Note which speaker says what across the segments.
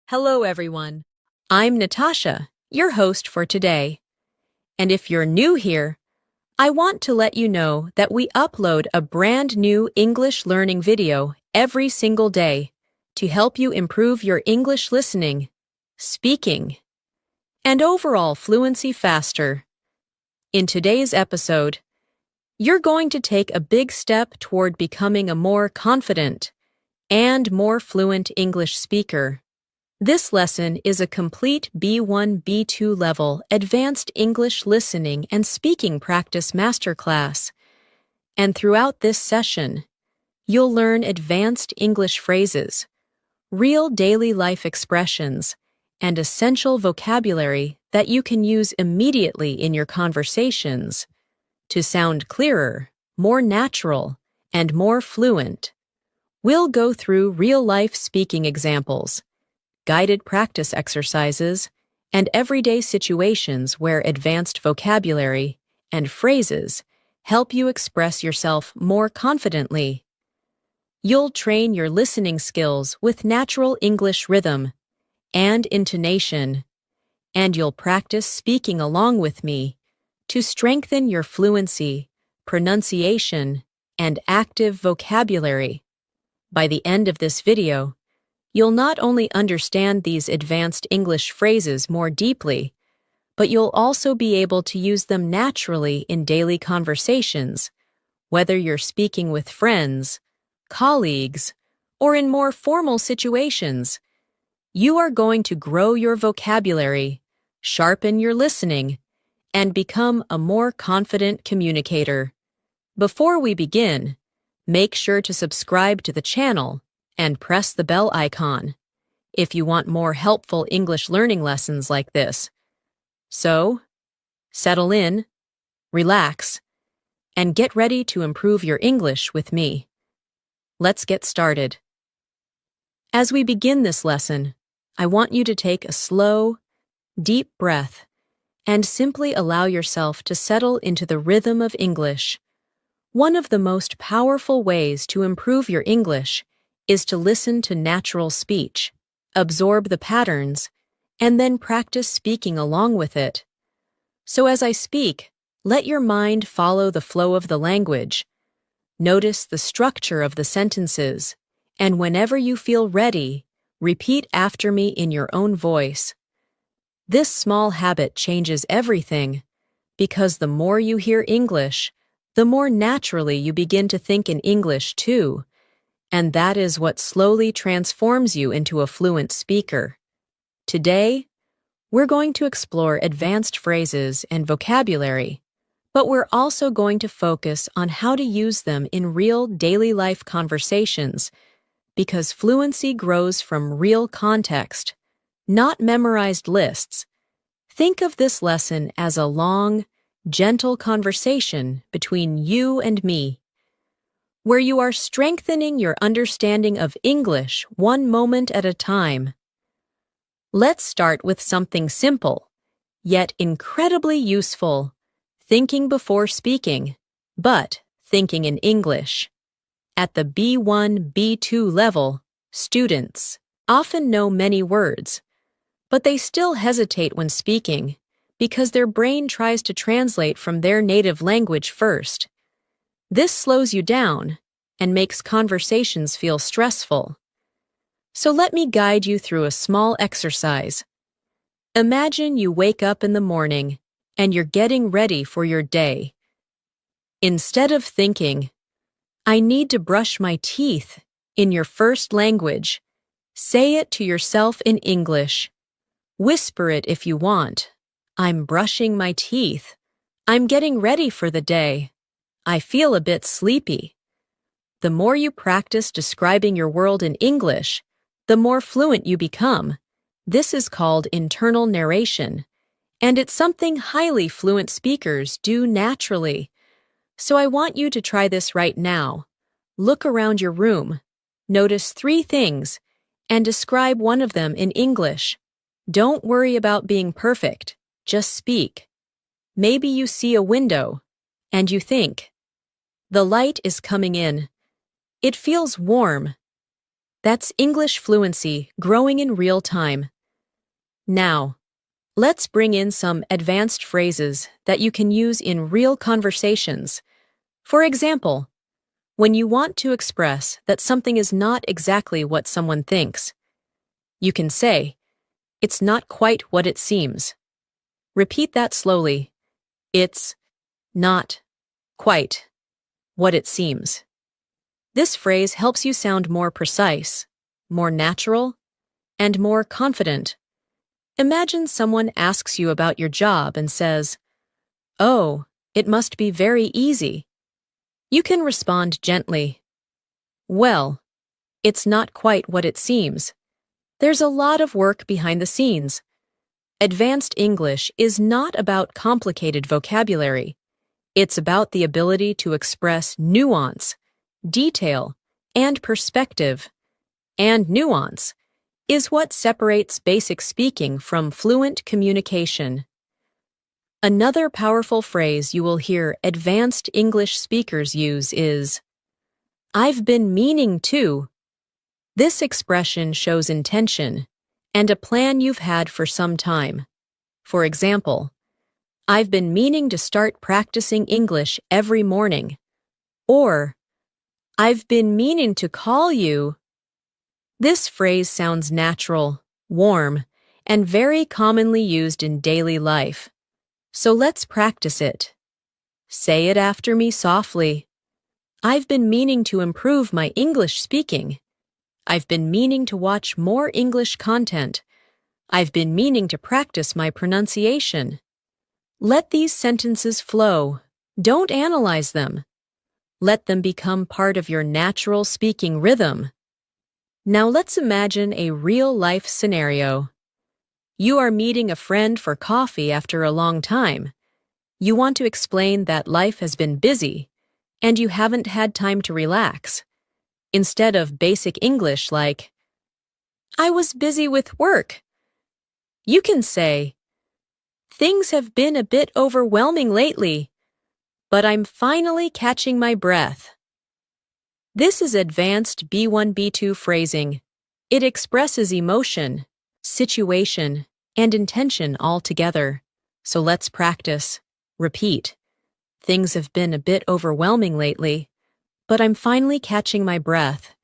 Speaker 1: Hello, everyone. I'm Natasha, your host for today. And if you're new here, I want to let you know that we upload a brand new English learning video every single day to help you improve your English listening, speaking, and overall fluency faster. In today's episode, you're going to take a big step toward becoming a more confident and more fluent English speaker. This lesson is a complete B1, B2 level advanced English listening and speaking practice masterclass. And throughout this session, you'll learn advanced English phrases, real daily life expressions, and essential vocabulary that you can use immediately in your conversations to sound clearer, more natural, and more fluent. We'll go through real-life speaking examples, guided practice exercises, and everyday situations where advanced vocabulary and phrases help you express yourself more confidently. You'll train your listening skills with natural English rhythm and intonation, and you'll practice speaking along with me to strengthen your fluency, pronunciation, and active vocabulary. By the end of this video, you'll not only understand these advanced English phrases more deeply, but you'll also be able to use them naturally in daily conversations, whether you're speaking with friends, colleagues, or in more formal situations. You are going to grow your vocabulary, sharpen your listening, and become a more confident communicator. Before we begin, make sure to subscribe to the channel and press the bell icon if you want more helpful English learning lessons like this. So, settle in, relax, and get ready to improve your English with me. Let's get started. As we begin this lesson, I want you to take a slow, deep breath and simply allow yourself to settle into the rhythm of English. One of the most powerful ways to improve your English is to listen to natural speech, absorb the patterns, and then practice speaking along with it. So as I speak, let your mind follow the flow of the language. Notice the structure of the sentences, and whenever you feel ready, repeat after me in your own voice. This small habit changes everything, because the more you hear English, the more naturally you begin to think in English too. And that is what slowly transforms you into a fluent speaker. Today, we're going to explore advanced phrases and vocabulary, but we're also going to focus on how to use them in real daily life conversations, because fluency grows from real context, not memorized lists. Think of this lesson as a long, gentle conversation between you and me, where you are strengthening your understanding of English one moment at a time. Let's start with something simple, yet incredibly useful: thinking before speaking, but thinking in English. At the B1, B2 level, students often know many words, but they still hesitate when speaking because their brain tries to translate from their native language first. This slows you down and makes conversations feel stressful. So let me guide you through a small exercise. Imagine you wake up in the morning and you're getting ready for your day. Instead of thinking, "I need to brush my teeth," in your first language, say it to yourself in English. Whisper it if you want. "I'm brushing my teeth. I'm getting ready for the day. I feel a bit sleepy." The more you practice describing your world in English, the more fluent you become. This is called internal narration, and it's something highly fluent speakers do naturally. So I want you to try this right now. Look around your room, notice 3 things, and describe one of them in English. Don't worry about being perfect, just speak. Maybe you see a window, and you think, "The light is coming in. It feels warm." That's English fluency growing in real time. Now, let's bring in some advanced phrases that you can use in real conversations. For example, when you want to express that something is not exactly what someone thinks, you can say, "It's not quite what it seems." Repeat that slowly. It's not quite what it seems. This phrase helps you sound more precise, more natural, and more confident. Imagine someone asks you about your job and says, "Oh, it must be very easy." You can respond gently, "Well, it's not quite what it seems. There's a lot of work behind the scenes." Advanced English is not about complicated vocabulary. It's about the ability to express nuance, detail, and perspective. And nuance is what separates basic speaking from fluent communication. Another powerful phrase you will hear advanced English speakers use is, "I've been meaning to." This expression shows intention and a plan you've had for some time. For example, "I've been meaning to start practicing English every morning." Or, "I've been meaning to call you." This phrase sounds natural, warm, and very commonly used in daily life. So let's practice it. Say it after me softly. "I've been meaning to improve my English speaking." "I've been meaning to watch more English content." "I've been meaning to practice my pronunciation." Let these sentences flow. Don't analyze them. Let them become part of your natural speaking rhythm. Now let's imagine a real-life scenario. You are meeting a friend for coffee after a long time. You want to explain that life has been busy, and you haven't had time to relax. Instead of basic English like, "I was busy with work," you can say, "Things have been a bit overwhelming lately, but I'm finally catching my breath." This is advanced B1, B2 phrasing. It expresses emotion, situation, and intention all together. So let's practice. Repeat. "Things have been a bit overwhelming lately, but I'm finally catching my breath."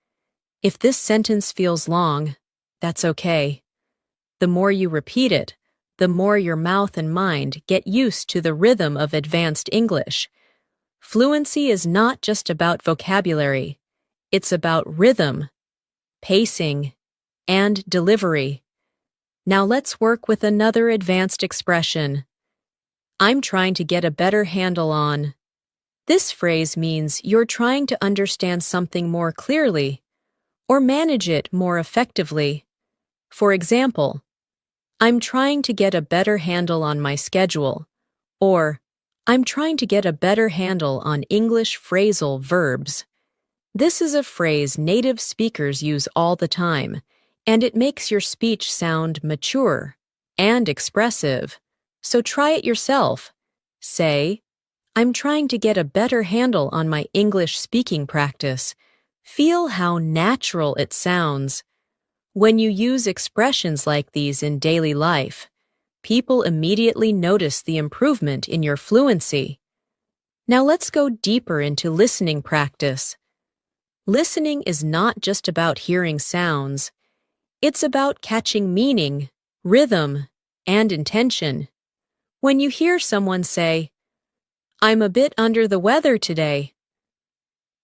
Speaker 1: If this sentence feels long, that's okay. The more you repeat it, the more your mouth and mind get used to the rhythm of advanced English. Fluency is not just about vocabulary. It's about rhythm, pacing, and delivery. Now let's work with another advanced expression. "I'm trying to get a better handle on." This phrase means you're trying to understand something more clearly or manage it more effectively. For example, "I'm trying to get a better handle on my schedule," or "I'm trying to get a better handle on English phrasal verbs." This is a phrase native speakers use all the time, and it makes your speech sound mature and expressive. So try it yourself. Say, "I'm trying to get a better handle on my English speaking practice." Feel how natural it sounds. When you use expressions like these in daily life, people immediately notice the improvement in your fluency. Now let's go deeper into listening practice. Listening is not just about hearing sounds. It's about catching meaning, rhythm, and intention. When you hear someone say, "I'm a bit under the weather today,"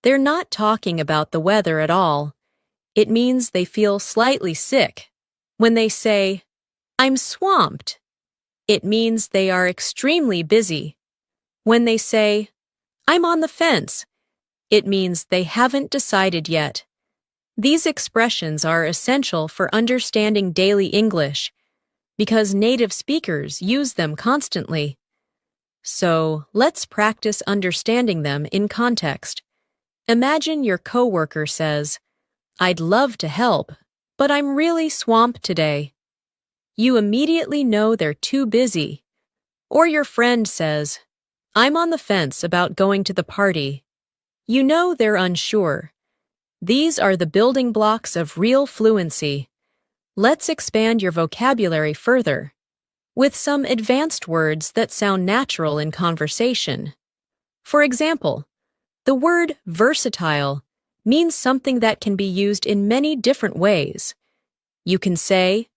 Speaker 1: they're not talking about the weather at all. It means they feel slightly sick. When they say, "I'm swamped," it means they are extremely busy. When they say, "I'm on the fence," it means they haven't decided yet. These expressions are essential for understanding daily English because native speakers use them constantly. So, let's practice understanding them in context. Imagine your coworker says, "I'd love to help, but I'm really swamped today." You immediately know they're too busy. Or your friend says, "I'm on the fence about going to the party." You know they're unsure. These are the building blocks of real fluency. Let's expand your vocabulary further with some advanced words that sound natural in conversation. For example, the word versatile means something that can be used in many different ways. You can say,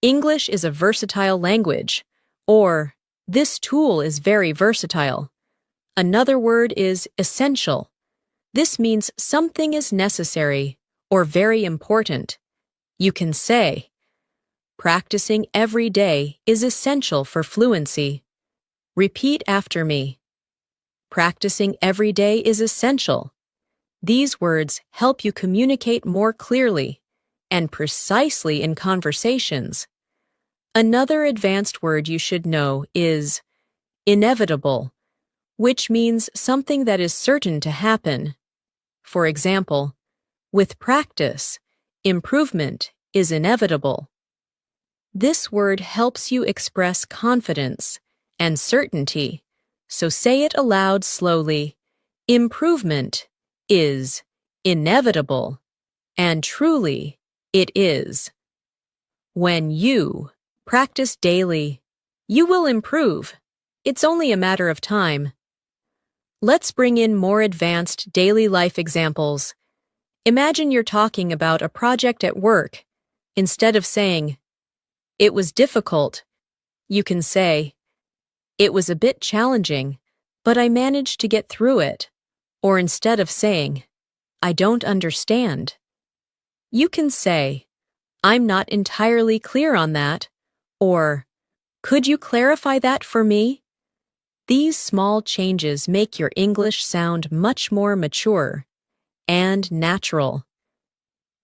Speaker 1: English is a versatile language, or this tool is very versatile. Another word is essential. This means something is necessary or very important. You can say, practicing every day is essential for fluency. Repeat after me. Practicing every day is essential. These words help you communicate more clearly and precisely in conversations. Another advanced word you should know is inevitable, which means something that is certain to happen. For example, with practice, improvement is inevitable. This word helps you express confidence and certainty, so say it aloud slowly. Improvement is inevitable, and truly it is. When you practice daily, you will improve. It's only a matter of time. Let's bring in more advanced daily life examples. Imagine you're talking about a project at work. Instead of saying, it was difficult, you can say, it was a bit challenging, but I managed to get through it. Or instead of saying, I don't understand, you can say, I'm not entirely clear on that, or could you clarify that for me? These small changes make your English sound much more mature and natural.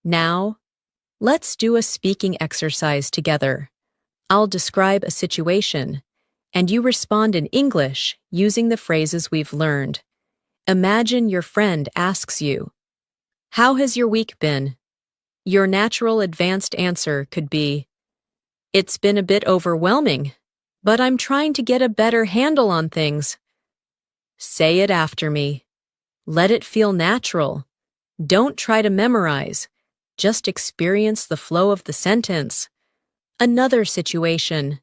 Speaker 1: Now, let's do a speaking exercise together. I'll describe a situation, and you respond in English using the phrases we've learned. Imagine your friend asks you, how has your week been? Your natural advanced answer could be, it's been a bit overwhelming, but I'm trying to get a better handle on things. Say it after me. Let it feel natural. Don't try to memorize. Just experience the flow of the sentence. Another situation.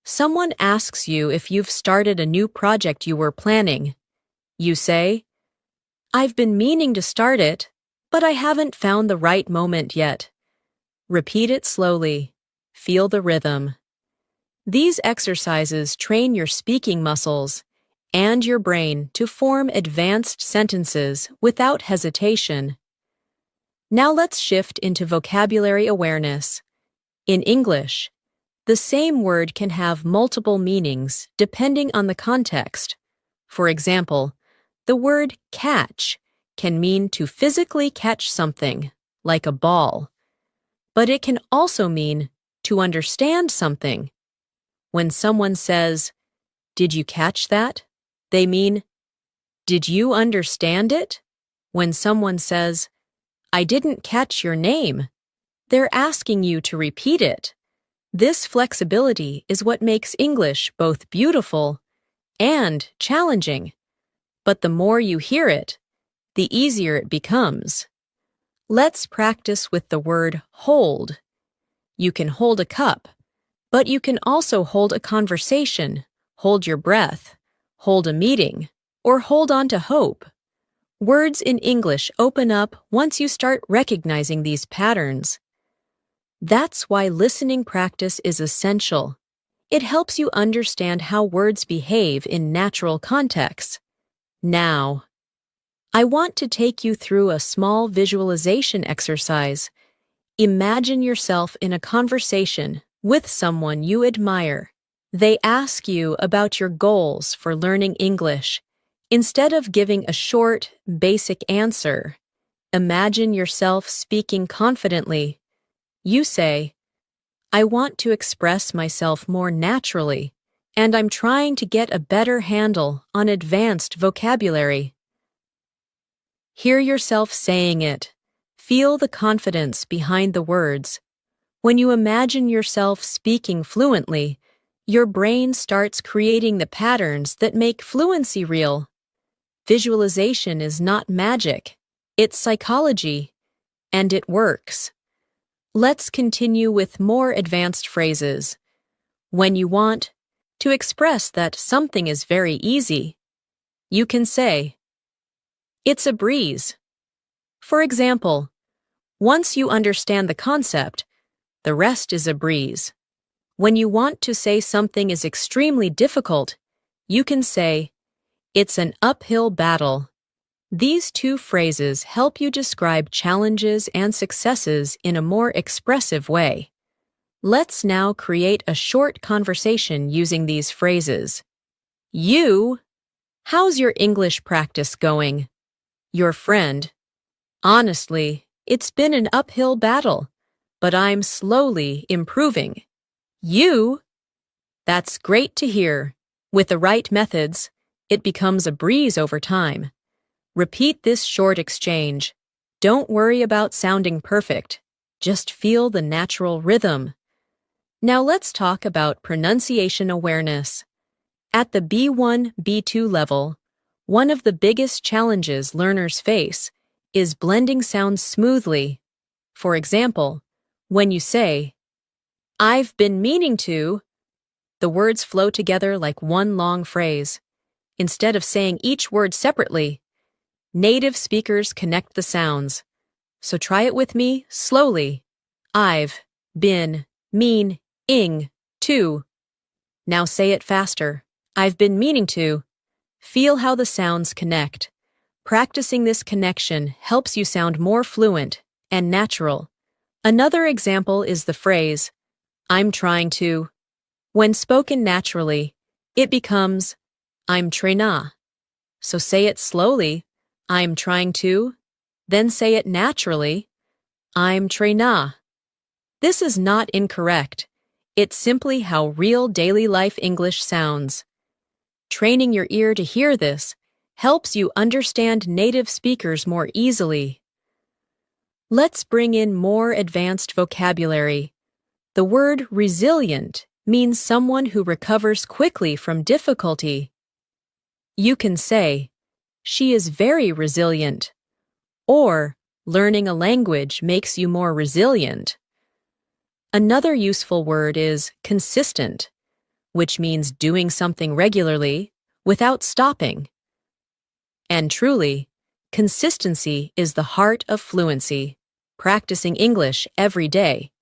Speaker 1: Someone asks you if you've started a new project you were planning. You say, I've been meaning to start it, but I haven't found the right moment yet. Repeat it slowly. Feel the rhythm. These exercises train your speaking muscles and your brain to form advanced sentences without hesitation. Now let's shift into vocabulary awareness. In English, the same word can have multiple meanings depending on the context. For example, the word catch can mean to physically catch something, like a ball, but it can also mean to understand something. When someone says, did you catch that? They mean, did you understand it? When someone says, I didn't catch your name, they're asking you to repeat it. This flexibility is what makes English both beautiful and challenging. But the more you hear it, the easier it becomes. Let's practice with the word hold. You can hold a cup, but you can also hold a conversation, hold your breath, hold a meeting, or hold on to hope. Words in English open up once you start recognizing these patterns. That's why listening practice is essential. It helps you understand how words behave in natural contexts. Now, I want to take you through a small visualization exercise. Imagine yourself in a conversation with someone you admire. They ask you about your goals for learning English. Instead of giving a short, basic answer, imagine yourself speaking confidently. You say, I want to express myself more naturally, and I'm trying to get a better handle on advanced vocabulary. Hear yourself saying it. Feel the confidence behind the words. When you imagine yourself speaking fluently, your brain starts creating the patterns that make fluency real. Visualization is not magic. It's psychology, and it works. Let's continue with more advanced phrases. When you want to express that something is very easy, you can say, "It's a breeze." For example, once you understand the concept, the rest is a breeze. When you want to say something is extremely difficult, you can say, "It's an uphill battle." These two phrases help you describe challenges and successes in a more expressive way. Let's now create a short conversation using these phrases. You, how's your English practice going? Your friend, honestly, it's been an uphill battle, but I'm slowly improving. You, that's great to hear. With the right methods, it becomes a breeze over time. Repeat this short exchange. Don't worry about sounding perfect. Just feel the natural rhythm. Now let's talk about pronunciation awareness. At the B1, B2 level, one of the biggest challenges learners face is blending sounds smoothly. For example, when you say, "I've been meaning to," the words flow together like one long phrase. Instead of saying each word separately, native speakers connect the sounds. So try it with me slowly. I've been meaning to. Now say it faster. I've been meaning to. Feel how the sounds connect. Practicing this connection helps you sound more fluent and natural. Another example is the phrase, "I'm trying to." When spoken naturally, it becomes, "I'm tryna." So say it slowly, "I'm trying to," then say it naturally, "I'm tryna." This is not incorrect. It's simply how real daily life English sounds. Training your ear to hear this helps you understand native speakers more easily. Let's bring in more advanced vocabulary. The word resilient means someone who recovers quickly from difficulty. You can say, "She is very resilient," or "Learning a language makes you more resilient." Another useful word is consistent, which means doing something regularly without stopping. And truly, consistency is the heart of fluency. Practicing English every day,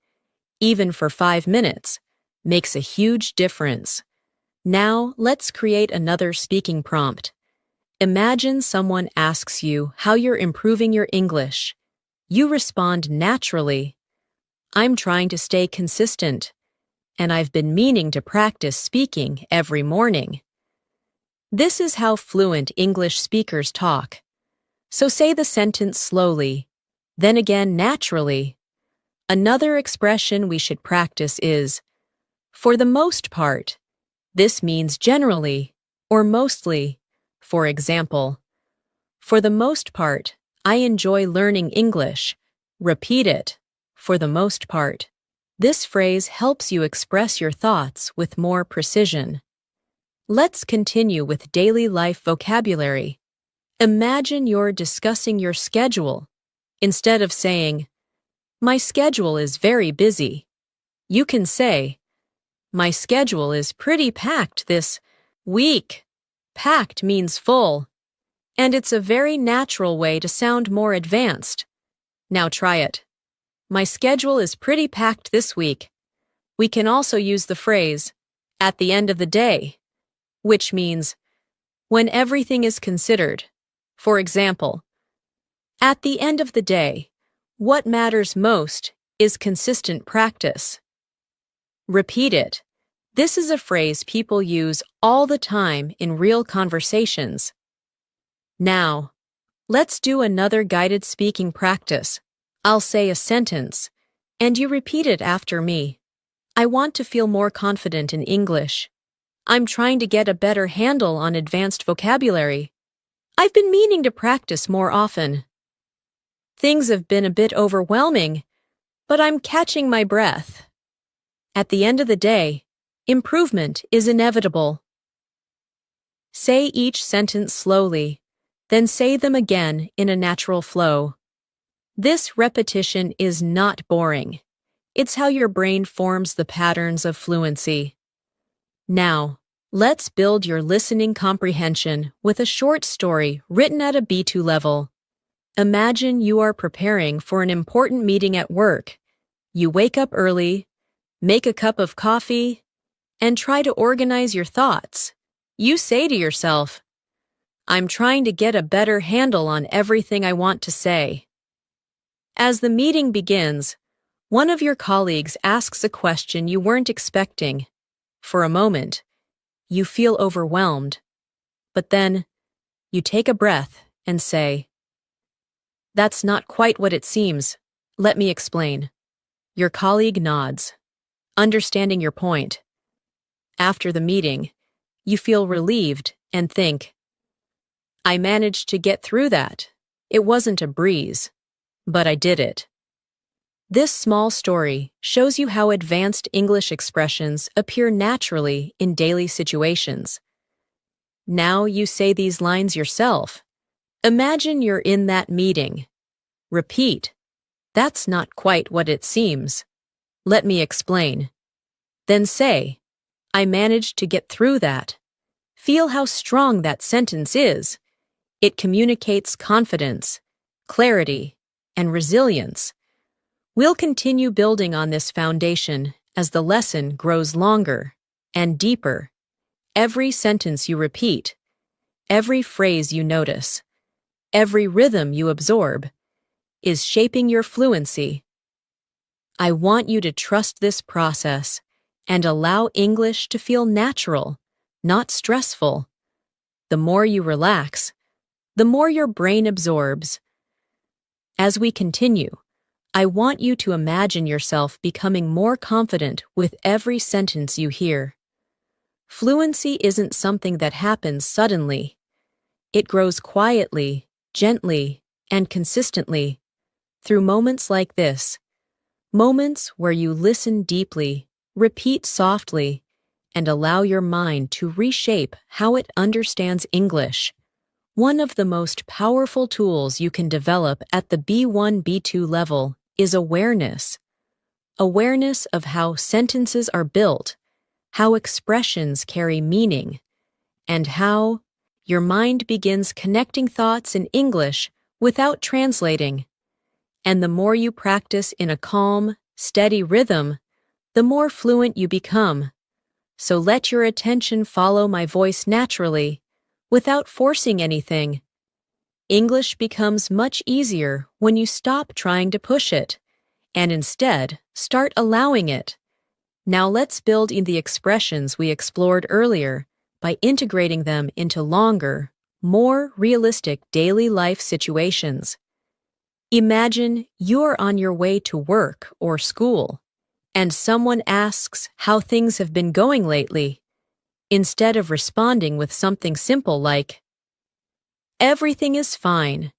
Speaker 1: even for 5 minutes, makes a huge difference. Now, let's create another speaking prompt. Imagine someone asks you how you're improving your English. You respond naturally. "I'm trying to stay consistent, and I've been meaning to practice speaking every morning." This is how fluent English speakers talk. So say the sentence slowly, then again naturally. Another expression we should practice is, "for the most part." This means generally or mostly. For example, "For the most part, I enjoy learning English." Repeat it, "for the most part." This phrase helps you express your thoughts with more precision. Let's continue with daily life vocabulary. Imagine you're discussing your schedule. Instead of saying, "My schedule is very busy," you can say, "My schedule is pretty packed this week." Packed means full, and it's a very natural way to sound more advanced. Now try it. "My schedule is pretty packed this week." We can also use the phrase, "at the end of the day," which means, when everything is considered. For example, "At the end of the day, what matters most is consistent practice." Repeat it. This is a phrase people use all the time in real conversations. Now, let's do another guided speaking practice. I'll say a sentence, and you repeat it after me. I want to feel more confident in English. I'm trying to get a better handle on advanced vocabulary. I've been meaning to practice more often. Things have been a bit overwhelming, but I'm catching my breath. At the end of the day, improvement is inevitable. Say each sentence slowly, Then say them again in a natural flow. This repetition is not boring. It's how your brain forms the patterns of fluency. Now, let's build your listening comprehension with a short story written at a B2 level. Imagine you are preparing for an important meeting at work. You wake up early, make a cup of coffee, and try to organize your thoughts. You say to yourself, "I'm trying to get a better handle on everything I want to say." As the meeting begins, one of your colleagues asks a question you weren't expecting. For a moment, you feel overwhelmed. But then, you take a breath and say, "That's not quite what it seems. Let me explain." Your colleague nods, understanding your point. After the meeting, you feel relieved and think, "I managed to get through that. It wasn't a breeze, but I did it." This small story shows you how advanced English expressions appear naturally in daily situations. Now you say these lines yourself. Imagine you're in that meeting. Repeat, "That's not quite what it seems. Let me explain." Then say, "I managed to get through that." Feel how strong that sentence is. It communicates confidence, clarity, and resilience. We'll continue building on this foundation as the lesson grows longer and deeper. Every sentence you repeat, every phrase you notice, every rhythm you absorb, is shaping your fluency. I want you to trust this process and allow English to feel natural, not stressful. The more you relax, the more your brain absorbs. As we continue, I want you to imagine yourself becoming more confident with every sentence you hear. Fluency isn't something that happens suddenly. It grows quietly, gently, and consistently through moments like this, moments where you listen deeply, repeat softly, and allow your mind to reshape how it understands English. One of the most powerful tools you can develop at the B1, B2 level is awareness. Awareness of how sentences are built, how expressions carry meaning, and how your mind begins connecting thoughts in English without translating. And the more you practice in a calm, steady rhythm, the more fluent you become. So let your attention follow my voice naturally, without forcing anything. English becomes much easier when you stop trying to push it, and instead start allowing it. Now let's build in the expressions we explored earlier by integrating them into longer, more realistic daily life situations. Imagine you're on your way to work or school, and someone asks how things have been going lately. Instead of responding with something simple like, "Everything is fine,"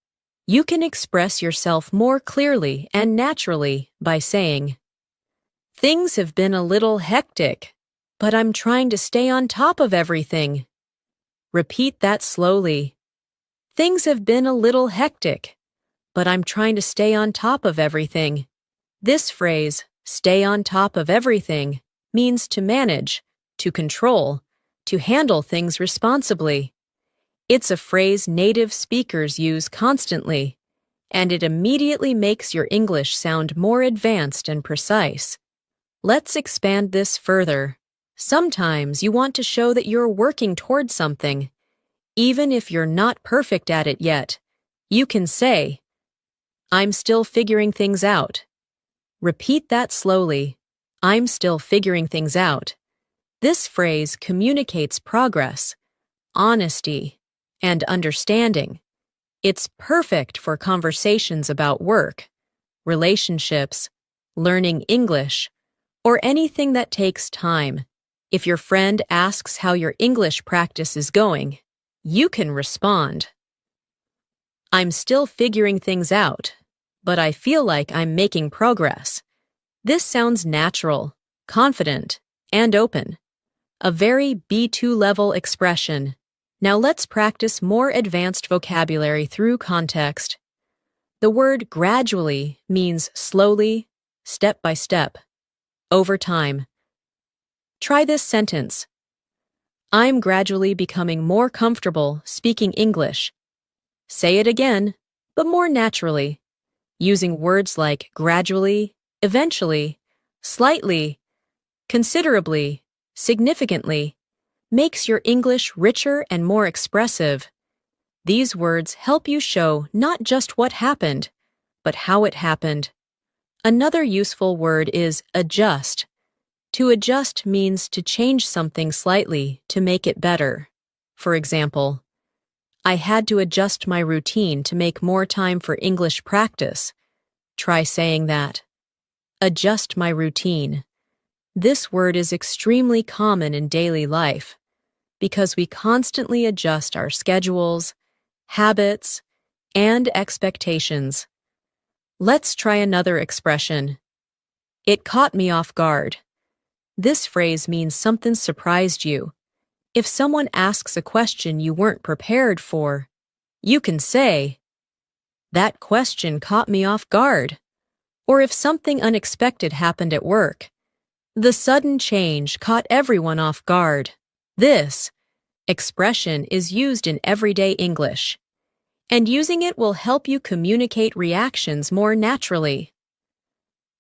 Speaker 1: you can express yourself more clearly and naturally by saying, "Things have been a little hectic, but I'm trying to stay on top of everything." Repeat that slowly. "Things have been a little hectic, but I'm trying to stay on top of everything." This phrase, "stay on top of everything," means to manage, to control, to handle things responsibly. It's a phrase native speakers use constantly, and it immediately makes your English sound more advanced and precise. Let's expand this further. Sometimes you want to show that you're working toward something. Even if you're not perfect at it yet, you can say, "I'm still figuring things out." Repeat that slowly. "I'm still figuring things out." This phrase communicates progress, honesty, and understanding. It's perfect for conversations about work, relationships, learning English, or anything that takes time. If your friend asks how your English practice is going, you can respond, "I'm still figuring things out, but I feel like I'm making progress." This sounds natural, confident, and open. A very B2 level expression. Now let's practice more advanced vocabulary through context. The word gradually means slowly, step by step, over time. Try this sentence. I'm gradually becoming more comfortable speaking English. Say it again, but more naturally, using words like gradually, eventually, slightly, considerably, significantly, makes your English richer and more expressive. These words help you show not just what happened, but how it happened. Another useful word is adjust. To adjust means to change something slightly to make it better. For example, I had to adjust my routine to make more time for English practice. Try saying that. Adjust my routine. This word is extremely common in daily life because we constantly adjust our schedules, habits, and expectations. Let's try another expression. It caught me off guard. This phrase means something surprised you. If someone asks a question you weren't prepared for, you can say, "That question caught me off guard." Or if something unexpected happened at work, the sudden change caught everyone off guard. This expression is used in everyday English, and using it will help you communicate reactions more naturally.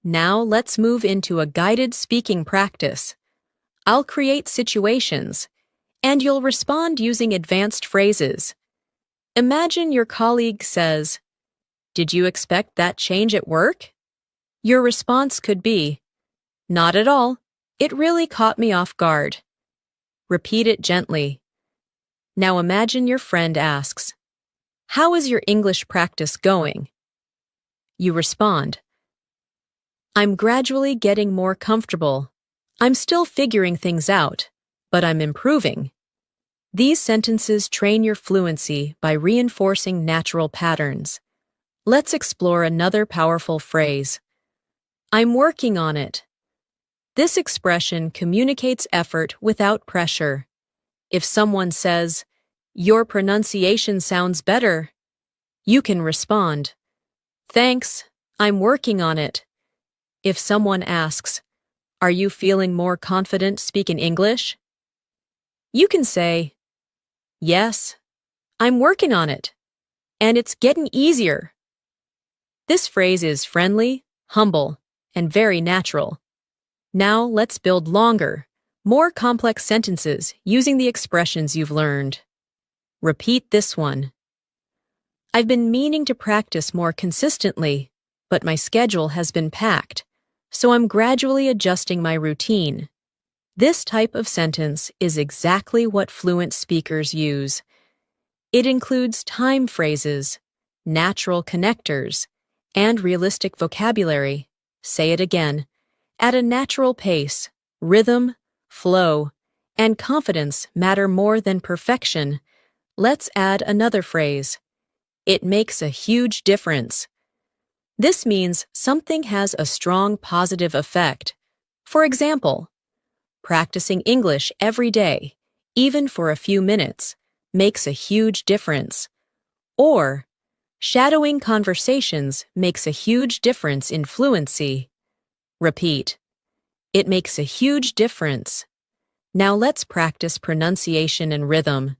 Speaker 1: Now let's move into a guided speaking practice. I'll create situations, and you'll respond using advanced phrases. Imagine your colleague says, "Did you expect that change at work?" Your response could be, "Not at all. It really caught me off guard." Repeat it gently. Now imagine your friend asks, "How is your English practice going?" You respond, "I'm gradually getting more comfortable. I'm still figuring things out, but I'm improving." These sentences train your fluency by reinforcing natural patterns. Let's explore another powerful phrase. I'm working on it. This expression communicates effort without pressure. If someone says, "Your pronunciation sounds better," you can respond, "Thanks, I'm working on it." If someone asks, "Are you feeling more confident speaking English?" you can say, "Yes, I'm working on it, and it's getting easier." This phrase is friendly, humble, and very natural. Now let's build longer, more complex sentences using the expressions you've learned. Repeat this one. I've been meaning to practice more consistently, but my schedule has been packed, so I'm gradually adjusting my routine. This type of sentence is exactly what fluent speakers use. It includes time phrases, natural connectors, and realistic vocabulary. Say it again. At a natural pace, rhythm, flow, and confidence matter more than perfection. Let's add another phrase. It makes a huge difference. This means something has a strong positive effect. For example, practicing English every day, even for a few minutes, makes a huge difference. Or, shadowing conversations makes a huge difference in fluency. Repeat. It makes a huge difference. Now let's practice pronunciation and rhythm.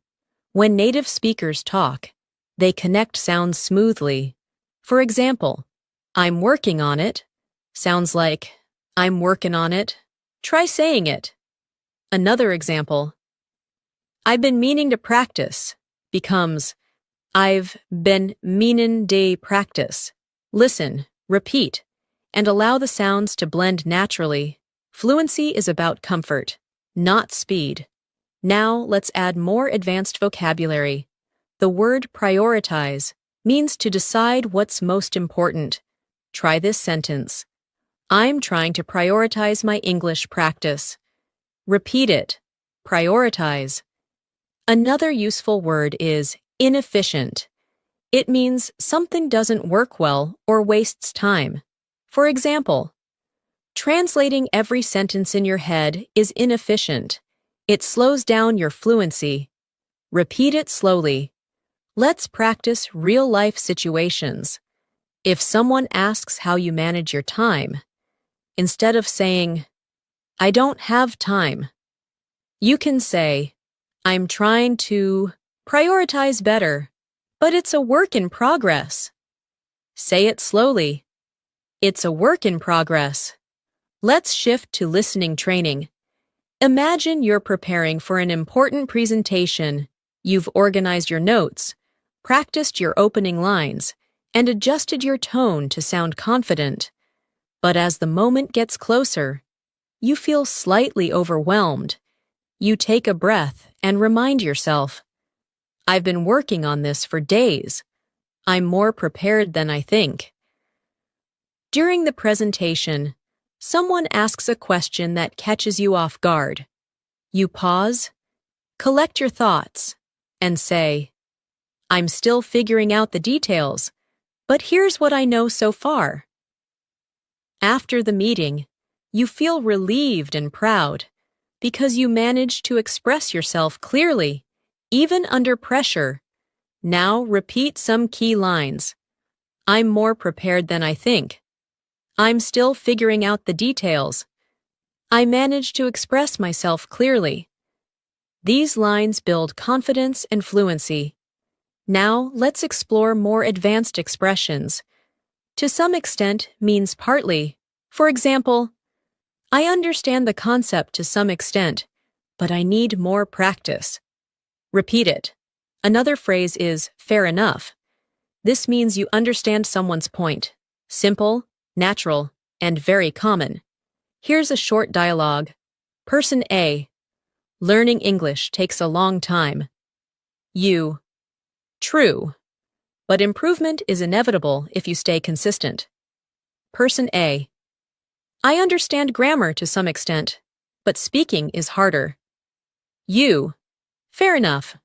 Speaker 1: When native speakers talk, they connect sounds smoothly. For example, I'm working on it sounds like I'm working on it. Try saying it. Another example, I've been meaning to practice becomes I've been meanin' to practice. Listen, repeat, and allow the sounds to blend naturally. Fluency is about comfort, not speed. Now let's add more advanced vocabulary. The word prioritize means to decide what's most important. Try this sentence. I'm trying to prioritize my English practice. Repeat it. Prioritize. Another useful word is inefficient. It means something doesn't work well or wastes time. For example, translating every sentence in your head is inefficient. It slows down your fluency. Repeat it slowly. Let's practice real-life situations. If someone asks how you manage your time, instead of saying, "I don't have time," you can say, "I'm trying to prioritize better, but it's a work in progress." Say it slowly. It's a work in progress. Let's shift to listening training. Imagine you're preparing for an important presentation. You've organized your notes, practiced your opening lines, and adjusted your tone to sound confident. But as the moment gets closer, you feel slightly overwhelmed. You take a breath and remind yourself, "I've been working on this for days. I'm more prepared than I think." During the presentation, someone asks a question that catches you off guard. You pause, collect your thoughts, and say, "I'm still figuring out the details, but here's what I know so far." After the meeting, you feel relieved and proud because you managed to express yourself clearly, even under pressure. Now repeat some key lines. "I'm more prepared than I think." "I'm still figuring out the details." "I managed to express myself clearly." These lines build confidence and fluency. Now let's explore more advanced expressions. To some extent means partly. For example, "I understand the concept to some extent, but I need more practice." Repeat it. Another phrase is "fair enough." This means you understand someone's point. Simple, natural, and very common. Here's a short dialogue. Person A: "Learning English takes a long time." You: "True, but improvement is inevitable if you stay consistent." Person A: "I understand grammar to some extent, but speaking is harder." You: "Fair enough.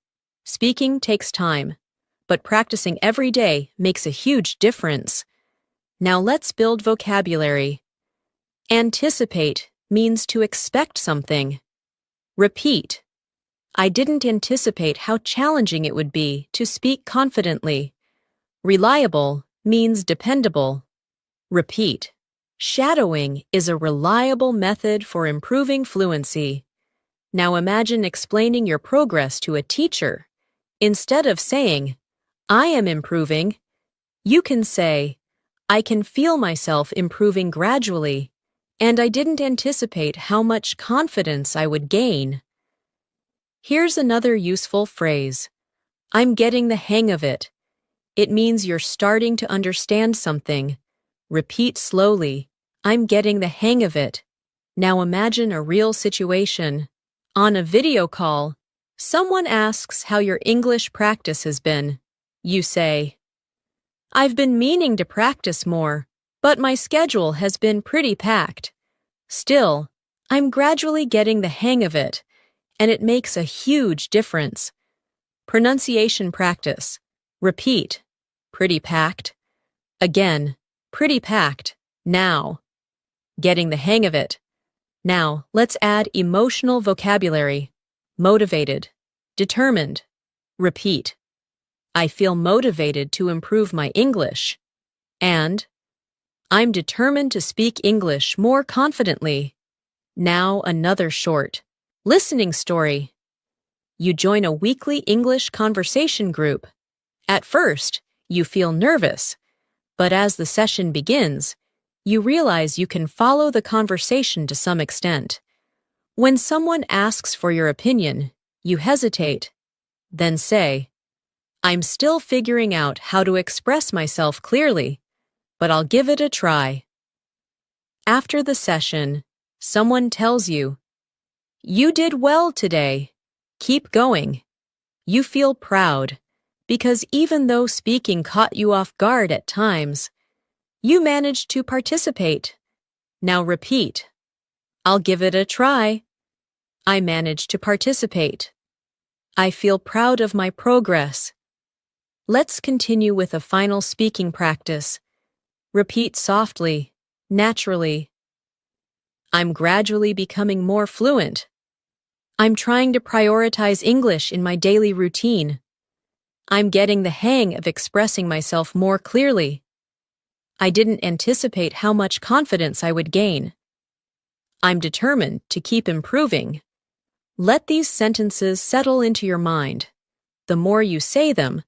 Speaker 1: Speaking takes time, but practicing every day makes a huge difference." Now let's build vocabulary. Anticipate means to expect something. Repeat. "I didn't anticipate how challenging it would be to speak confidently." Reliable means dependable. Repeat. Shadowing is a reliable method for improving fluency. Now imagine explaining your progress to a teacher. Instead of saying, "I am improving," you can say, "I can feel myself improving gradually, and I didn't anticipate how much confidence I would gain." Here's another useful phrase. "I'm getting the hang of it." It means you're starting to understand something. Repeat slowly. "I'm getting the hang of it." Now imagine a real situation. On a video call, someone asks how your English practice has been. You say, "I've been meaning to practice more, but my schedule has been pretty packed. Still, I'm gradually getting the hang of it, and it makes a huge difference." Pronunciation practice. Repeat. Pretty packed. Again. Pretty packed. Now. Getting the hang of it. Now, let's add emotional vocabulary. Motivated. Determined. Repeat. "I feel motivated to improve my English." And, "I'm determined to speak English more confidently." Now another short listening story. You join a weekly English conversation group. At first, you feel nervous, but as the session begins, you realize you can follow the conversation to some extent. When someone asks for your opinion, you hesitate. Then say, "I'm still figuring out how to express myself clearly, but I'll give it a try." After the session, someone tells you, "You did well today. Keep going." You feel proud, because even though speaking caught you off guard at times, you managed to participate. Now repeat. "I'll give it a try." "I managed to participate." "I feel proud of my progress." Let's continue with a final speaking practice. Repeat softly, naturally. "I'm gradually becoming more fluent." I'm trying to prioritize English in my daily routine. I'm getting the hang of expressing myself more clearly. I didn't anticipate how much confidence I would gain. I'm determined to keep improving. Let these sentences settle into your mind. The more you say them,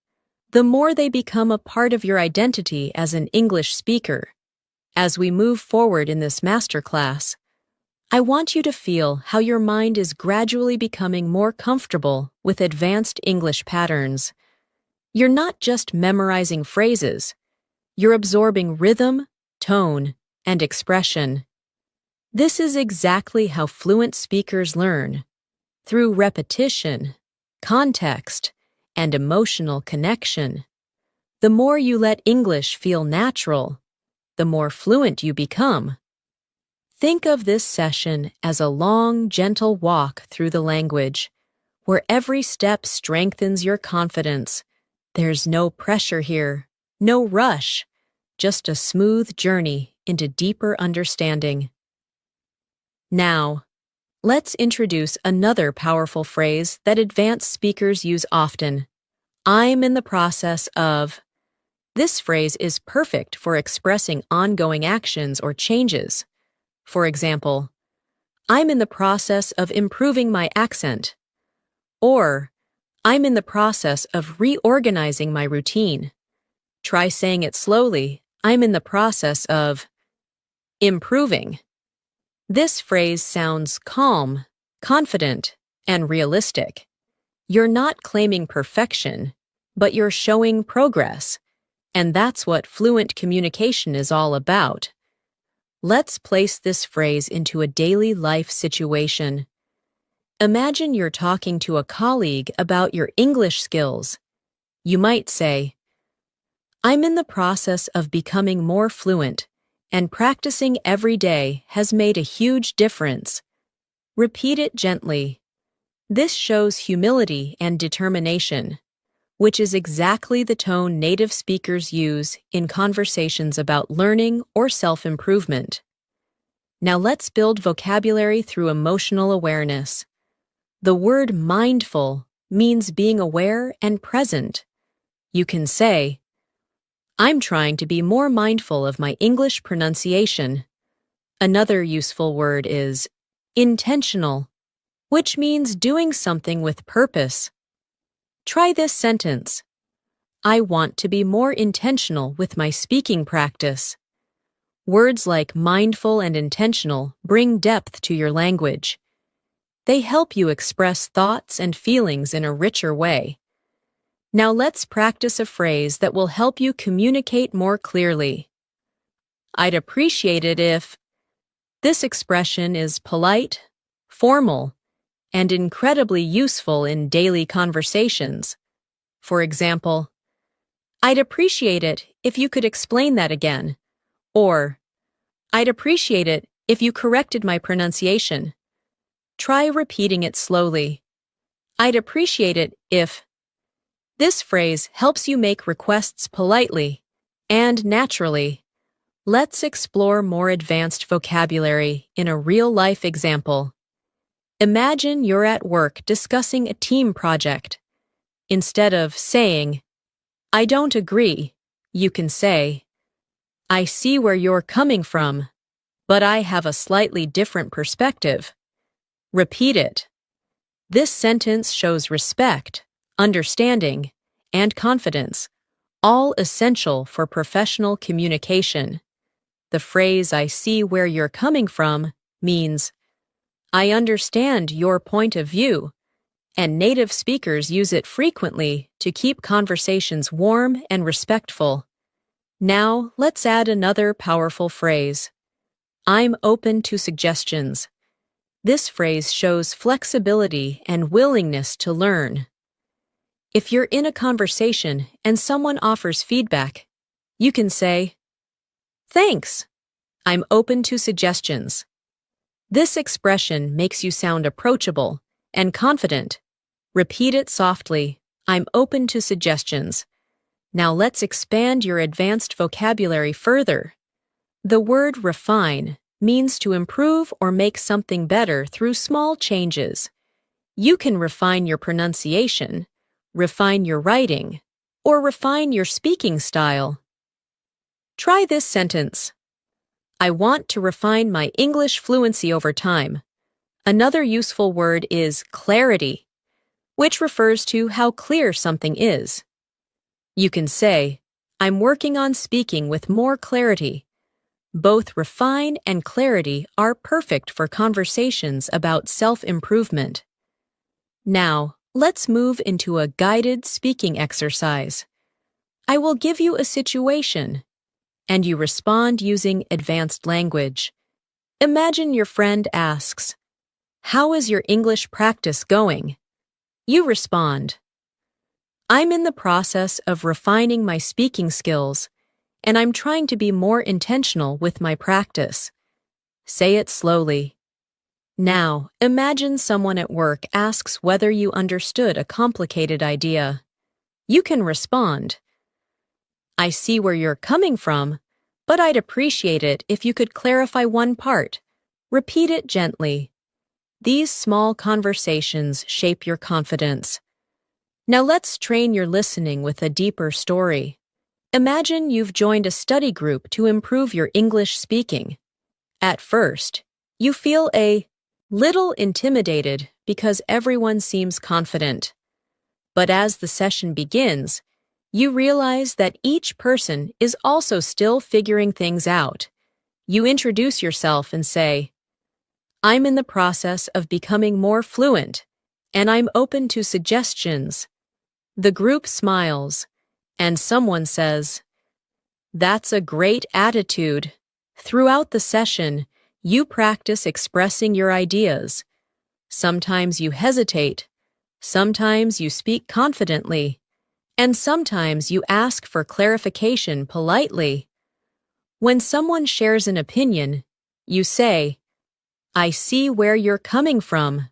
Speaker 1: the more they become a part of your identity as an English speaker. As we move forward in this masterclass, I want you to feel how your mind is gradually becoming more comfortable with advanced English patterns. You're not just memorizing phrases, you're absorbing rhythm, tone, and expression. This is exactly how fluent speakers learn, through repetition, context, and emotional connection. The more you let English feel natural, the more fluent you become. Think of this session as a long, gentle walk through the language, where every step strengthens your confidence. There's no pressure here, no rush, just a smooth journey into deeper understanding. Now, let's introduce another powerful phrase that advanced speakers use often. I'm in the process of. This phrase is perfect for expressing ongoing actions or changes. For example, I'm in the process of improving my accent. Or, I'm in the process of reorganizing my routine. Try saying it slowly. I'm in the process of improving. This phrase sounds calm, confident, and realistic. You're not claiming perfection, but you're showing progress. And that's what fluent communication is all about. Let's place this phrase into a daily life situation. Imagine you're talking to a colleague about your English skills. You might say, I'm in the process of becoming more fluent, and practicing every day has made a huge difference. Repeat it gently. This shows humility and determination, which is exactly the tone native speakers use in conversations about learning or self-improvement. Now let's build vocabulary through emotional awareness. The word mindful means being aware and present. You can say, I'm trying to be more mindful of my English pronunciation. Another useful word is intentional, which means doing something with purpose. Try this sentence. I want to be more intentional with my speaking practice. Words like mindful and intentional bring depth to your language. They help you express thoughts and feelings in a richer way. Now let's practice a phrase that will help you communicate more clearly. I'd appreciate it if. This expression is polite, formal, and incredibly useful in daily conversations. For example, I'd appreciate it if you could explain that again. Or, I'd appreciate it if you corrected my pronunciation. Try repeating it slowly. I'd appreciate it if. This phrase helps you make requests politely and naturally. Let's explore more advanced vocabulary in a real-life example. Imagine you're at work discussing a team project. Instead of saying, I don't agree, you can say, I see where you're coming from, but I have a slightly different perspective. Repeat it. This sentence shows respect, understanding, and confidence, all essential for professional communication. The phrase, I see where you're coming from, means, I understand your point of view, and native speakers use it frequently to keep conversations warm and respectful. Now, let's add another powerful phrase. I'm open to suggestions. This phrase shows flexibility and willingness to learn. If you're in a conversation and someone offers feedback, you can say, Thanks. I'm open to suggestions. This expression makes you sound approachable and confident. Repeat it softly. I'm open to suggestions. Now let's expand your advanced vocabulary further. The word refine means to improve or make something better through small changes. You can refine your pronunciation, refine your writing, or refine your speaking style. Try this sentence. I want to refine my English fluency over time. Another useful word is clarity, which refers to how clear something is. You can say, I'm working on speaking with more clarity. Both refine and clarity are perfect for conversations about self-improvement. Now, let's move into a guided speaking exercise. I will give you a situation, and you respond using advanced language. Imagine your friend asks, How is your English practice going? You respond, I'm in the process of refining my speaking skills, and I'm trying to be more intentional with my practice. Say it slowly. Now, imagine someone at work asks whether you understood a complicated idea. You can respond, I see where you're coming from, but I'd appreciate it if you could clarify one part. Repeat it gently. These small conversations shape your confidence. Now let's train your listening with a deeper story. Imagine you've joined a study group to improve your English speaking. At first, you feel a little intimidated because everyone seems confident. But as the session begins, you realize that each person is also still figuring things out. You introduce yourself and say, I'm in the process of becoming more fluent, and I'm open to suggestions. The group smiles, and someone says, That's a great attitude. Throughout the session, you practice expressing your ideas. Sometimes you hesitate, sometimes you speak confidently, and sometimes you ask for clarification politely. When someone shares an opinion, you say, I see where you're coming from.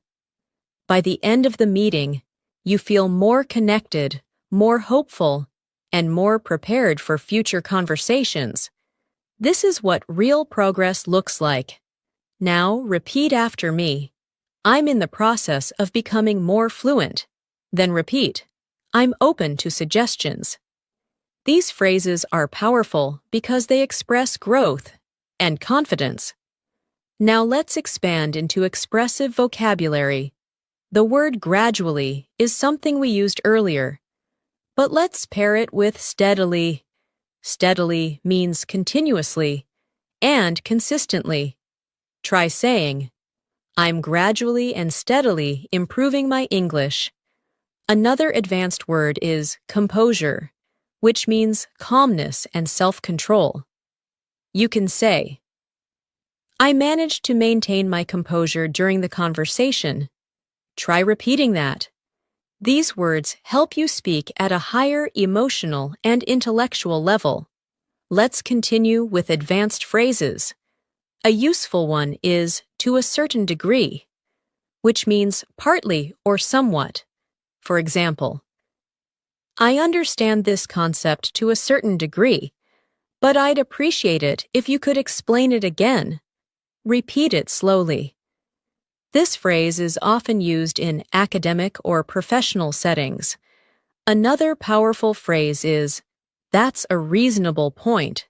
Speaker 1: By the end of the meeting, you feel more connected, more hopeful, and more prepared for future conversations. This is what real progress looks like. Now, repeat after me. I'm in the process of becoming more fluent. Then repeat, I'm open to suggestions. These phrases are powerful because they express growth and confidence. Now let's expand into expressive vocabulary. The word gradually is something we used earlier, but let's pair it with steadily. Steadily means continuously and consistently. Try saying, I'm gradually and steadily improving my English. Another advanced word is composure, which means calmness and self-control. You can say, I managed to maintain my composure during the conversation. Try repeating that. These words help you speak at a higher emotional and intellectual level. Let's continue with advanced phrases. A useful one is to a certain degree, which means partly or somewhat. For example, I understand this concept to a certain degree, but I'd appreciate it if you could explain it again. Repeat it slowly. This phrase is often used in academic or professional settings. Another powerful phrase is, That's a reasonable point.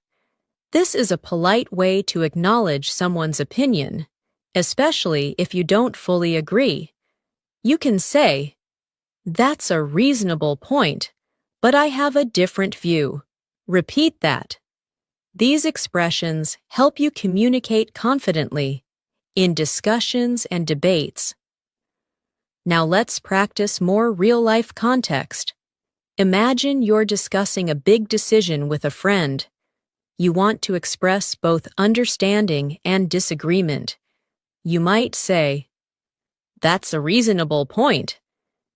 Speaker 1: This is a polite way to acknowledge someone's opinion, especially if you don't fully agree. You can say, That's a reasonable point, but I have a different view. Repeat that. These expressions help you communicate confidently in discussions and debates. Now let's practice more real-life context. Imagine you're discussing a big decision with a friend. You want to express both understanding and disagreement. You might say, That's a reasonable point,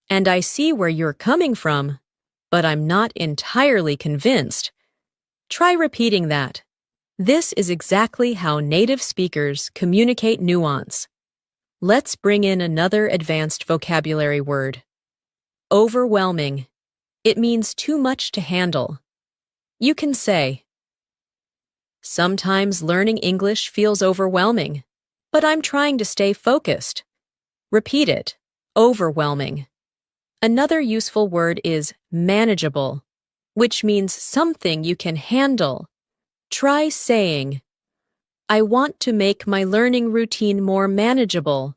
Speaker 1: and I see where you're coming from, but I'm not entirely convinced. Try repeating that. This is exactly how native speakers communicate nuance. Let's bring in another advanced vocabulary word. Overwhelming. It means too much to handle. You can say, Sometimes learning English feels overwhelming, but I'm trying to stay focused. Repeat it. overwhelming. Another useful word is manageable, which means something you can handle. Try saying, I want to make my learning routine more manageable.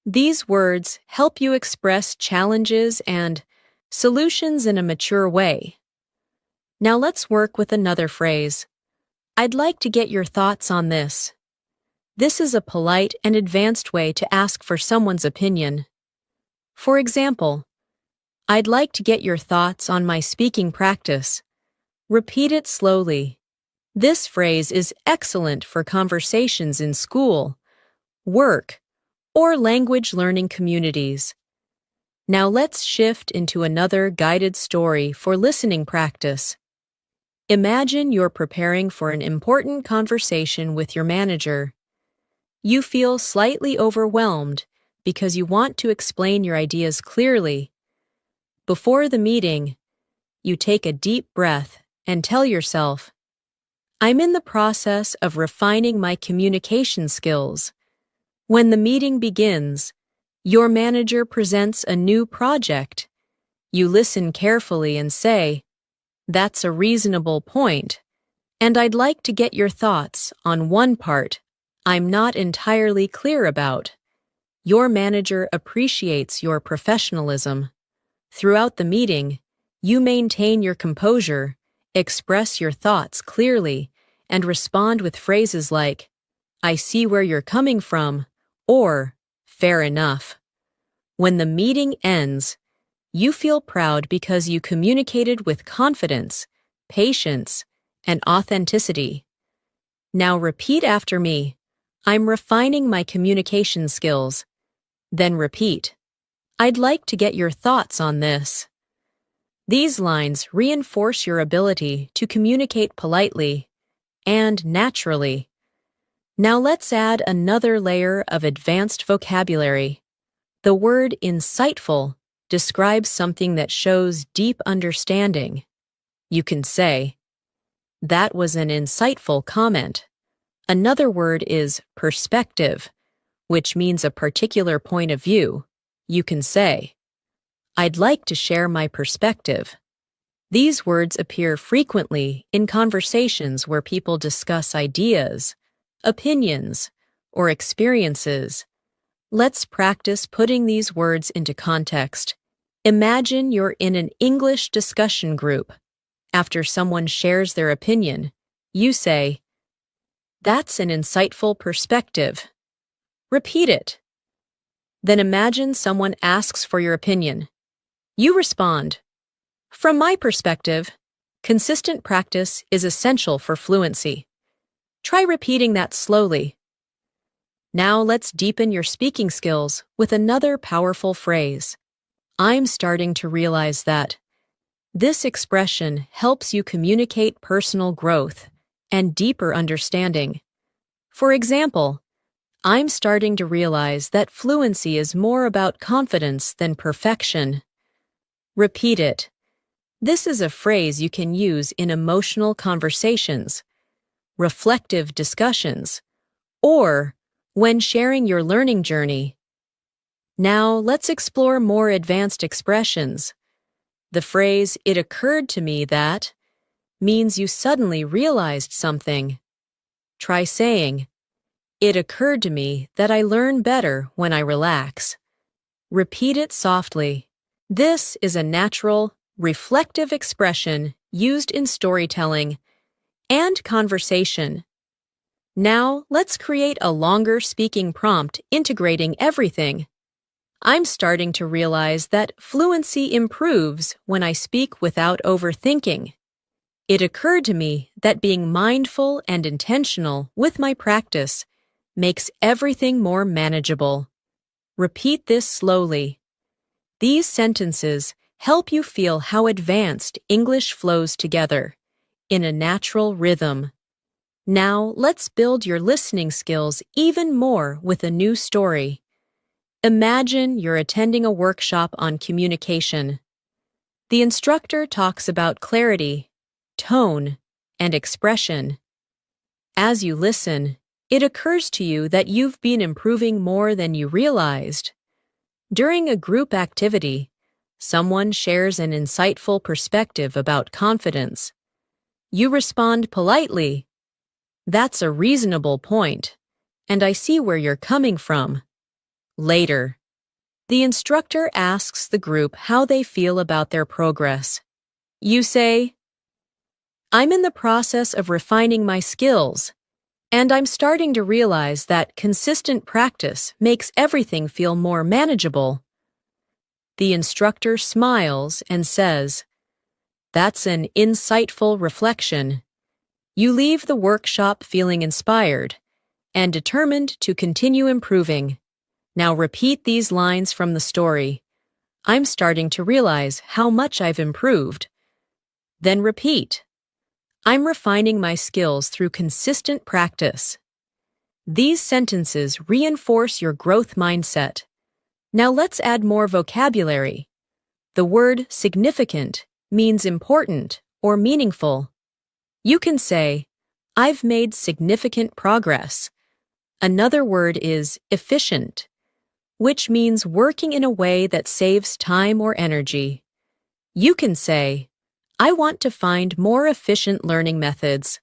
Speaker 1: These words help you express challenges and solutions in a mature way. Now let's work with another phrase. I'd like to get your thoughts on this. This is a polite and advanced way to ask for someone's opinion. For example, I'd like to get your thoughts on my speaking practice. Repeat it slowly. This phrase is excellent for conversations in school, work, or language learning communities. Now let's shift into another guided story for listening practice. Imagine you're preparing for an important conversation with your manager. You feel slightly overwhelmed because you want to explain your ideas clearly. Before the meeting, you take a deep breath and tell yourself, I'm in the process of refining my communication skills. When the meeting begins, your manager presents a new project. You listen carefully and say, that's a reasonable point, and I'd like to get your thoughts on one part I'm not entirely clear about. Your manager appreciates your professionalism. Throughout the meeting, you maintain your composure, express your thoughts clearly, and respond with phrases like, I see where you're coming from, or fair enough. When the meeting ends, you feel proud because you communicated with confidence, patience, and authenticity. Now repeat after me. I'm refining my communication skills. Then repeat. I'd like to get your thoughts on this. These lines reinforce your ability to communicate politely and naturally. Now let's add another layer of advanced vocabulary. The word insightful describes something that shows deep understanding. You can say, that was an insightful comment. Another word is perspective, which means a particular point of view. You can say, I'd like to share my perspective. These words appear frequently in conversations where people discuss ideas, opinions, or experiences. Let's practice putting these words into context. Imagine you're in an English discussion group. After someone shares their opinion, you say, that's an insightful perspective. Repeat it. Then imagine someone asks for your opinion. You respond, from my perspective, consistent practice is essential for fluency. Try repeating that slowly. Now let's deepen your speaking skills with another powerful phrase. I'm starting to realize that. This expression helps you communicate personal growth and deeper understanding. For example, I'm starting to realize that fluency is more about confidence than perfection. Repeat it. This is a phrase you can use in emotional conversations, reflective discussions, or when sharing your learning journey. Now let's explore more advanced expressions. The phrase, it occurred to me that, means you suddenly realized something. Try saying, it occurred to me that I learn better when I relax. Repeat it softly. This is a natural, reflective expression used in storytelling and conversation. Now, let's create a longer speaking prompt integrating everything. I'm starting to realize that fluency improves when I speak without overthinking. It occurred to me that being mindful and intentional with my practice makes everything more manageable. Repeat this slowly. These sentences help you feel how advanced English flows together in a natural rhythm. Now, let's build your listening skills even more with a new story. Imagine you're attending a workshop on communication. The instructor talks about clarity, tone, and expression. As you listen, it occurs to you that you've been improving more than you realized. During a group activity, someone shares an insightful perspective about confidence. You respond politely, "That's a reasonable point, and I see where you're coming from." Later, the instructor asks the group how they feel about their progress. You say, "I'm in the process of refining my skills, and I'm starting to realize that consistent practice makes everything feel more manageable." The instructor smiles and says, "That's an insightful reflection. You leave the workshop feeling inspired and determined to continue improving. Now repeat these lines from the story. I'm starting to realize how much I've improved." Then repeat, "I'm refining my skills through consistent practice." These sentences reinforce your growth mindset. Now let's add more vocabulary. The word significant means important or meaningful. You can say, "I've made significant progress." Another word is efficient, which means working in a way that saves time or energy. You can say, "I want to find more efficient learning methods."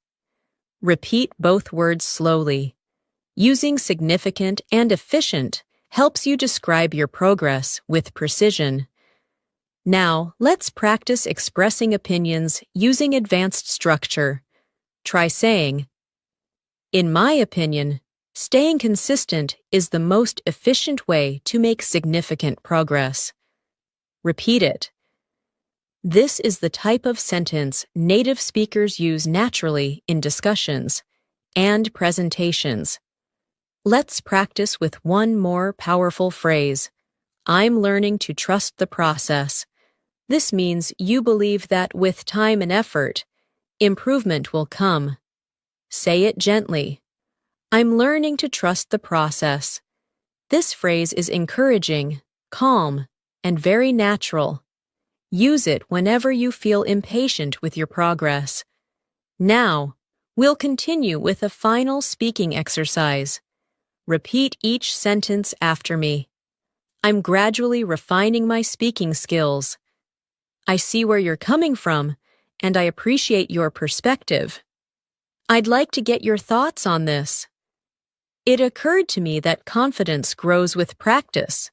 Speaker 1: Repeat both words slowly. Using significant and efficient helps you describe your progress with precision. Now, let's practice expressing opinions using advanced structure. Try saying, "In my opinion, staying consistent is the most efficient way to make significant progress." Repeat it. This is the type of sentence native speakers use naturally in discussions and presentations. Let's practice with one more powerful phrase. "I'm learning to trust the process." This means you believe that with time and effort, improvement will come. Say it gently. "I'm learning to trust the process." This phrase is encouraging, calm, and very natural. Use it whenever you feel impatient with your progress. Now, we'll continue with a final speaking exercise. Repeat each sentence after me. "I'm gradually refining my speaking skills." "I see where you're coming from, and I appreciate your perspective." "I'd like to get your thoughts on this." "It occurred to me that confidence grows with practice."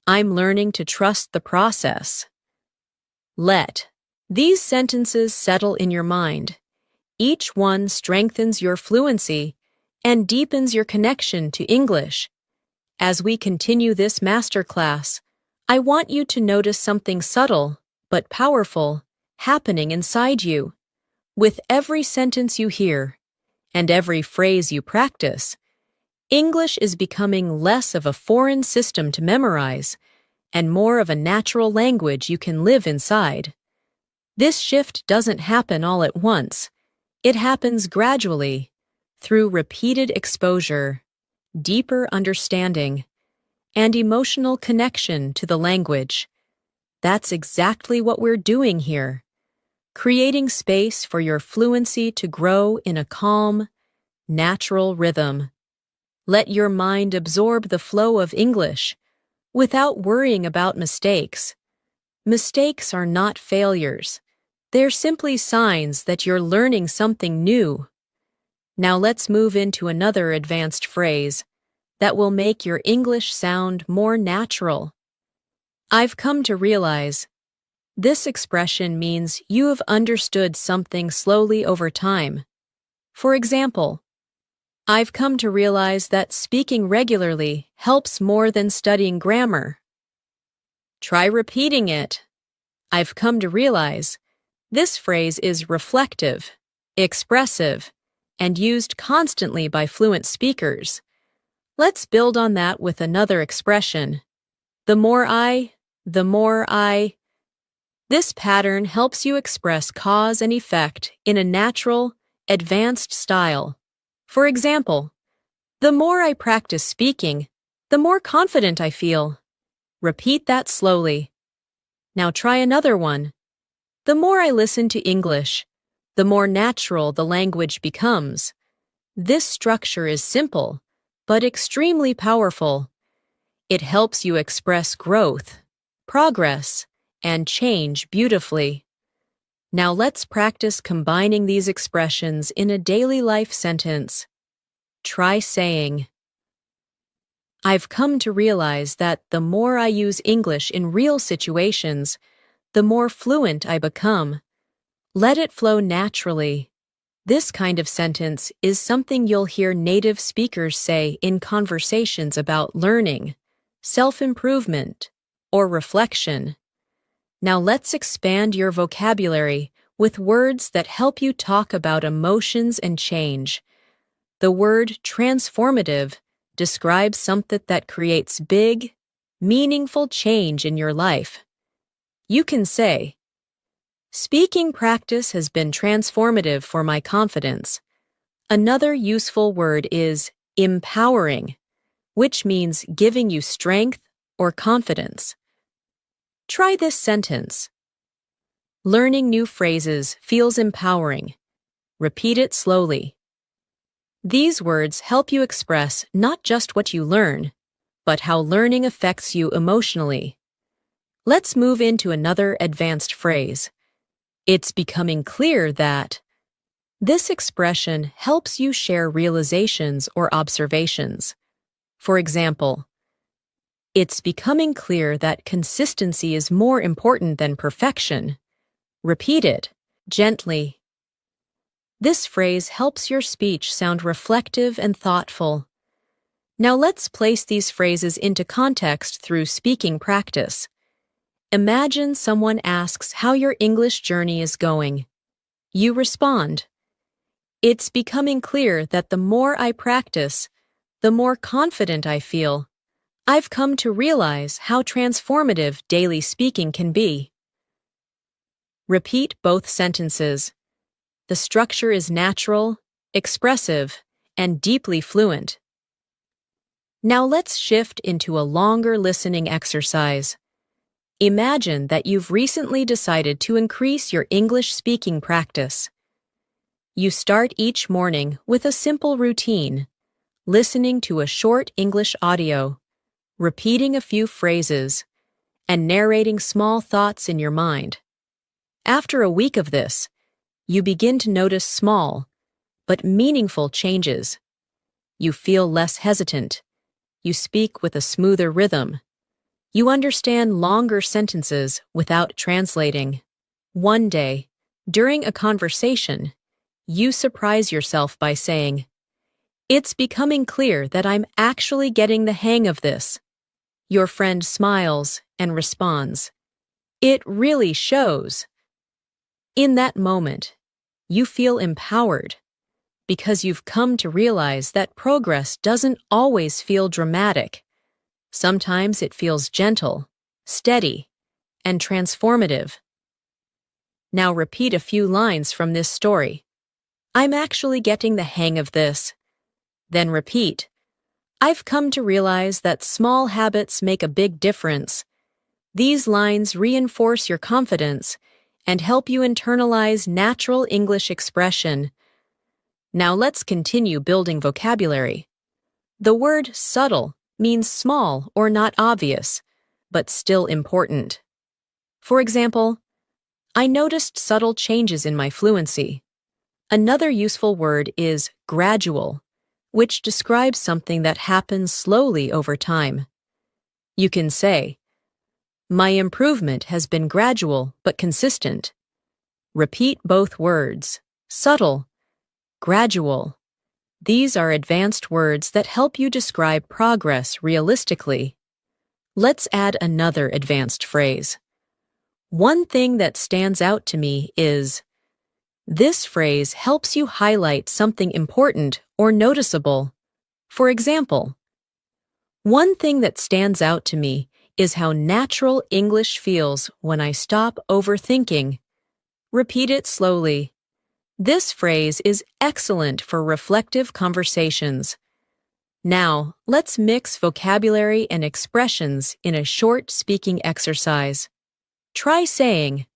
Speaker 1: "I'm learning to trust the process." Let these sentences settle in your mind. Each one strengthens your fluency and deepens your connection to English. As we continue this masterclass, I want you to notice something subtle but powerful happening inside you. With every sentence you hear and every phrase you practice, English is becoming less of a foreign system to memorize and more of a natural language you can live inside. This shift doesn't happen all at once. It happens gradually, through repeated exposure, deeper understanding, and emotional connection to the language. That's exactly what we're doing here, creating space for your fluency to grow in a calm, natural rhythm. Let your mind absorb the flow of English without worrying about mistakes. Mistakes are not failures. They're simply signs that you're learning something new. Now let's move into another advanced phrase that will make your English sound more natural. "I've come to realize." This expression means you have understood something slowly over time. For example, "I've come to realize that speaking regularly helps more than studying grammar." Try repeating it. "I've come to realize." This phrase is reflective, expressive, and used constantly by fluent speakers. Let's build on that with another expression. The more I. This pattern helps you express cause and effect in a natural, advanced style. For example, "The more I practice speaking, the more confident I feel." Repeat that slowly. Now try another one. "The more I listen to English, the more natural the language becomes." This structure is simple, but extremely powerful. It helps you express growth, progress, and change beautifully. Now let's practice combining these expressions in a daily life sentence. Try saying, I've come to realize that the more I use English in real situations, the more fluent I become. Let it flow naturally. This kind of sentence is something you'll hear native speakers say in conversations about learning, self-improvement, or reflection. Now let's expand your vocabulary with words that help you talk about emotions and change. The word transformative describes something that creates big, meaningful change in your life. You can say, speaking practice has been transformative for my confidence. Another useful word is empowering, which means giving you strength or confidence. Try this sentence. Learning new phrases feels empowering. Repeat it slowly. These words help you express not just what you learn, but how learning affects you emotionally. Let's move into another advanced phrase. It's becoming clear that. This expression helps you share realizations or observations. For example, it's becoming clear that consistency is more important than perfection. Repeat it gently. This phrase helps your speech sound reflective and thoughtful. Now let's place these phrases into context through speaking practice. Imagine someone asks how your English journey is going. You respond, It's becoming clear that the more I practice, the more confident I feel. I've come to realize how transformative daily speaking can be. Repeat both sentences. The structure is natural, expressive, and deeply fluent. Now let's shift into a longer listening exercise. Imagine that you've recently decided to increase your English speaking practice. You start each morning with a simple routine, listening to a short English audio, repeating a few phrases, and narrating small thoughts in your mind. After a week of this, you begin to notice small, but meaningful changes. You feel less hesitant. You speak with a smoother rhythm. You understand longer sentences without translating. One day, during a conversation, you surprise yourself by saying, It's becoming clear that I'm actually getting the hang of this. Your friend smiles and responds, It really shows. In that moment, you feel empowered because you've come to realize that progress doesn't always feel dramatic. Sometimes it feels gentle, steady, and transformative. Now repeat a few lines from this story. I'm actually getting the hang of this. Then repeat, I've come to realize that small habits make a big difference. These lines reinforce your confidence and help you internalize natural English expression. Now let's continue building vocabulary. The word subtle means small or not obvious, but still important. For example, I noticed subtle changes in my fluency. Another useful word is gradual, which describes something that happens slowly over time. You can say, My improvement has been gradual but consistent. Repeat both words, subtle, gradual. These are advanced words that help you describe progress realistically. Let's add another advanced phrase. One thing that stands out to me is. This phrase helps you highlight something important or noticeable. For example, one thing that stands out to me is how natural English feels when I stop overthinking. Repeat it slowly. This phrase is excellent for reflective conversations. Now, let's mix vocabulary and expressions in a short speaking exercise. Try saying,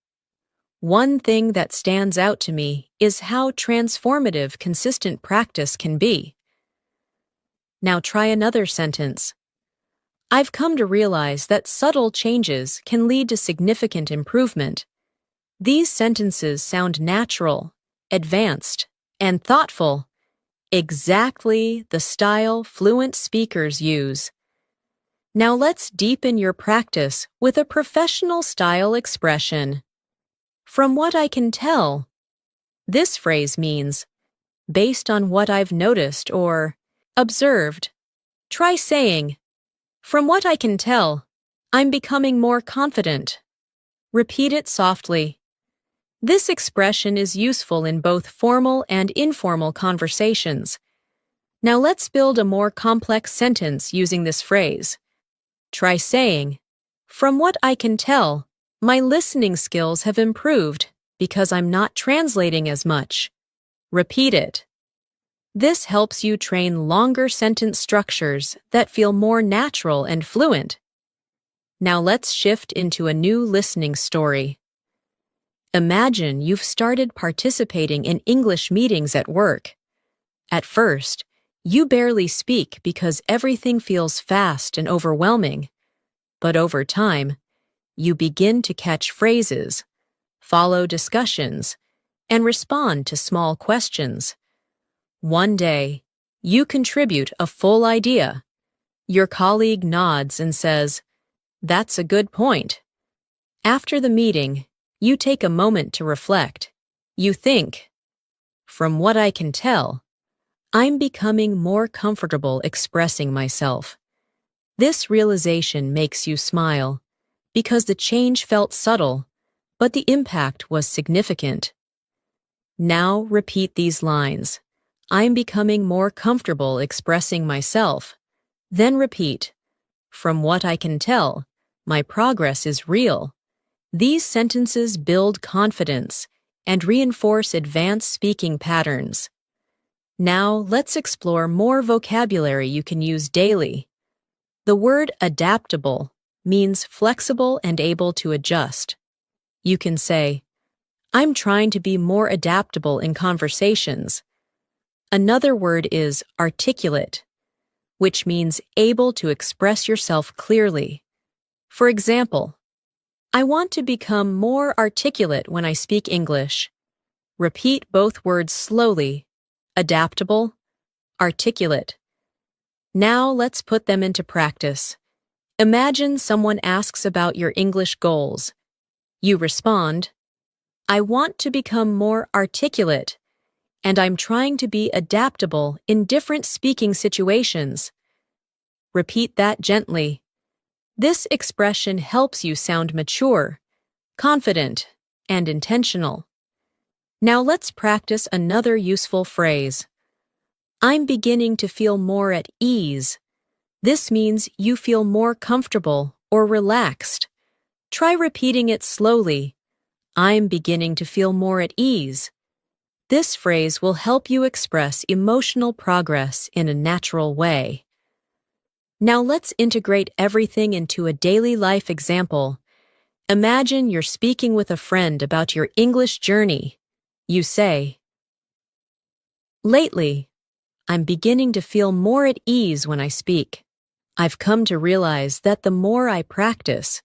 Speaker 1: One thing that stands out to me is how transformative consistent practice can be. Now try another sentence. I've come to realize that subtle changes can lead to significant improvement. These sentences sound natural, advanced, and thoughtful, exactly the style fluent speakers use. Now let's deepen your practice with a professional style expression. From what I can tell, this phrase means, based on what I've noticed or observed. Try saying, from what I can tell, I'm becoming more confident. Repeat it softly. This expression is useful in both formal and informal conversations. Now let's build a more complex sentence using this phrase. Try saying, from what I can tell, my listening skills have improved because I'm not translating as much. Repeat it. This helps you train longer sentence structures that feel more natural and fluent. Now let's shift into a new listening story. Imagine you've started participating in English meetings at work. At first, you barely speak because everything feels fast and overwhelming. But over time, you begin to catch phrases, follow discussions, and respond to small questions. One day, you contribute a full idea. Your colleague nods and says, "That's a good point." After the meeting, you take a moment to reflect. You think, from what I can tell, I'm becoming more comfortable expressing myself. This realization makes you smile because the change felt subtle, but the impact was significant. Now repeat these lines. I'm becoming more comfortable expressing myself. Then repeat, from what I can tell, my progress is real. These sentences build confidence and reinforce advanced speaking patterns. Now let's explore more vocabulary you can use daily. The word adaptable means flexible and able to adjust. You can say, I'm trying to be more adaptable in conversations. Another word is articulate, which means able to express yourself clearly. For example, I want to become more articulate when I speak English. Repeat both words slowly. Adaptable, articulate. Now let's put them into practice. Imagine someone asks about your English goals. You respond, I want to become more articulate, and I'm trying to be adaptable in different speaking situations. Repeat that gently. This expression helps you sound mature, confident, and intentional. Now let's practice another useful phrase. I'm beginning to feel more at ease. This means you feel more comfortable or relaxed. Try repeating it slowly. I'm beginning to feel more at ease. This phrase will help you express emotional progress in a natural way. Now let's integrate everything into a daily life example. Imagine you're speaking with a friend about your English journey. You say, lately, I'm beginning to feel more at ease when I speak. I've come to realize that the more I practice,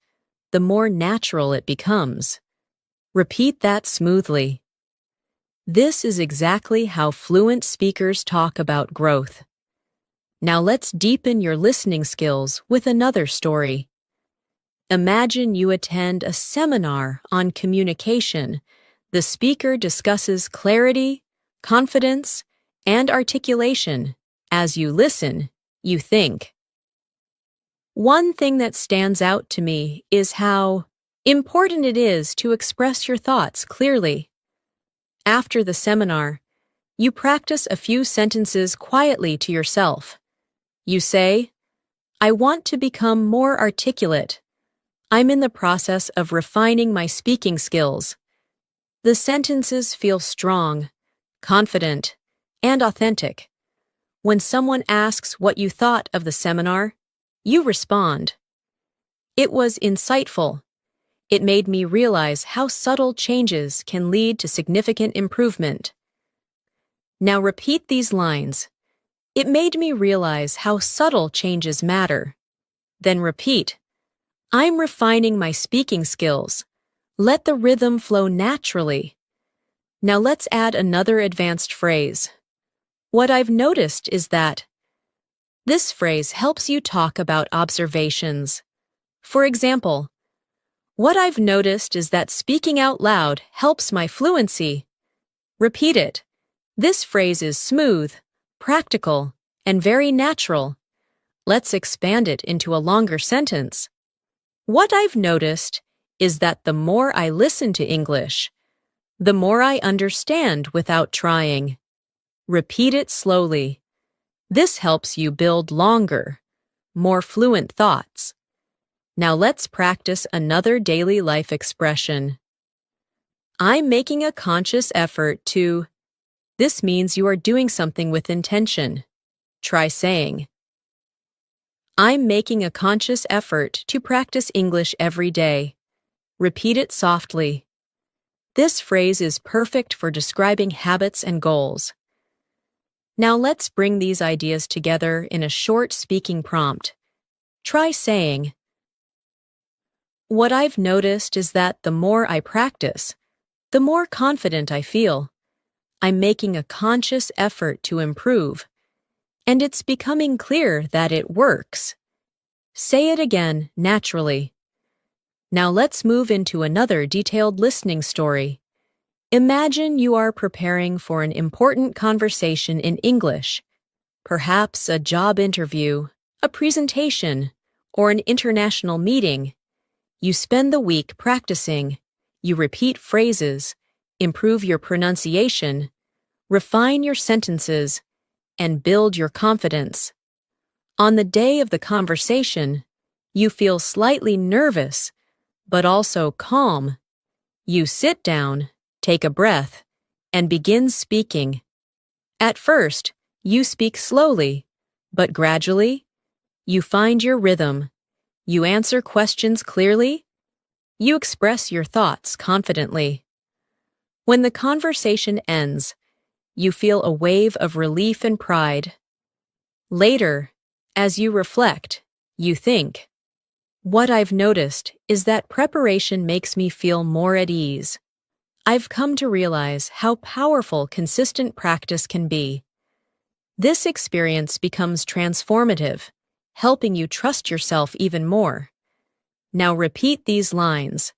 Speaker 1: the more natural it becomes. Repeat that smoothly. This is exactly how fluent speakers talk about growth. Now let's deepen your listening skills with another story. Imagine you attend a seminar on communication. The speaker discusses clarity, confidence, and articulation. As you listen, you think. One thing that stands out to me is how important it is to express your thoughts clearly. After the seminar, you practice a few sentences quietly to yourself. You say, I want to become more articulate. I'm in the process of refining my speaking skills. The sentences feel strong, confident, and authentic. When someone asks what you thought of the seminar, you respond, it was insightful. It made me realize how subtle changes can lead to significant improvement. Now repeat these lines. It made me realize how subtle changes matter. Then repeat, I'm refining my speaking skills. Let the rhythm flow naturally. Now let's add another advanced phrase. What I've noticed is that this phrase helps you talk about observations. For example, what I've noticed is that speaking out loud helps my fluency. Repeat it. This phrase is smooth, practical, and very natural. Let's expand it into a longer sentence. What I've noticed is that the more I listen to English, the more I understand without trying. Repeat it slowly. This helps you build longer, more fluent thoughts. Now let's practice another daily life expression. I'm making a conscious effort to. This means you are doing something with intention. Try saying, I'm making a conscious effort to practice English every day. Repeat it softly. This phrase is perfect for describing habits and goals. Now let's bring these ideas together in a short speaking prompt. Try saying, what I've noticed is that the more I practice, the more confident I feel. I'm making a conscious effort to improve, and it's becoming clear that it works. Say it again naturally. Now let's move into another detailed listening story. Imagine you are preparing for an important conversation in English, perhaps a job interview, a presentation, or an international meeting. You spend the week practicing. You repeat phrases, improve your pronunciation, refine your sentences, and build your confidence. On the day of the conversation, you feel slightly nervous, but also calm. You sit down, take a breath, and begin speaking. At first, you speak slowly, but gradually, you find your rhythm. You answer questions clearly. You express your thoughts confidently. When the conversation ends, you feel a wave of relief and pride. Later, as you reflect, you think, what I've noticed is that preparation makes me feel more at ease. I've come to realize how powerful consistent practice can be. This experience becomes transformative, helping you trust yourself even more. Now repeat these lines.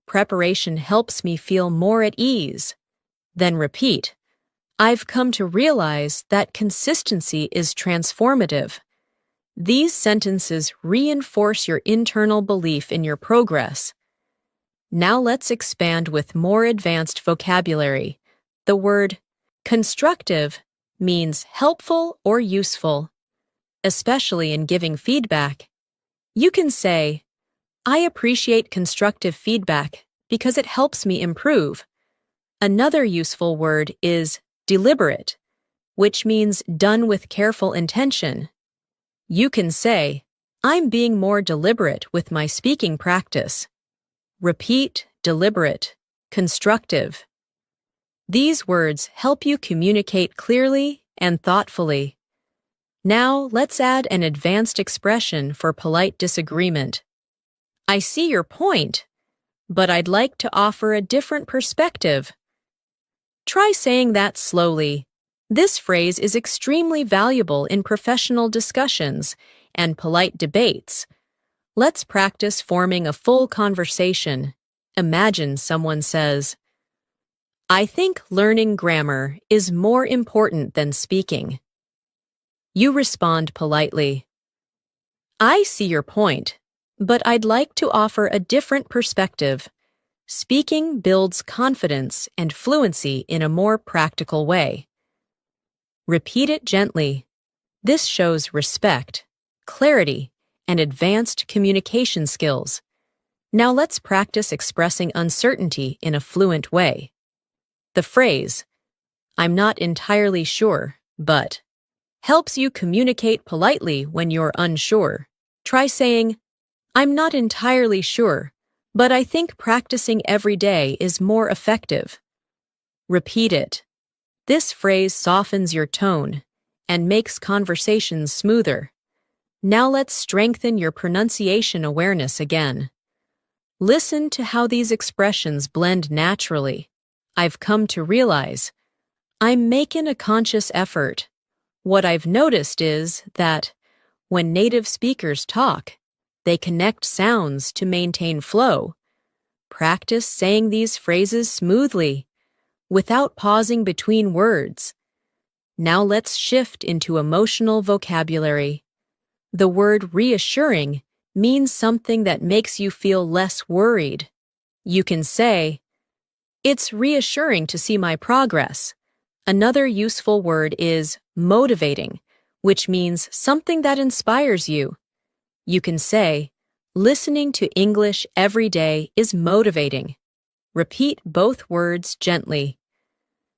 Speaker 1: Preparation helps me feel more at ease. Then repeat, I've come to realize that consistency is transformative. These sentences reinforce your internal belief in your progress. Now let's expand with more advanced vocabulary. The word constructive means helpful or useful, especially in giving feedback. You can say, I appreciate constructive feedback because it helps me improve. Another useful word is deliberate, which means done with careful intention. You can say, I'm being more deliberate with my speaking practice. Repeat, deliberate, constructive. These words help you communicate clearly and thoughtfully. Now let's add an advanced expression for polite disagreement. I see your point, but I'd like to offer a different perspective. Try saying that slowly. This phrase is extremely valuable in professional discussions and polite debates. Let's practice forming a full conversation. Imagine someone says, I think learning grammar is more important than speaking. You respond politely. I see your point, but I'd like to offer a different perspective. Speaking builds confidence and fluency in a more practical way. Repeat it gently. This shows respect, clarity, and advanced communication skills. Now let's practice expressing uncertainty in a fluent way. The phrase, I'm not entirely sure, but, helps you communicate politely when you're unsure. Try saying, I'm not entirely sure, but I think practicing every day is more effective. Repeat it. This phrase softens your tone and makes conversations smoother. Now let's strengthen your pronunciation awareness again. Listen to how these expressions blend naturally. I've come to realize I'm making a conscious effort. What I've noticed is that when native speakers talk, they connect sounds to maintain flow. Practice saying these phrases smoothly, without pausing between words. Now let's shift into emotional vocabulary. The word reassuring means something that makes you feel less worried. You can say, "It's reassuring to see my progress." Another useful word is motivating, which means something that inspires you. You can say, "Listening to English every day is motivating." Repeat both words gently.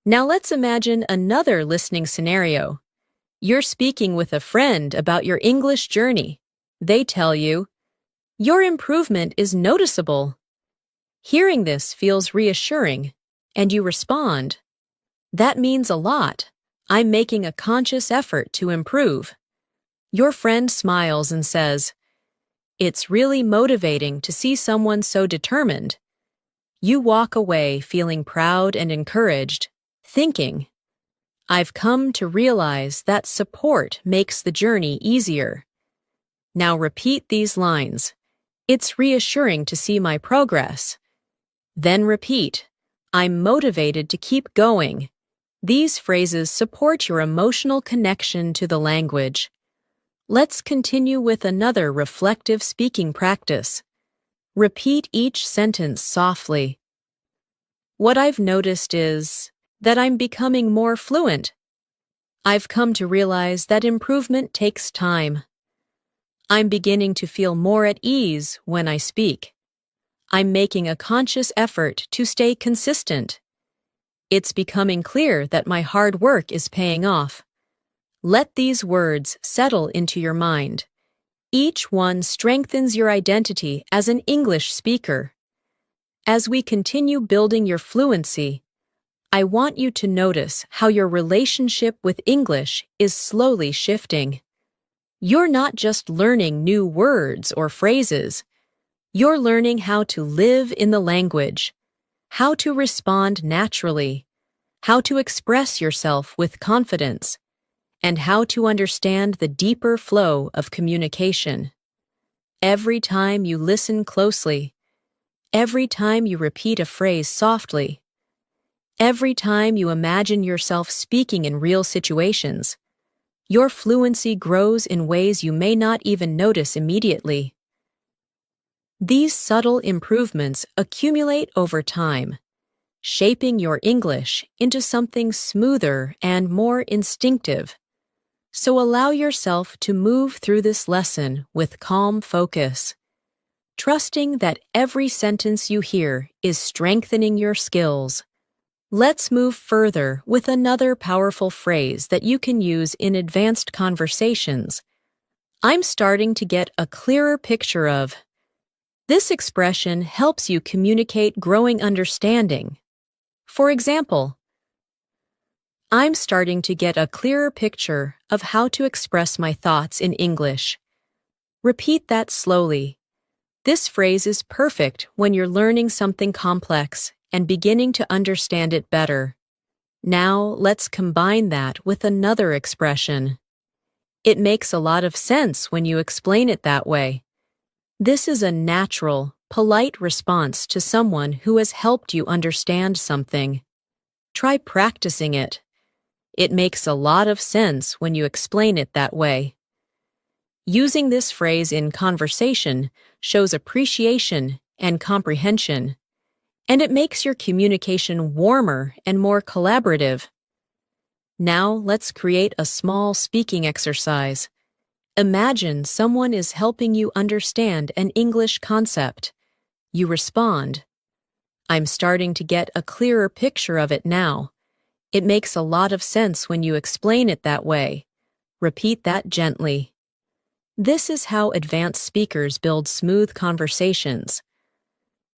Speaker 1: Now let's imagine another listening scenario. You're speaking with a friend about your English journey. They tell you, "Your improvement is noticeable." Hearing this feels reassuring, and you respond, "That means a lot. I'm making a conscious effort to improve." Your friend smiles and says, "It's really motivating to see someone so determined." You walk away feeling proud and encouraged, thinking, "I've come to realize that support makes the journey easier." Now repeat these lines. "It's reassuring to see my progress." Then repeat, "I'm motivated to keep going." These phrases support your emotional connection to the language. Let's continue with another reflective speaking practice. Repeat each sentence softly. What I've noticed is that I'm becoming more fluent. I've come to realize that improvement takes time. I'm beginning to feel more at ease when I speak. I'm making a conscious effort to stay consistent. It's becoming clear that my hard work is paying off. Let these words settle into your mind. Each one strengthens your identity as an English speaker. As we continue building your fluency, I want you to notice how your relationship with English is slowly shifting. You're not just learning new words or phrases. You're learning how to live in the language, how to respond naturally, how to express yourself with confidence, and how to understand the deeper flow of communication. Every time you listen closely, every time you repeat a phrase softly, every time you imagine yourself speaking in real situations, your fluency grows in ways you may not even notice immediately. These subtle improvements accumulate over time, shaping your English into something smoother and more instinctive. So allow yourself to move through this lesson with calm focus, trusting that every sentence you hear is strengthening your skills. Let's move further with another powerful phrase that you can use in advanced conversations. I'm starting to get a clearer picture of. This expression helps you communicate growing understanding. For example, I'm starting to get a clearer picture of how to express my thoughts in English. Repeat that slowly. This phrase is perfect when you're learning something complex and beginning to understand it better. Now let's combine that with another expression. It makes a lot of sense when you explain it that way. This is a natural, polite response to someone who has helped you understand something. Try practicing it. It makes a lot of sense when you explain it that way. Using this phrase in conversation shows appreciation and comprehension, and it makes your communication warmer and more collaborative. Now let's create a small speaking exercise. Imagine someone is helping you understand an English concept. You respond, "I'm starting to get a clearer picture of it now. It makes a lot of sense when you explain it that way." Repeat that gently. This is how advanced speakers build smooth conversations.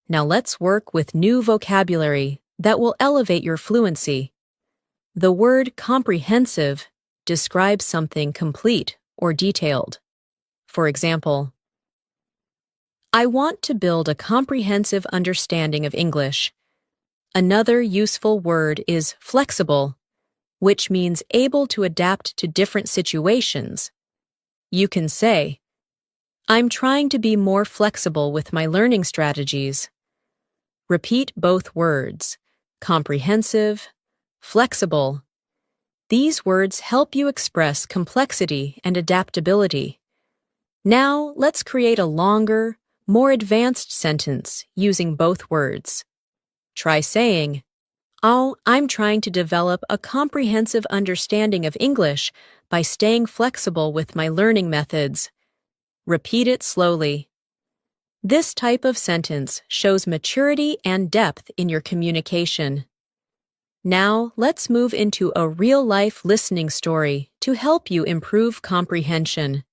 Speaker 1: Now let's work with new vocabulary that will elevate your fluency. The word comprehensive describes something complete or detailed. For example, I want to build a comprehensive understanding of English. Another useful word is flexible, which means able to adapt to different situations. You can say, I'm trying to be more flexible with my learning strategies. Repeat both words, comprehensive, flexible. These words help you express complexity and adaptability. Now, let's create a longer, more advanced sentence using both words. Try saying, Oh, I'm trying to develop a comprehensive understanding of English by staying flexible with my learning methods. Repeat it slowly. This type of sentence shows maturity and depth in your communication. Now, let's move into a real-life listening story to help you improve comprehension.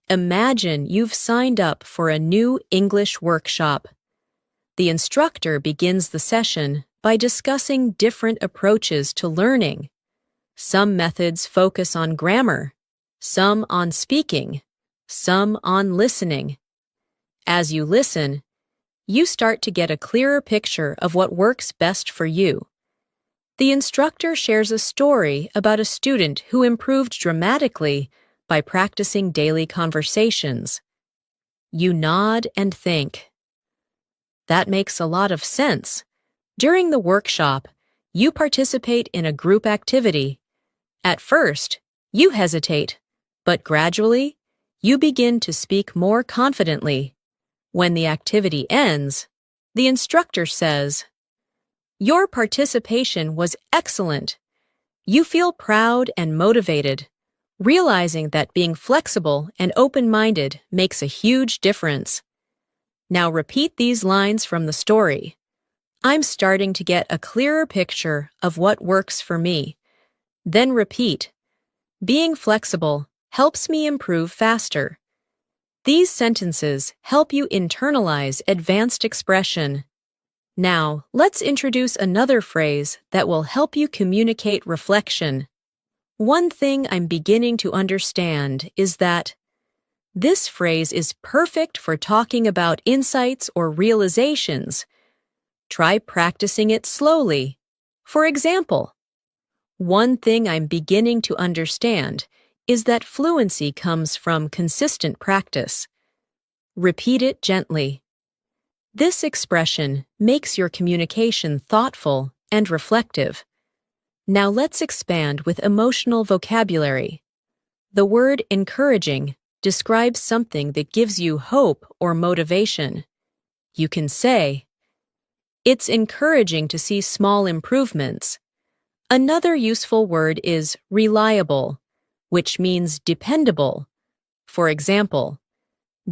Speaker 1: Imagine you've signed up for a new English workshop. The instructor begins the session by discussing different approaches to learning. Some methods focus on grammar, some on speaking, some on listening. As you listen, you start to get a clearer picture of what works best for you. The instructor shares a story about a student who improved dramatically by practicing daily conversations. You nod and think. That makes a lot of sense. During the workshop, you participate in a group activity. At first, you hesitate, but gradually, you begin to speak more confidently. When the activity ends, the instructor says, Your participation was excellent. You feel proud and motivated, realizing that being flexible and open-minded makes a huge difference. Now repeat these lines from the story. I'm starting to get a clearer picture of what works for me. Then repeat. Being flexible helps me improve faster. These sentences help you internalize advanced expression. Now, let's introduce another phrase that will help you communicate reflection. One thing I'm beginning to understand is that this phrase is perfect for talking about insights or realizations. Try practicing it slowly. For example, one thing I'm beginning to understand is that fluency comes from consistent practice. Repeat it gently. This expression makes your communication thoughtful and reflective. Now let's expand with emotional vocabulary. The word encouraging describes something that gives you hope or motivation. You can say, It's encouraging to see small improvements. Another useful word is reliable, which means dependable. For example,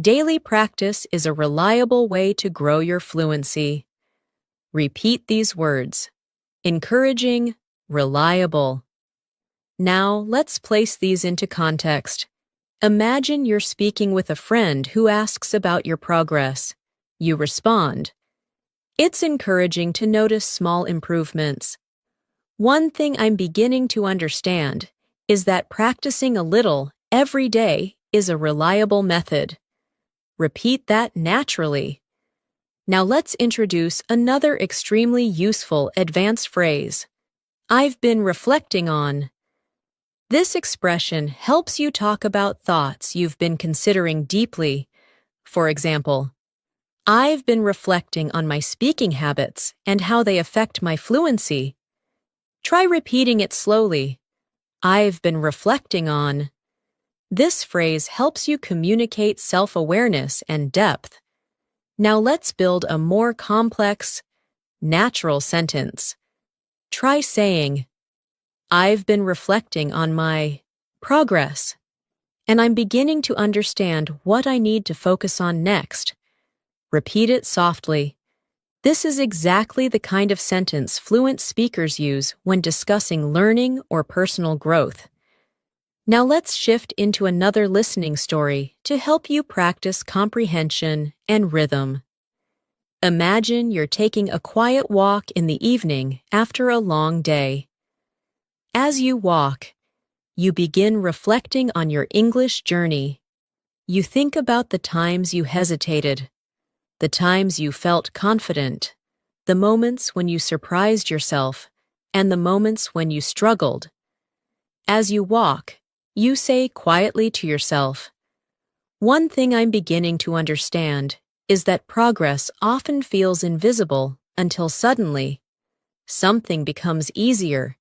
Speaker 1: daily practice is a reliable way to grow your fluency. Repeat these words. Encouraging, reliable. Now, let's place these into context. Imagine you're speaking with a friend who asks about your progress. You respond. It's encouraging to notice small improvements. One thing I'm beginning to understand is that practicing a little every day is a reliable method. Repeat that naturally. Now let's introduce another extremely useful advanced phrase. I've been reflecting on. This expression helps you talk about thoughts you've been considering deeply. For example, I've been reflecting on my speaking habits and how they affect my fluency. Try repeating it slowly. I've been reflecting on. This phrase helps you communicate self-awareness and depth. Now let's build a more complex, natural sentence. Try saying, I've been reflecting on my progress, and I'm beginning to understand what I need to focus on next. Repeat it softly. This is exactly the kind of sentence fluent speakers use when discussing learning or personal growth. Now let's shift into another listening story to help you practice comprehension and rhythm. Imagine you're taking a quiet walk in the evening after a long day. As you walk, you begin reflecting on your English journey. You think about the times you hesitated, the times you felt confident, the moments when you surprised yourself, and the moments when you struggled. As you walk, you say quietly to yourself, "One thing I'm beginning to understand is that progress often feels invisible until suddenly something becomes easier."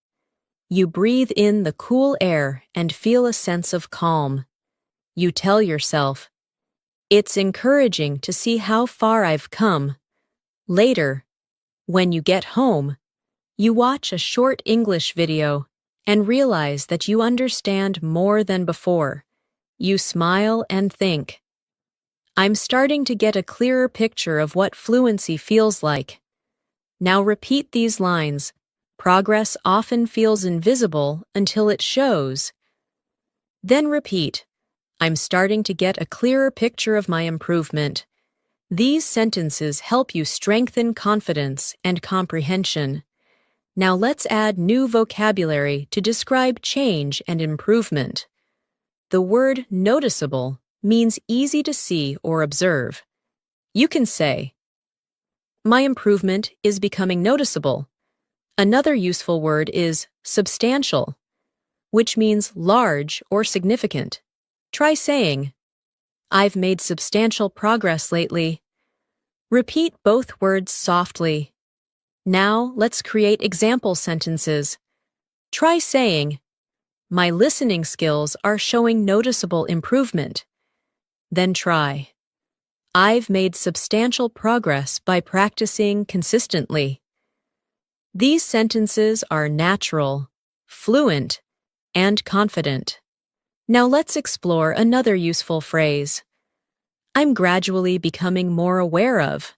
Speaker 1: You breathe in the cool air and feel a sense of calm. You tell yourself, "It's encouraging to see how far I've come." Later, when you get home, you watch a short English video and realize that you understand more than before. You smile and think, "I'm starting to get a clearer picture of what fluency feels like." Now repeat these lines. Progress often feels invisible until it shows. Then repeat, "I'm starting to get a clearer picture of my improvement." These sentences help you strengthen confidence and comprehension. Now let's add new vocabulary to describe change and improvement. The word noticeable means easy to see or observe. You can say, "My improvement is becoming noticeable." Another useful word is substantial, which means large or significant. Try saying, "I've made substantial progress lately." Repeat both words softly. Now let's create example sentences. Try saying, "My listening skills are showing noticeable improvement." Then try, "I've made substantial progress by practicing consistently." These sentences are natural, fluent, and confident. Now let's explore another useful phrase. "I'm gradually becoming more aware of."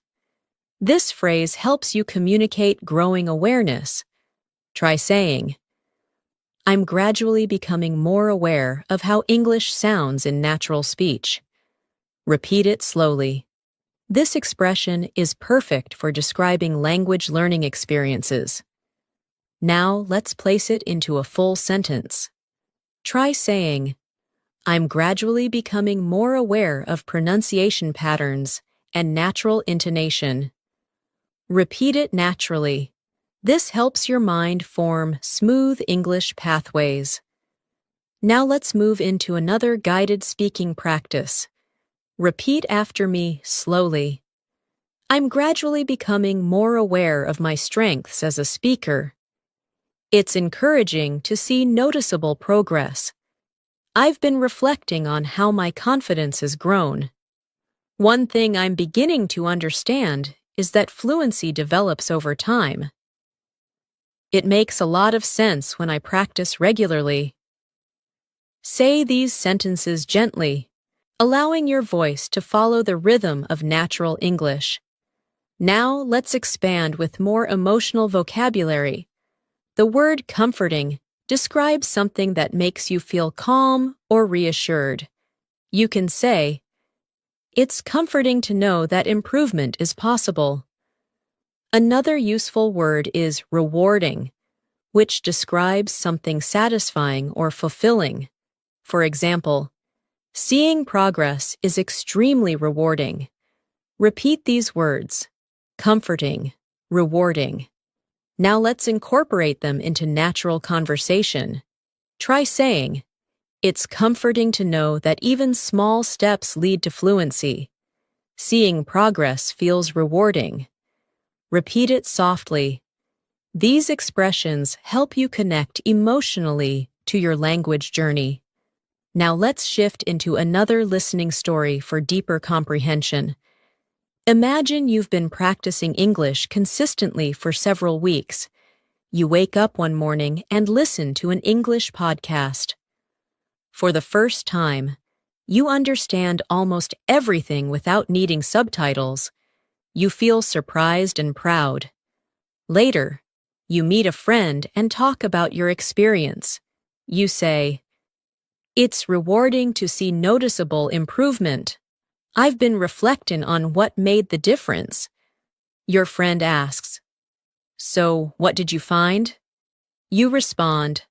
Speaker 1: This phrase helps you communicate growing awareness. Try saying, "I'm gradually becoming more aware of how English sounds in natural speech." Repeat it slowly. This expression is perfect for describing language learning experiences. Now let's place it into a full sentence. Try saying, "I'm gradually becoming more aware of pronunciation patterns and natural intonation." Repeat it naturally. This helps your mind form smooth English pathways. Now let's move into another guided speaking practice. Repeat after me slowly. "I'm gradually becoming more aware of my strengths as a speaker." It's encouraging to see noticeable progress. "I've been reflecting on how my confidence has grown." One thing I'm beginning to understand is that fluency develops over time. It makes a lot of sense when I practice regularly. Say these sentences gently, allowing your voice to follow the rhythm of natural English. Now let's expand with more emotional vocabulary. The word comforting describes something that makes you feel calm or reassured. You can say, "It's comforting to know that improvement is possible." Another useful word is rewarding, which describes something satisfying or fulfilling. For example, "Seeing progress is extremely rewarding." Repeat these words, comforting, rewarding. Now let's incorporate them into natural conversation. Try saying, "It's comforting to know that even small steps lead to fluency." "Seeing progress feels rewarding." Repeat it softly. These expressions help you connect emotionally to your language journey. Now let's shift into another listening story for deeper comprehension. Imagine you've been practicing English consistently for several weeks. You wake up one morning and listen to an English podcast. For the first time, you understand almost everything without needing subtitles. You feel surprised and proud. Later, you meet a friend and talk about your experience. You say, "It's rewarding to see noticeable improvement. I've been reflecting on what made the difference." Your friend asks, "So, what did you find?" You respond,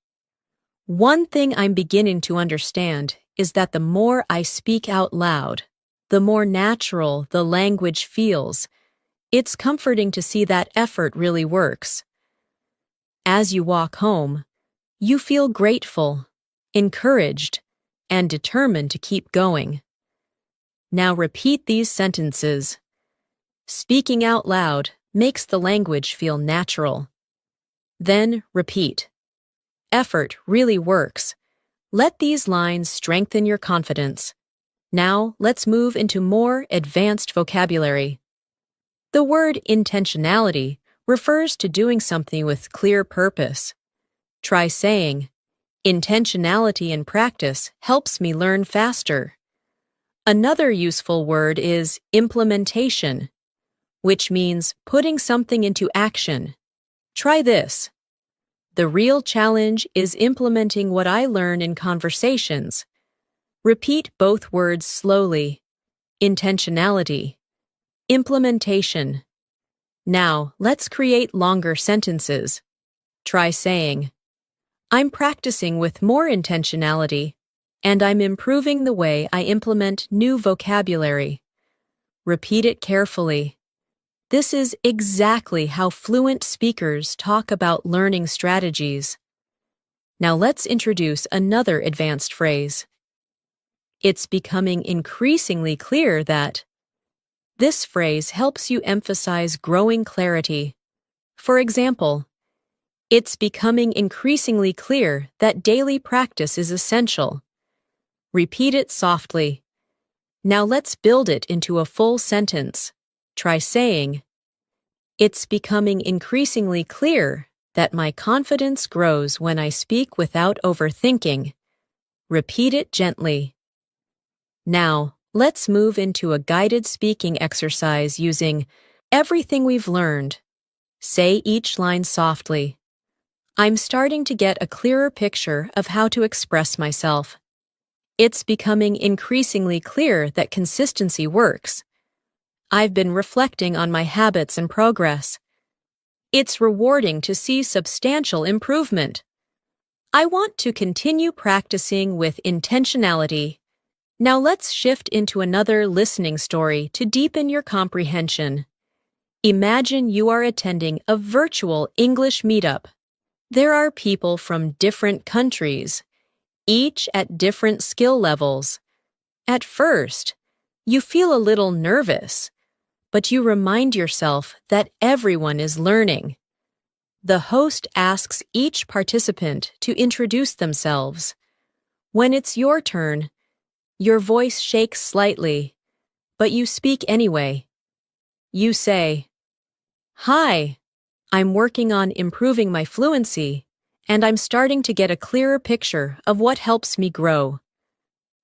Speaker 1: "One thing I'm beginning to understand is that the more I speak out loud, the more natural the language feels. It's comforting to see that effort really works. As you walk home, you feel grateful, encouraged, and determined to keep going. Now repeat these sentences. Speaking out loud makes the language feel natural. Then repeat. Effort really works. Let these lines strengthen your confidence. Now let's move into more advanced vocabulary. The word intentionality refers to doing something with clear purpose. Try saying, intentionality in practice helps me learn faster. Another useful word is implementation, which means putting something into action. Try this. The real challenge is implementing what I learn in conversations. Repeat both words slowly. Intentionality. Implementation. Now, let's create longer sentences. Try saying, I'm practicing with more intentionality, and I'm improving the way I implement new vocabulary. Repeat it carefully. This is exactly how fluent speakers talk about learning strategies. Now let's introduce another advanced phrase. It's becoming increasingly clear that. This phrase helps you emphasize growing clarity. For example, it's becoming increasingly clear that daily practice is essential. Repeat it softly. Now let's build it into a full sentence. Try saying, it's becoming increasingly clear that my confidence grows when I speak without overthinking. Repeat it gently. Now, let's move into a guided speaking exercise using everything we've learned. Say each line softly. I'm starting to get a clearer picture of how to express myself. It's becoming increasingly clear that consistency works. I've been reflecting on my habits and progress. It's rewarding to see substantial improvement. I want to continue practicing with intentionality. Now let's shift into another listening story to deepen your comprehension. Imagine you are attending a virtual English meetup. There are people from different countries, each at different skill levels. At first, you feel a little nervous, but you remind yourself that everyone is learning. The host asks each participant to introduce themselves. When it's your turn, your voice shakes slightly, but you speak anyway. You say, Hi, I'm working on improving my fluency, and I'm starting to get a clearer picture of what helps me grow.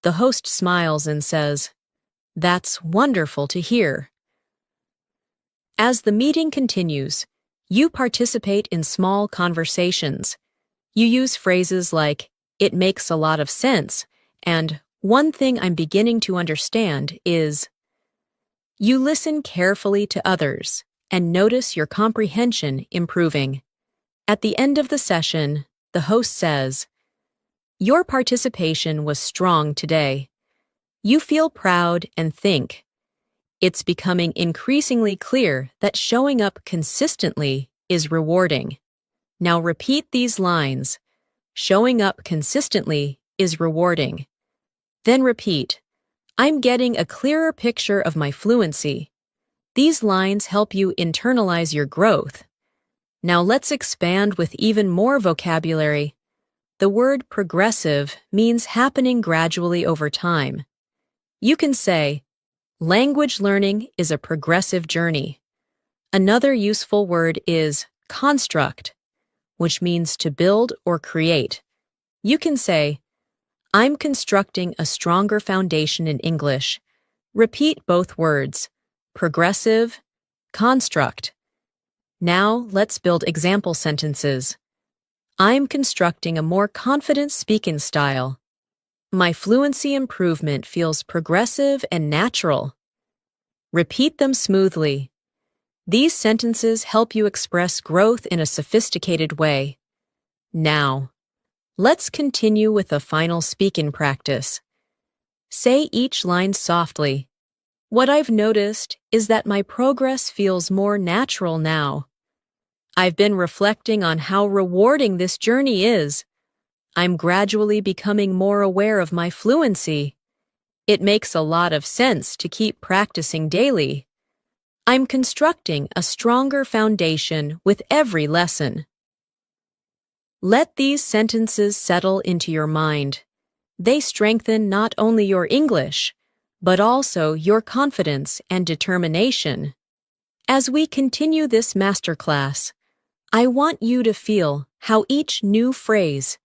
Speaker 1: The host smiles and says, That's wonderful to hear. As the meeting continues, you participate in small conversations. You use phrases like, It makes a lot of sense, and one thing I'm beginning to understand is. You listen carefully to others and notice your comprehension improving. At the end of the session, the host says, Your participation was strong today. You feel proud and think. It's becoming increasingly clear that showing up consistently is rewarding. Now repeat these lines. Showing up consistently is rewarding. Then repeat, I'm getting a clearer picture of my fluency. These lines help you internalize your growth. Now let's expand with even more vocabulary. The word progressive means happening gradually over time. You can say, language learning is a progressive journey. Another useful word is construct, which means to build or create. You can say, I'm constructing a stronger foundation in English. Repeat both words, progressive, construct. Now let's build example sentences. I'm constructing a more confident speaking style. My fluency improvement feels progressive and natural. Repeat them smoothly. These sentences help you express growth in a sophisticated way. Now, let's continue with a final speaking practice. Say each line softly. What I've noticed is that my progress feels more natural now. I've been reflecting on how rewarding this journey is. I'm gradually becoming more aware of my fluency. It makes a lot of sense to keep practicing daily. I'm constructing a stronger foundation with every lesson. Let these sentences settle into your mind. They strengthen not only your English, but also your confidence and determination. As we continue this masterclass, I want you to feel how each new phrase,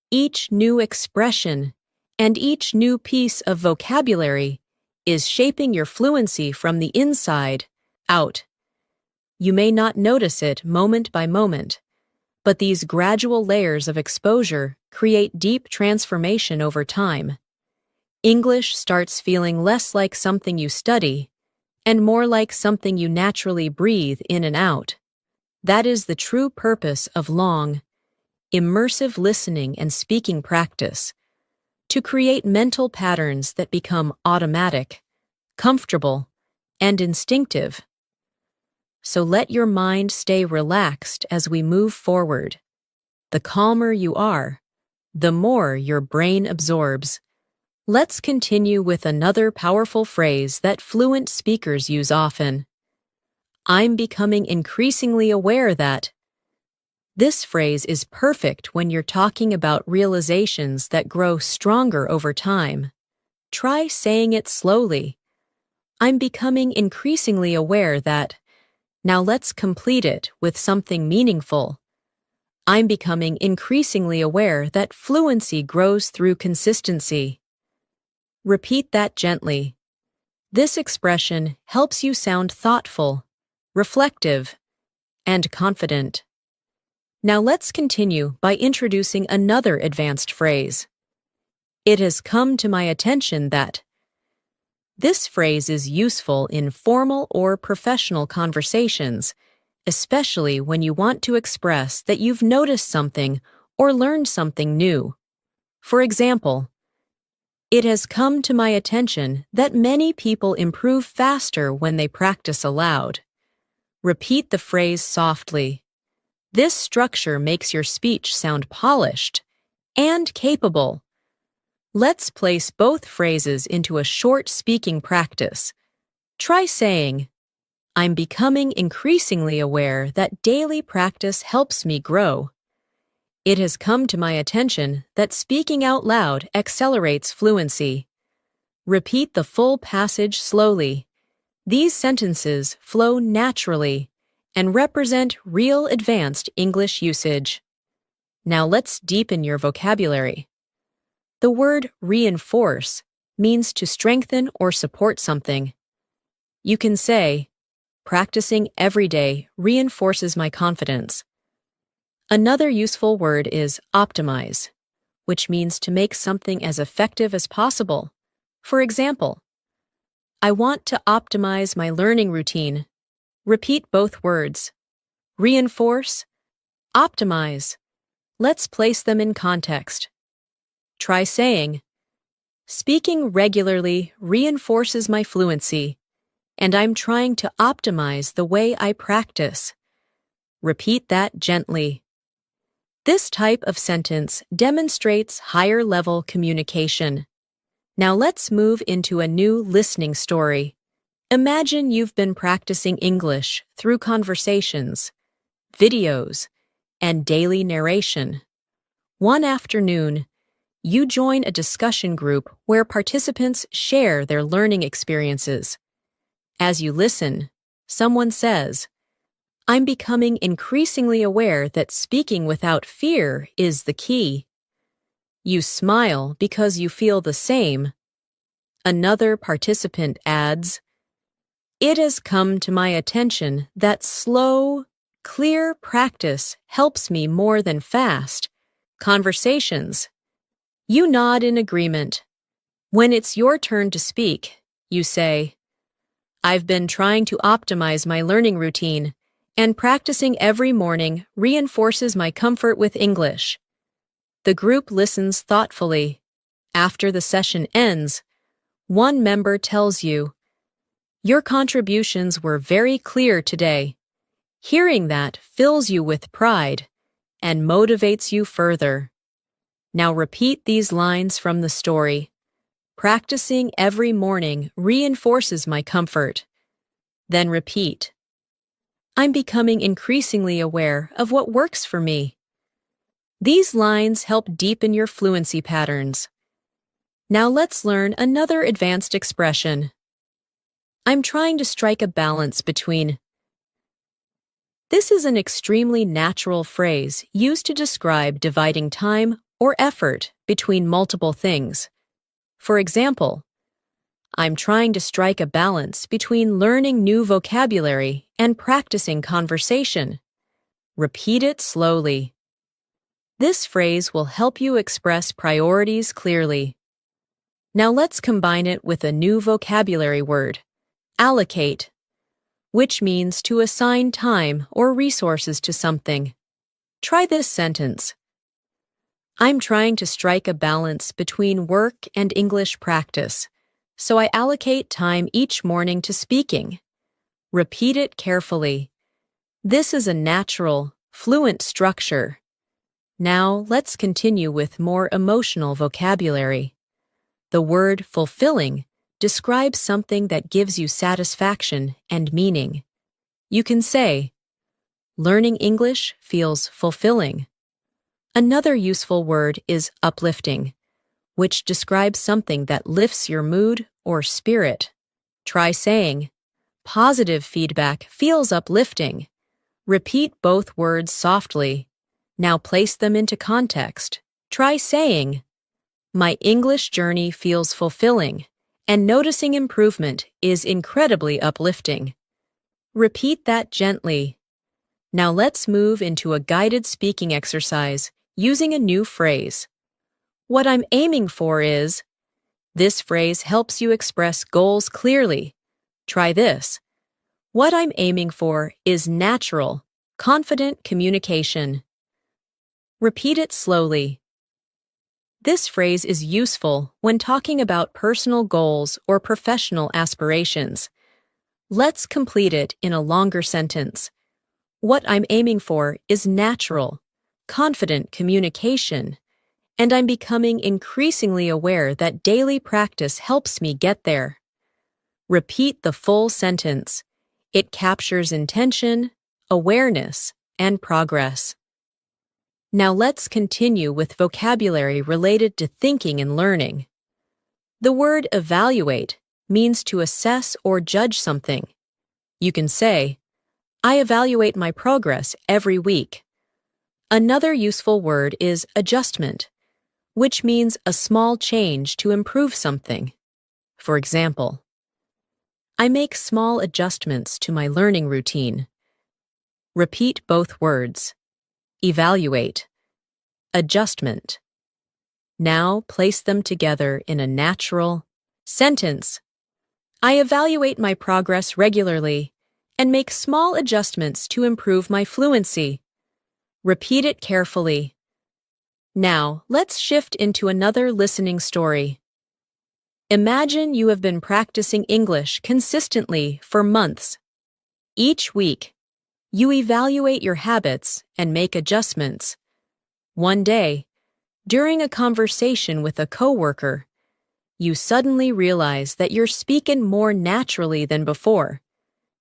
Speaker 1: each new expression, and each new piece of vocabulary is shaping your fluency from the inside out. You may not notice it moment by moment, but these gradual layers of exposure create deep transformation over time. English starts feeling less like something you study and more like something you naturally breathe in and out. That is the true purpose of long, immersive listening and speaking practice, to create mental patterns that become automatic, comfortable, and instinctive. So let your mind stay relaxed as we move forward. The calmer you are, the more your brain absorbs. Let's continue with another powerful phrase that fluent speakers use often. I'm becoming increasingly aware that. This phrase is perfect when you're talking about realizations that grow stronger over time. Try saying it slowly. I'm becoming increasingly aware that. Now let's complete it with something meaningful. I'm becoming increasingly aware that fluency grows through consistency. Repeat that gently. This expression helps you sound thoughtful, reflective, and confident. Now let's continue by introducing another advanced phrase. It has come to my attention that. This phrase is useful in formal or professional conversations, especially when you want to express that you've noticed something or learned something new. For example, it has come to my attention that many people improve faster when they practice aloud. Repeat the phrase softly. This structure makes your speech sound polished and capable. Let's place both phrases into a short speaking practice. Try saying, I'm becoming increasingly aware that daily practice helps me grow. It has come to my attention that speaking out loud accelerates fluency. Repeat the full passage slowly. These sentences flow naturally and represent real advanced English usage. Now let's deepen your vocabulary. The word reinforce means to strengthen or support something. You can say, practicing every day reinforces my confidence. Another useful word is optimize, which means to make something as effective as possible. For example, I want to optimize my learning routine. Repeat both words. Reinforce, optimize. Let's place them in context. Try saying, speaking regularly reinforces my fluency, and I'm trying to optimize the way I practice. Repeat that gently. This type of sentence demonstrates higher-level communication. Now let's move into a new listening story. Imagine you've been practicing English through conversations, videos, and daily narration. One afternoon, you join a discussion group where participants share their learning experiences. As you listen, someone says, I'm becoming increasingly aware that speaking without fear is the key. You smile because you feel the same. Another participant adds, it has come to my attention that slow, clear practice helps me more than fast conversations. You nod in agreement. When it's your turn to speak, you say, I've been trying to optimize my learning routine, and practicing every morning reinforces my comfort with English. The group listens thoughtfully. After the session ends, One member tells you, "Your contributions were very clear today." Hearing that fills you with pride and motivates you further. Now repeat these lines from the story. "Practicing every morning reinforces my comfort." Then repeat, "I'm becoming increasingly aware of what works for me." These lines help deepen your fluency patterns. Now let's learn another advanced expression. I'm trying to strike a balance between. This is an extremely natural phrase used to describe dividing time or effort between multiple things. For example, I'm trying to strike a balance between learning new vocabulary and practicing conversation. Repeat it slowly. This phrase will help you express priorities clearly. Now let's combine it with a new vocabulary word, allocate, which means to assign time or resources to something. Try this sentence. I'm trying to strike a balance between work and English practice, so I allocate time each morning to speaking. Repeat it carefully. This is a natural, fluent structure. Now let's continue with more emotional vocabulary. The word fulfilling describes something that gives you satisfaction and meaning. You can say, "Learning English feels fulfilling." Another useful word is uplifting, which describes something that lifts your mood or spirit. Try saying, "Positive feedback feels uplifting." Repeat both words softly. Now place them into context. Try saying, "My English journey feels fulfilling, and noticing improvement is incredibly uplifting." Repeat that gently. Now let's move into a guided speaking exercise using a new phrase. What I'm aiming for is. This phrase helps you express goals clearly. Try this. What I'm aiming for is natural, confident communication. Repeat it slowly. This phrase is useful when talking about personal goals or professional aspirations. Let's complete it in a longer sentence. What I'm aiming for is natural, confident communication, and I'm becoming increasingly aware that daily practice helps me get there. Repeat the full sentence. It captures intention, awareness, and progress. Now let's continue with vocabulary related to thinking and learning. The word evaluate means to assess or judge something. You can say, "I evaluate my progress every week." Another useful word is adjustment, which means a small change to improve something. For example, I make small adjustments to my learning routine. Repeat both words. Evaluate. Adjustment. Now place them together in a natural sentence. I evaluate my progress regularly and make small adjustments to improve my fluency. Repeat it carefully. Now, let's shift into another listening story. Imagine you have been practicing English consistently for months. Each week, you evaluate your habits and make adjustments. One day, during a conversation with a coworker, you suddenly realize that you're speaking more naturally than before.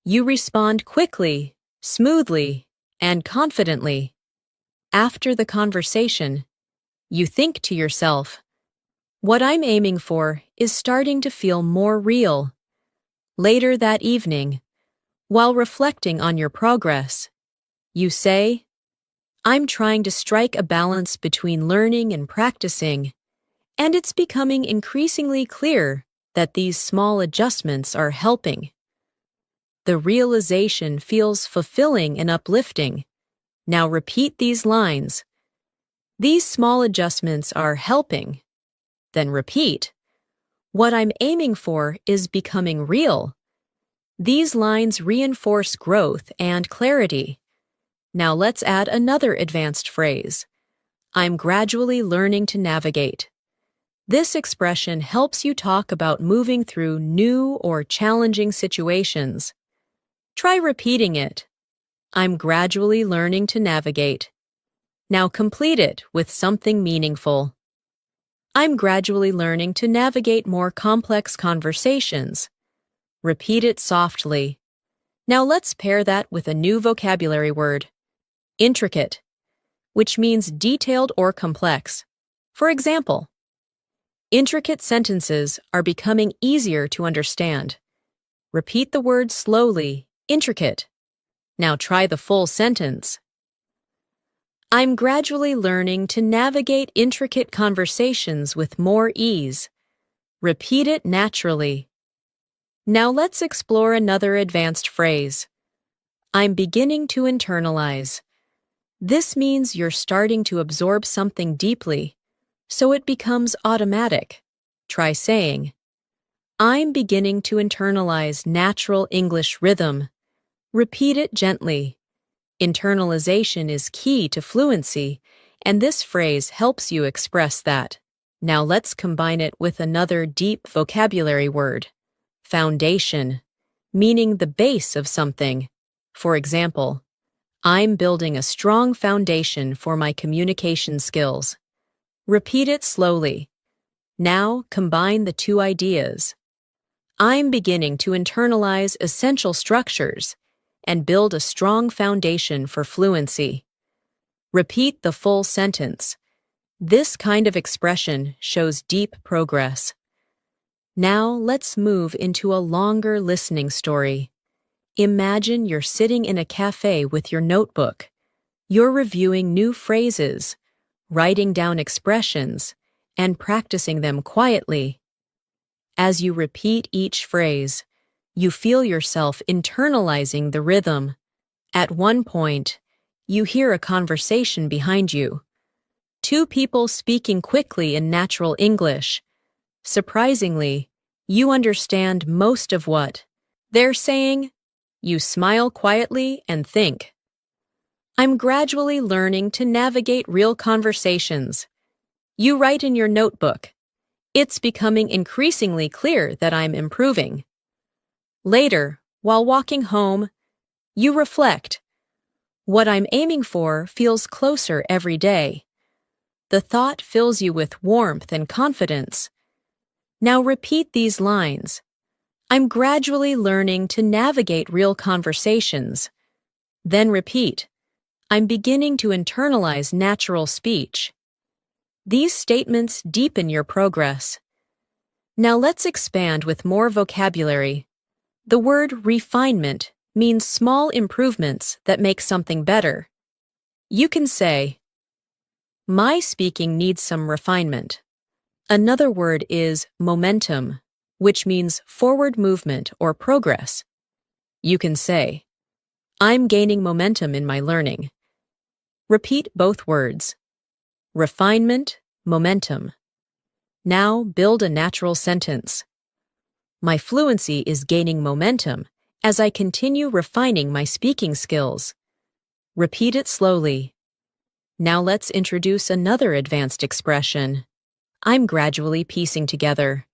Speaker 1: You respond quickly, smoothly, and confidently. After the conversation, you think to yourself, "What I'm aiming for is starting to feel more real." Later that evening, while reflecting on your progress, you say, "I'm trying to strike a balance between learning and practicing, and it's becoming increasingly clear that these small adjustments are helping." The realization feels fulfilling and uplifting. Now repeat these lines. These small adjustments are helping. Then repeat. What I'm aiming for is becoming real. These lines reinforce growth and clarity. Now let's add another advanced phrase. I'm gradually learning to navigate. This expression helps you talk about moving through new or challenging situations. Try repeating it. I'm gradually learning to navigate. Now complete it with something meaningful. I'm gradually learning to navigate more complex conversations. Repeat it softly. Now let's pair that with a new vocabulary word. Intricate, which means detailed or complex. For example, intricate sentences are becoming easier to understand. Repeat the word slowly, intricate. Now try the full sentence. I'm gradually learning to navigate intricate conversations with more ease. Repeat it naturally. Now let's explore another advanced phrase. I'm beginning to internalize. This means you're starting to absorb something deeply, so it becomes automatic. Try saying, I'm beginning to internalize natural English rhythm. Repeat it gently. Internalization is key to fluency, and this phrase helps you express that. Now let's combine it with another deep vocabulary word. Foundation, meaning the base of something. For example, I'm building a strong foundation for my communication skills. Repeat it slowly. Now combine the two ideas. I'm beginning to internalize essential structures and build a strong foundation for fluency. Repeat the full sentence. This kind of expression shows deep progress. Now let's move into a longer listening story. Imagine you're sitting in a cafe with your notebook. You're reviewing new phrases, writing down expressions, and practicing them quietly. As you repeat each phrase, you feel yourself internalizing the rhythm. At one point, you hear a conversation behind you. Two people speaking quickly in natural English. Surprisingly, you understand most of what they're saying. You smile quietly and think, I'm gradually learning to navigate real conversations. You write in your notebook, it's becoming increasingly clear that I'm improving. Later, while walking home, you reflect, what I'm aiming for feels closer every day. The thought fills you with warmth and confidence. Now repeat these lines. I'm gradually learning to navigate real conversations. Then repeat, I'm beginning to internalize natural speech. These statements deepen your progress. Now let's expand with more vocabulary. The word refinement means small improvements that make something better. You can say, my speaking needs some refinement. Another word is momentum, which means forward movement or progress. You can say, I'm gaining momentum in my learning. Repeat both words. Refinement, momentum. Now build a natural sentence. My fluency is gaining momentum as I continue refining my speaking skills. Repeat it slowly. Now let's introduce another advanced expression. I'm gradually piecing together.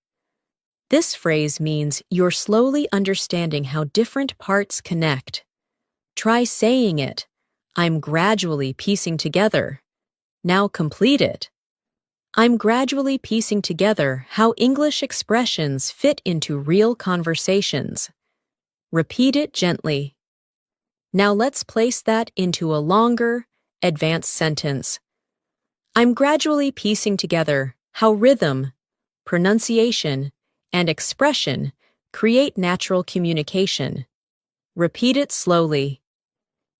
Speaker 1: This phrase means you're slowly understanding how different parts connect. Try saying it. I'm gradually piecing together. Now complete it. I'm gradually piecing together how English expressions fit into real conversations. Repeat it gently. Now let's place that into a longer, advanced sentence. I'm gradually piecing together how rhythm, pronunciation, and expression create natural communication. Repeat it slowly.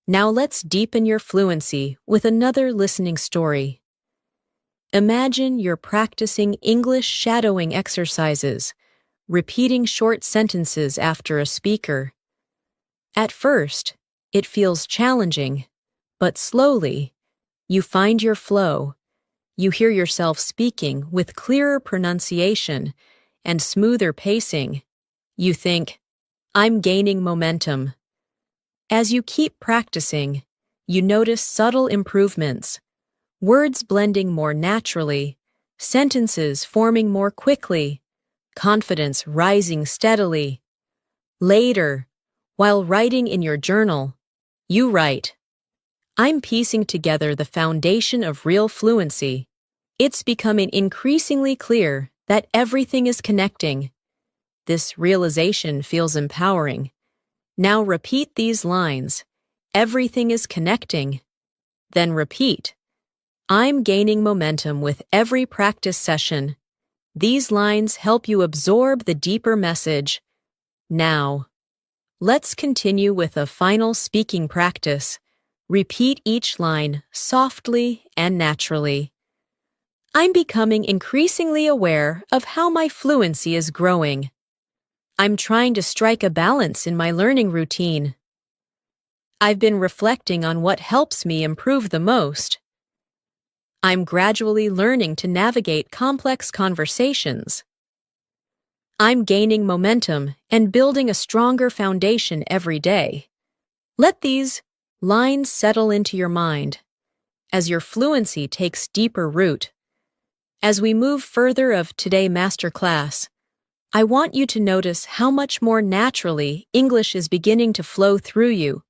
Speaker 1: Now let's deepen your fluency with another listening story. Imagine you're practicing English shadowing exercises, repeating short sentences after a speaker. At first, it feels challenging, but slowly, you find your flow. You hear yourself speaking with clearer pronunciation and smoother pacing. You think, I'm gaining momentum. As you keep practicing, you notice subtle improvements, words blending more naturally, sentences forming more quickly, confidence rising steadily. Later, while writing in your journal, you write, "I'm piecing together the foundation of real fluency. It's becoming increasingly clear that everything is connecting." This realization feels empowering. Now repeat these lines. Everything is connecting. Then repeat, "I'm gaining momentum with every practice session." These lines help you absorb the deeper message. Now, let's continue with a final speaking practice. Repeat each line softly and naturally. "I'm becoming increasingly aware of how my fluency is growing. I'm trying to strike a balance in my learning routine. I've been reflecting on what helps me improve the most. I'm gradually learning to navigate complex conversations. I'm gaining momentum and building a stronger foundation every day." Let these lines settle into your mind as your fluency takes deeper root. As we move further of today's masterclass, I want you to notice how much more naturally English is beginning to flow through you.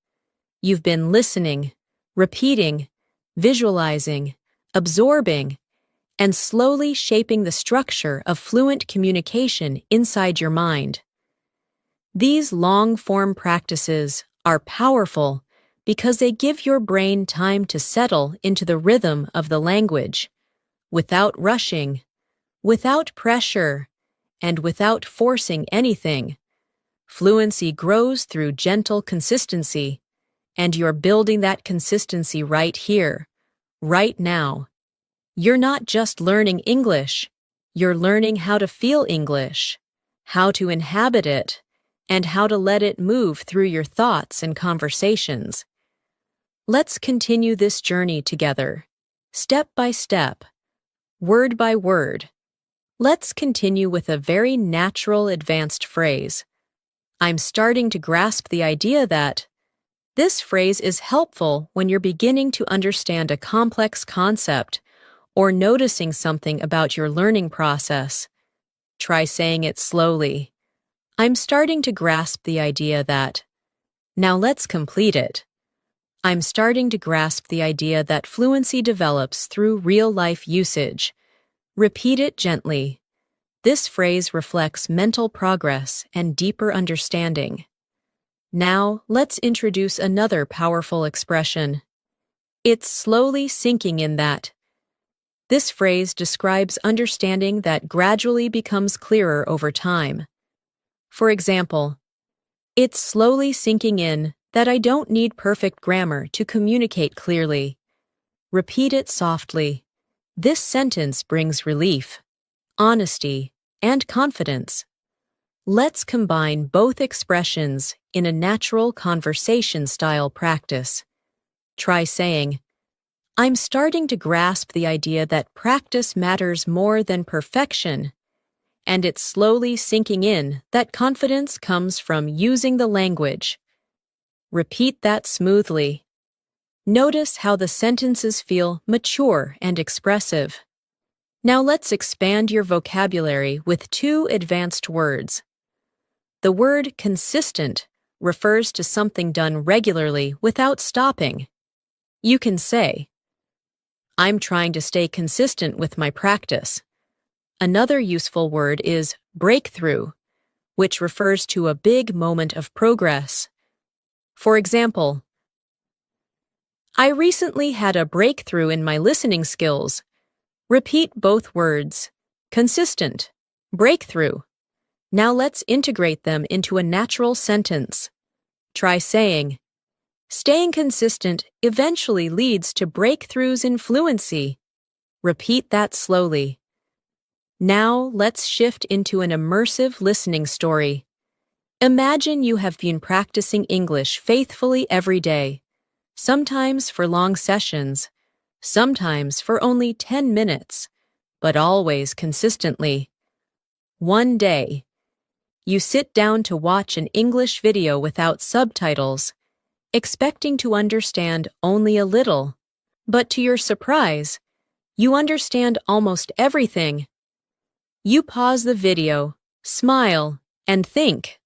Speaker 1: You've been listening, repeating, visualizing, absorbing, and slowly shaping the structure of fluent communication inside your mind. These long-form practices are powerful because they give your brain time to settle into the rhythm of the language, without rushing, without pressure, and without forcing anything. Fluency grows through gentle consistency, and you're building that consistency right here, right now. You're not just learning English, you're learning how to feel English, how to inhabit it, and how to let it move through your thoughts and conversations. Let's continue this journey together, step by step, word by word. Let's continue with a very natural advanced phrase. I'm starting to grasp the idea that this phrase is helpful when you're beginning to understand a complex concept or noticing something about your learning process. Try saying it slowly. I'm starting to grasp the idea that. Now let's complete it. I'm starting to grasp the idea that fluency develops through real-life usage. Repeat it gently. This phrase reflects mental progress and deeper understanding. Now, let's introduce another powerful expression. It's slowly sinking in that. This phrase describes understanding that gradually becomes clearer over time. For example, it's slowly sinking in that I don't need perfect grammar to communicate clearly. Repeat it softly. This sentence brings relief, honesty, and confidence. Let's combine both expressions in a natural conversation-style practice. Try saying, I'm starting to grasp the idea that practice matters more than perfection, and it's slowly sinking in that confidence comes from using the language. Repeat that smoothly. Notice how the sentences feel mature and expressive. Now let's expand your vocabulary with two advanced words. The word consistent refers to something done regularly without stopping. You can say, I'm trying to stay consistent with my practice. Another useful word is breakthrough, which refers to a big moment of progress. For example, I recently had a breakthrough in my listening skills. Repeat both words, consistent, breakthrough. Now let's integrate them into a natural sentence. Try saying, staying consistent eventually leads to breakthroughs in fluency. Repeat that slowly. Now let's shift into an immersive listening story. Imagine you have been practicing English faithfully every day, sometimes for long sessions, sometimes for only 10 minutes, but always consistently. One day, you sit down to watch an English video without subtitles, expecting to understand only a little. But to your surprise, You understand almost everything. You pause the video, smile, and think,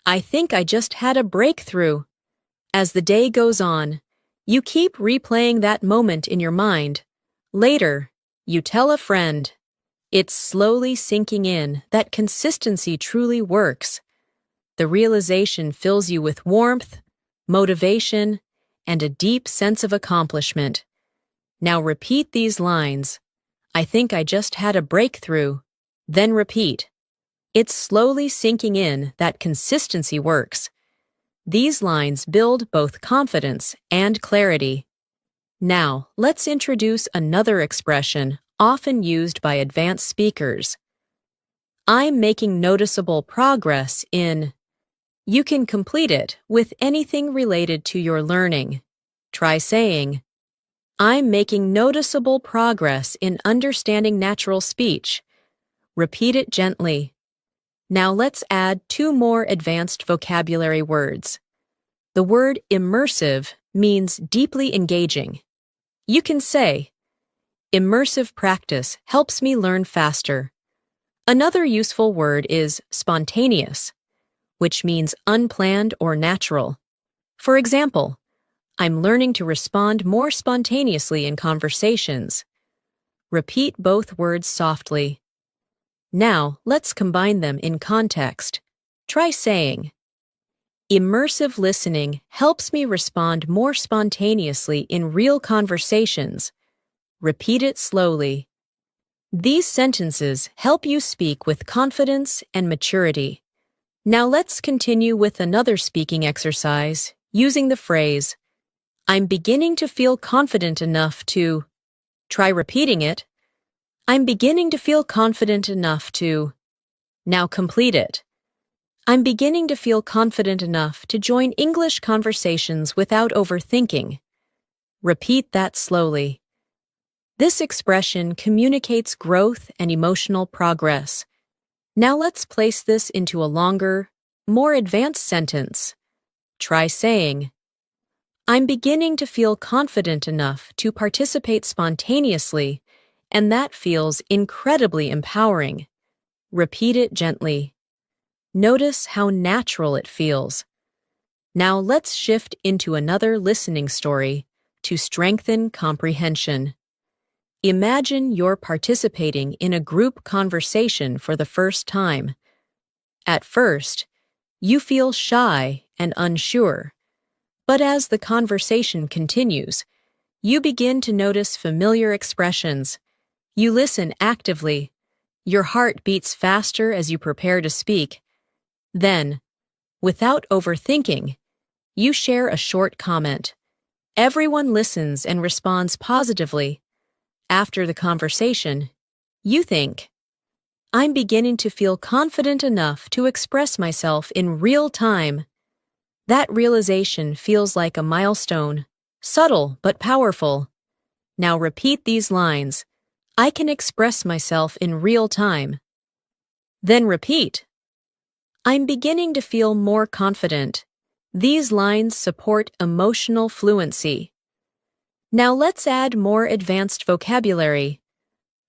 Speaker 1: I think I just had a breakthrough. As the day goes on, you keep replaying that moment in your mind. Later, you tell a friend. It's slowly sinking in that consistency truly works. The realization fills you with warmth, motivation, and a deep sense of accomplishment. Now repeat these lines. I think I just had a breakthrough. Then repeat. It's slowly sinking in that consistency works. These lines build both confidence and clarity. Now, let's introduce another expression often used by advanced speakers. I'm making noticeable progress in. You can complete it with anything related to your learning. Try saying, I'm making noticeable progress in understanding natural speech. Repeat it gently. Now let's add 2 more advanced vocabulary words. The word immersive means deeply engaging. You can say, immersive practice helps me learn faster. Another useful word is spontaneous, which means unplanned or natural. For example, I'm learning to respond more spontaneously in conversations. Repeat both words softly. Now, let's combine them in context. Try saying, immersive listening helps me respond more spontaneously in real conversations. Repeat it slowly. These sentences help you speak with confidence and maturity. Now let's continue with another speaking exercise using the phrase, I'm beginning to feel confident enough to. Try repeating it. I'm beginning to feel confident enough to. Now complete it. I'm beginning to feel confident enough to join English conversations without overthinking. Repeat that slowly. This expression communicates growth and emotional progress. Now let's place this into a longer, more advanced sentence. Try saying, I'm beginning to feel confident enough to participate spontaneously, and that feels incredibly empowering. Repeat it gently. Notice how natural it feels. Now let's shift into another listening story to strengthen comprehension. Imagine you're participating in a group conversation for the first time. At first, you feel shy and unsure. But as the conversation continues, you begin to notice familiar expressions. You listen actively. Your heart beats faster as you prepare to speak. Then, without overthinking, you share a short comment. Everyone listens and responds positively. After the conversation, you think, I'm beginning to feel confident enough to express myself in real time. That realization feels like a milestone, subtle but powerful. Now repeat these lines. I can express myself in real time. Then repeat. I'm beginning to feel more confident. These lines support emotional fluency. Now let's add more advanced vocabulary.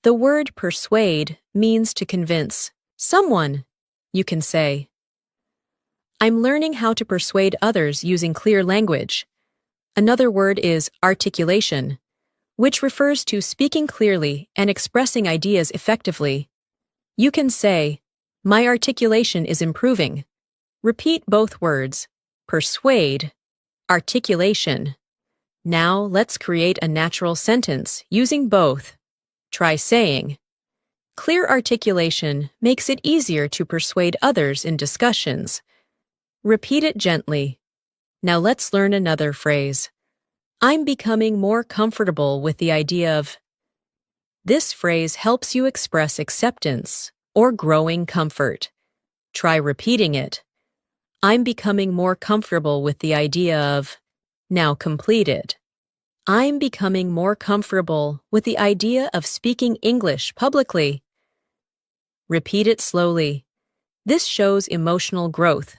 Speaker 1: The word persuade means to convince someone. You can say, I'm learning how to persuade others using clear language. Another word is articulation, which refers to speaking clearly and expressing ideas effectively. You can say, my articulation is improving. Repeat both words, persuade, articulation. Now let's create a natural sentence using both. Try saying, clear articulation makes it easier to persuade others in discussions. Repeat it gently. Now let's learn another phrase. I'm becoming more comfortable with the idea of. This phrase helps you express acceptance or growing comfort. Try repeating it. I'm becoming more comfortable with the idea of. Now complete it. I'm becoming more comfortable with the idea of speaking English publicly. Repeat it slowly. This shows emotional growth.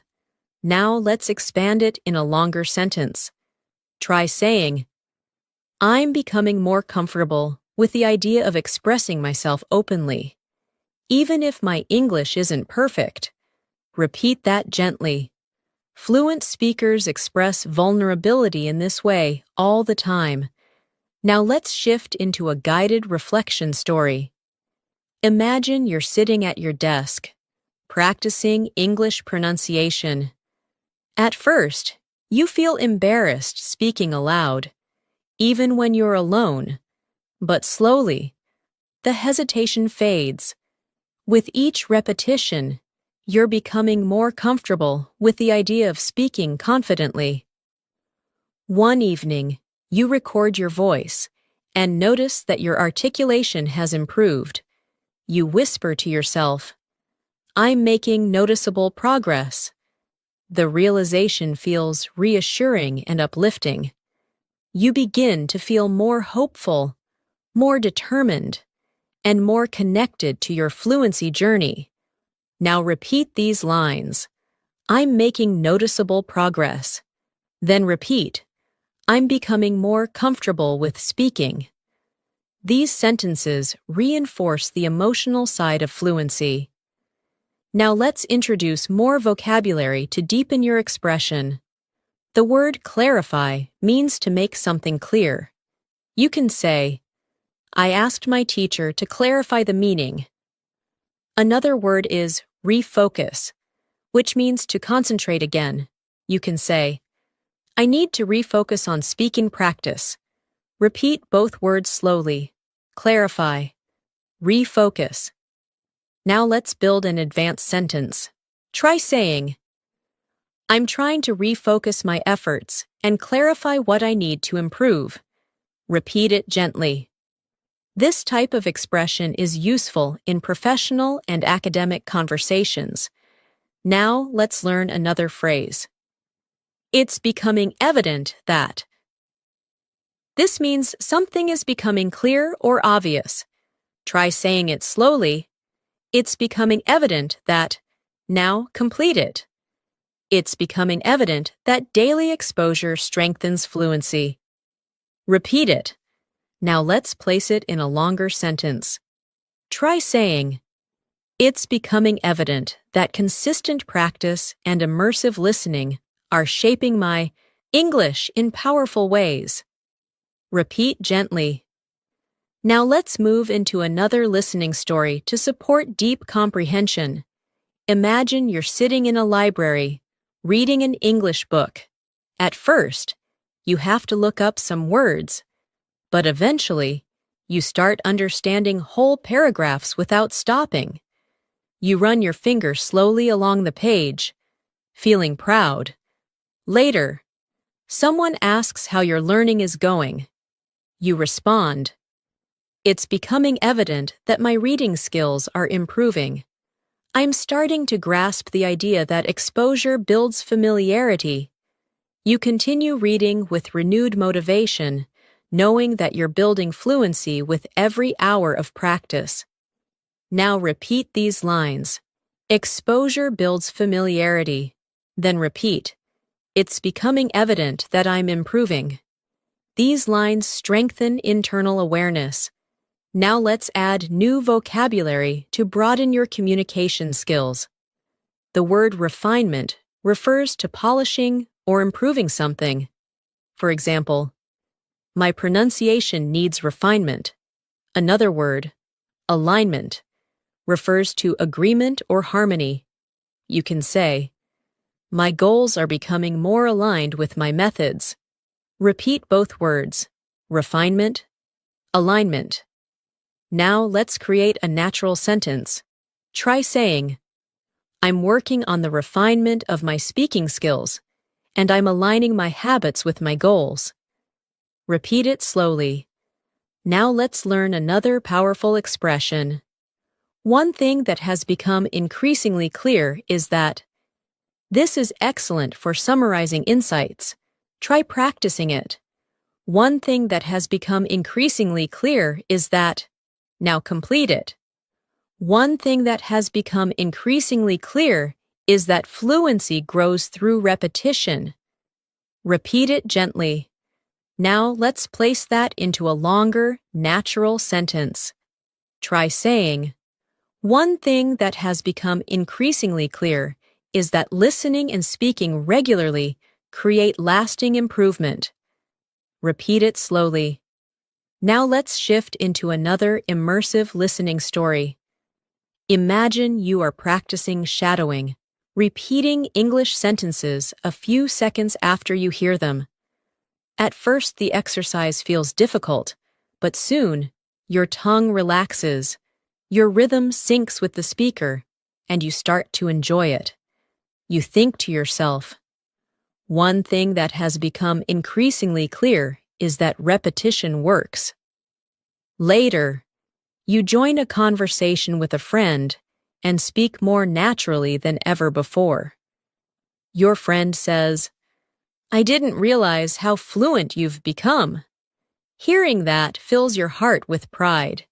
Speaker 1: Now let's expand it in a longer sentence. Try saying, I'm becoming more comfortable with the idea of expressing myself openly. Even if my English isn't perfect, repeat that gently. Fluent speakers express vulnerability in this way all the time. Now let's shift into a guided reflection story. Imagine you're sitting at your desk, practicing English pronunciation. At first, you feel embarrassed speaking aloud, even when you're alone. But slowly, the hesitation fades. With each repetition, you're becoming more comfortable with the idea of speaking confidently. One evening, you record your voice and notice that your articulation has improved. You whisper to yourself, "I'm making noticeable progress." The realization feels reassuring and uplifting. You begin to feel more hopeful, more determined, and more connected to your fluency journey. Now repeat these lines. I'm making noticeable progress. Then repeat, I'm becoming more comfortable with speaking. These sentences reinforce the emotional side of fluency. Now let's introduce more vocabulary to deepen your expression. The word clarify means to make something clear. You can say, I asked my teacher to clarify the meaning. Another word is refocus, which means to concentrate again. You can say, I need to refocus on speaking practice. Repeat both words slowly. Clarify. Refocus. Now let's build an advanced sentence. Try saying, I'm trying to refocus my efforts and clarify what I need to improve. Repeat it gently. This type of expression is useful in professional and academic conversations. Now let's learn another phrase. It's becoming evident that. This means something is becoming clear or obvious. Try saying it slowly. It's becoming evident that. Now complete it. It's becoming evident that daily exposure strengthens fluency. Repeat it. Now let's place it in a longer sentence. Try saying, it's becoming evident that consistent practice and immersive listening are shaping my English in powerful ways. Repeat gently. Now let's move into another listening story to support deep comprehension. Imagine you're sitting in a library, reading an English book. At first, you have to look up some words. But eventually, you start understanding whole paragraphs without stopping. You run your finger slowly along the page, feeling proud. Later, someone asks how your learning is going. You respond, it's becoming evident that my reading skills are improving. I'm starting to grasp the idea that exposure builds familiarity. You continue reading with renewed motivation, knowing that you're building fluency with every hour of practice. Now repeat these lines. Exposure builds familiarity. Then repeat. It's becoming evident that I'm improving. These lines strengthen internal awareness. Now let's add new vocabulary to broaden your communication skills. The word refinement refers to polishing or improving something. For example, my pronunciation needs refinement. Another word, alignment, refers to agreement or harmony. You can say, my goals are becoming more aligned with my methods. Repeat both words, refinement, alignment. Now let's create a natural sentence. Try saying, I'm working on the refinement of my speaking skills, and I'm aligning my habits with my goals. Repeat it slowly. Now let's learn another powerful expression. One thing that has become increasingly clear is that this is excellent for summarizing insights. Try practicing it. One thing that has become increasingly clear is that. Now complete it. One thing that has become increasingly clear is that fluency grows through repetition. Repeat it gently. Now let's place that into a longer, natural sentence. Try saying, one thing that has become increasingly clear is that listening and speaking regularly create lasting improvement. Repeat it slowly. Now let's shift into another immersive listening story. Imagine you are practicing shadowing, repeating English sentences a few seconds after you hear them. At first, the exercise feels difficult, but soon, your tongue relaxes, your rhythm syncs with the speaker, and you start to enjoy it. You think to yourself, one thing that has become increasingly clear is that repetition works. Later, you join a conversation with a friend and speak more naturally than ever before. Your friend says, I didn't realize how fluent you've become. Hearing that fills your heart with pride.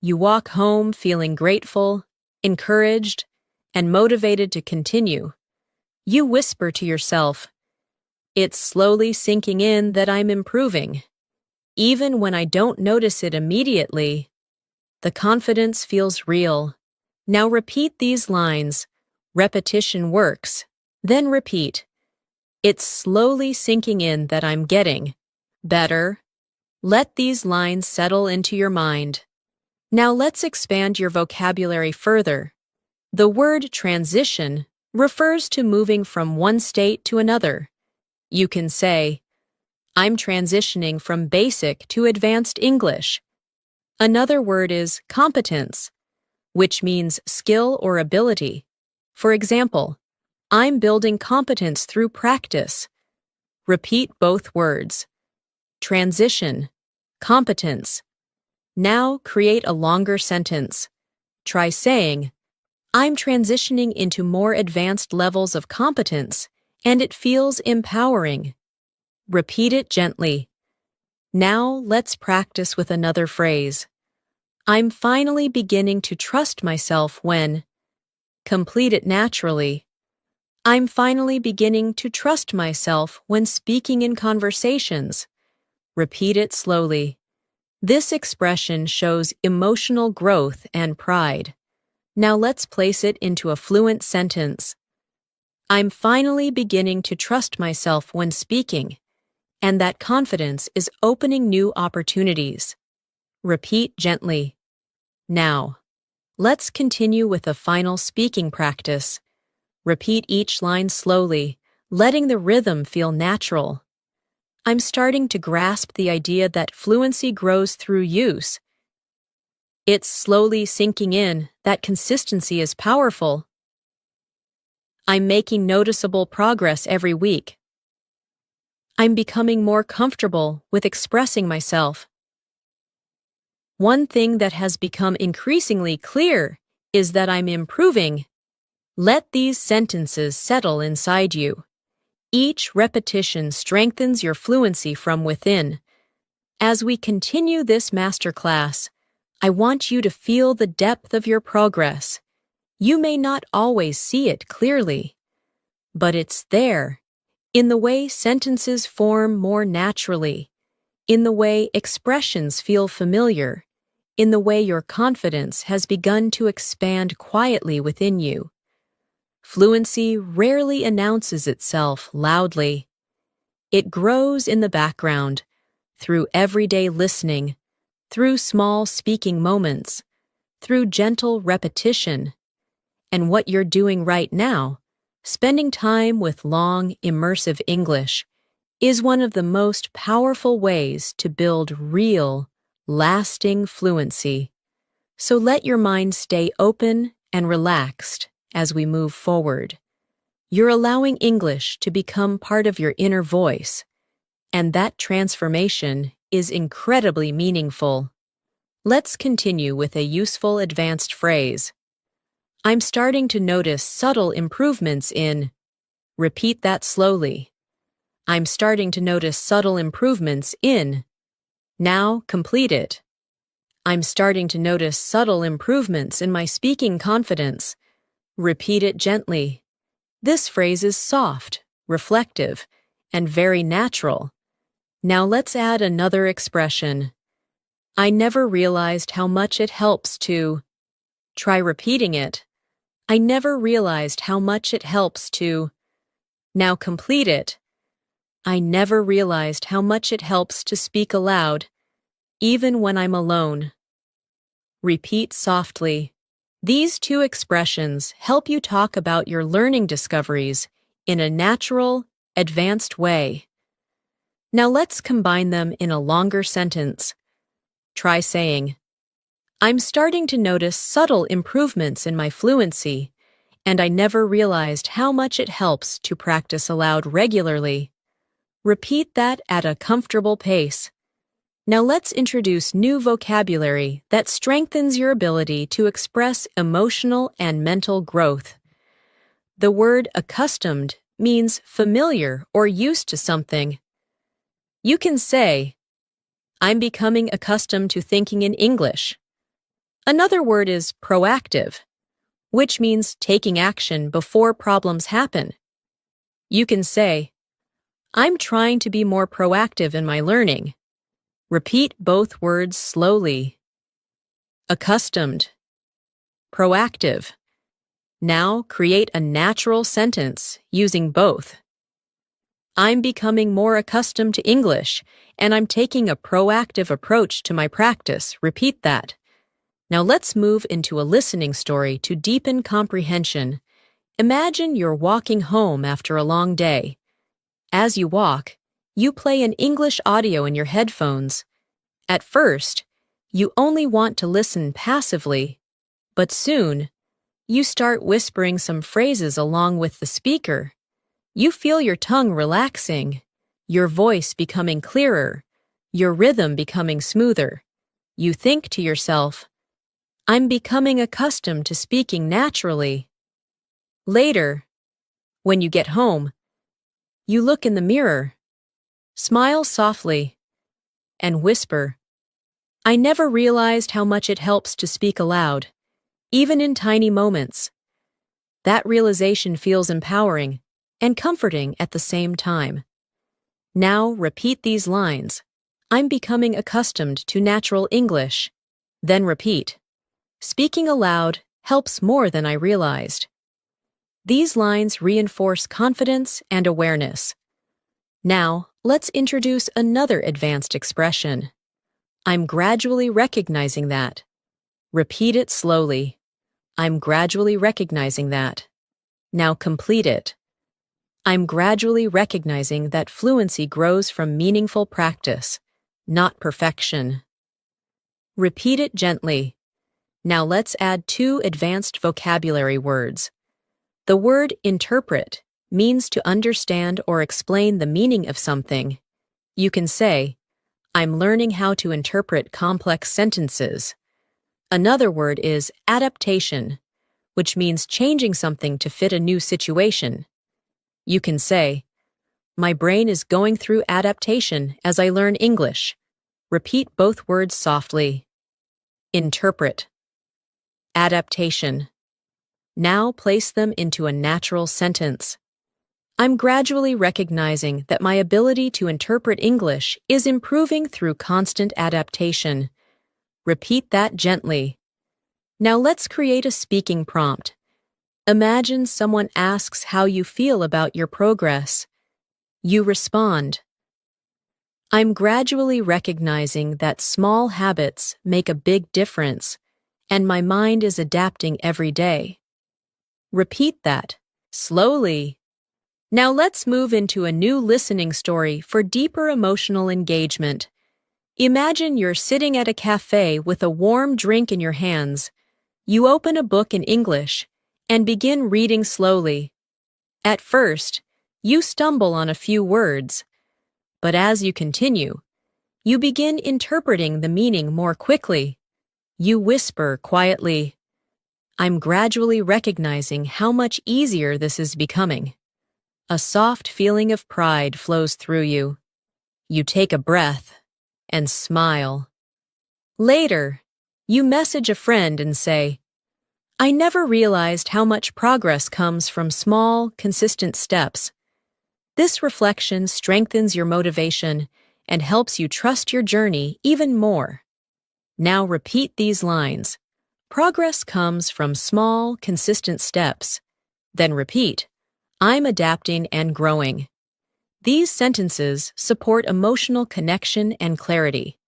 Speaker 1: You walk home feeling grateful, encouraged, and motivated to continue. You whisper to yourself, it's slowly sinking in that I'm improving. Even when I don't notice it immediately, the confidence feels real. Now repeat these lines. Repetition works. Then repeat. It's slowly sinking in that I'm getting better. Let these lines settle into your mind. Now let's expand your vocabulary further. The word transition refers to moving from one state to another. You can say, I'm transitioning from basic to advanced English. Another word is competence, which means skill or ability. For example, I'm building competence through practice. Repeat both words. Transition, competence. Now create a longer sentence. Try saying, I'm transitioning into more advanced levels of competence, and it feels empowering. Repeat it gently. Now let's practice with another phrase. I'm finally beginning to trust myself when. Complete it naturally. I'm finally beginning to trust myself when speaking in conversations. Repeat it slowly. This expression shows emotional growth and pride. Now let's place it into a fluent sentence. I'm finally beginning to trust myself when speaking, and that confidence is opening new opportunities. Repeat gently. Now, let's continue with a final speaking practice. Repeat each line slowly, letting the rhythm feel natural. I'm starting to grasp the idea that fluency grows through use. It's slowly sinking in that consistency is powerful. I'm making noticeable progress every week. I'm becoming more comfortable with expressing myself. One thing that has become increasingly clear is that I'm improving. Let these sentences settle inside you. Each repetition strengthens your fluency from within. As we continue this masterclass, I want you to feel the depth of your progress. You may not always see it clearly, but it's there, in the way sentences form more naturally, in the way expressions feel familiar, in the way your confidence has begun to expand quietly within you. Fluency rarely announces itself loudly. It grows in the background, through everyday listening, through small speaking moments, through gentle repetition. And what you're doing right now, spending time with long, immersive English, is one of the most powerful ways to build real, lasting fluency. So let your mind stay open and relaxed as we move forward. You're allowing English to become part of your inner voice, and that transformation is incredibly meaningful. Let's continue with a useful advanced phrase. I'm starting to notice subtle improvements in. Repeat that slowly. I'm starting to notice subtle improvements in. Now complete it. I'm starting to notice subtle improvements in my speaking confidence. Repeat it gently. This phrase is soft, reflective, and very natural. Now let's add another expression. I never realized how much it helps to. Try repeating it. I never realized how much it helps to. Now complete it. I never realized how much it helps to speak aloud, even when I'm alone. Repeat softly. These two expressions help you talk about your learning discoveries in a natural, advanced way. Now let's combine them in a longer sentence. Try saying, I'm starting to notice subtle improvements in my fluency, and I never realized how much it helps to practice aloud regularly. Repeat that at a comfortable pace. Now let's introduce new vocabulary that strengthens your ability to express emotional and mental growth. The word accustomed means familiar or used to something. You can say, I'm becoming accustomed to thinking in English. Another word is proactive, which means taking action before problems happen. You can say, I'm trying to be more proactive in my learning. Repeat both words slowly. Accustomed. Proactive. Now create a natural sentence using both. I'm becoming more accustomed to English, and I'm taking a proactive approach to my practice. Repeat that. Now let's move into a listening story to deepen comprehension. Imagine you're walking home after a long day. As you walk, you play an English audio in your headphones. At first, you only want to listen passively, but soon, you start whispering some phrases along with the speaker. You feel your tongue relaxing, your voice becoming clearer, your rhythm becoming smoother. You think to yourself, I'm becoming accustomed to speaking naturally. Later, when you get home, you look in the mirror, smile softly, and whisper, I never realized how much it helps to speak aloud, even in tiny moments. That realization feels empowering and comforting at the same time. Now repeat these lines. I'm becoming accustomed to natural English. Then repeat. Speaking aloud helps more than I realized. These lines reinforce confidence and awareness. Now, let's introduce another advanced expression. I'm gradually recognizing that. Repeat it slowly. I'm gradually recognizing that. Now complete it. I'm gradually recognizing that fluency grows from meaningful practice, not perfection. Repeat it gently. Now let's add two advanced vocabulary words. The word interpret means to understand or explain the meaning of something. You can say, I'm learning how to interpret complex sentences. Another word is adaptation, which means changing something to fit a new situation. You can say, my brain is going through adaptation as I learn English. Repeat both words softly. Interpret. Adaptation. Now place them into a natural sentence. I'm gradually recognizing that my ability to interpret English is improving through constant adaptation. Repeat that gently. Now let's create a speaking prompt. Imagine someone asks how you feel about your progress. You respond, I'm gradually recognizing that small habits make a big difference, and my mind is adapting every day. Repeat that, slowly. Now let's move into a new listening story for deeper emotional engagement. Imagine you're sitting at a cafe with a warm drink in your hands. You open a book in English and begin reading slowly. At first, you stumble on a few words, but as you continue, you begin interpreting the meaning more quickly. You whisper quietly, I'm gradually recognizing how much easier this is becoming. A soft feeling of pride flows through you. You take a breath and smile. Later, you message a friend and say, I never realized how much progress comes from small, consistent steps. This reflection strengthens your motivation and helps you trust your journey even more. Now repeat these lines. Progress comes from small, consistent steps. Then repeat, I'm adapting and growing. These sentences support emotional connection and clarity.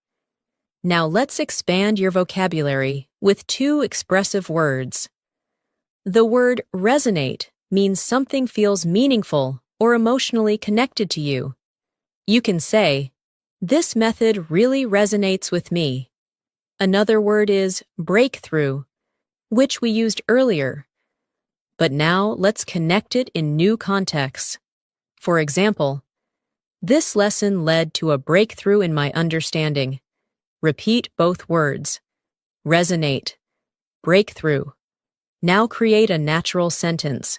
Speaker 1: Now let's expand your vocabulary with 2 expressive words. The word resonate means something feels meaningful or emotionally connected to you. You can say, this method really resonates with me. Another word is breakthrough, which we used earlier. But now let's connect it in new contexts. For example, this lesson led to a breakthrough in my understanding. Repeat both words. Resonate. Breakthrough. Now create a natural sentence.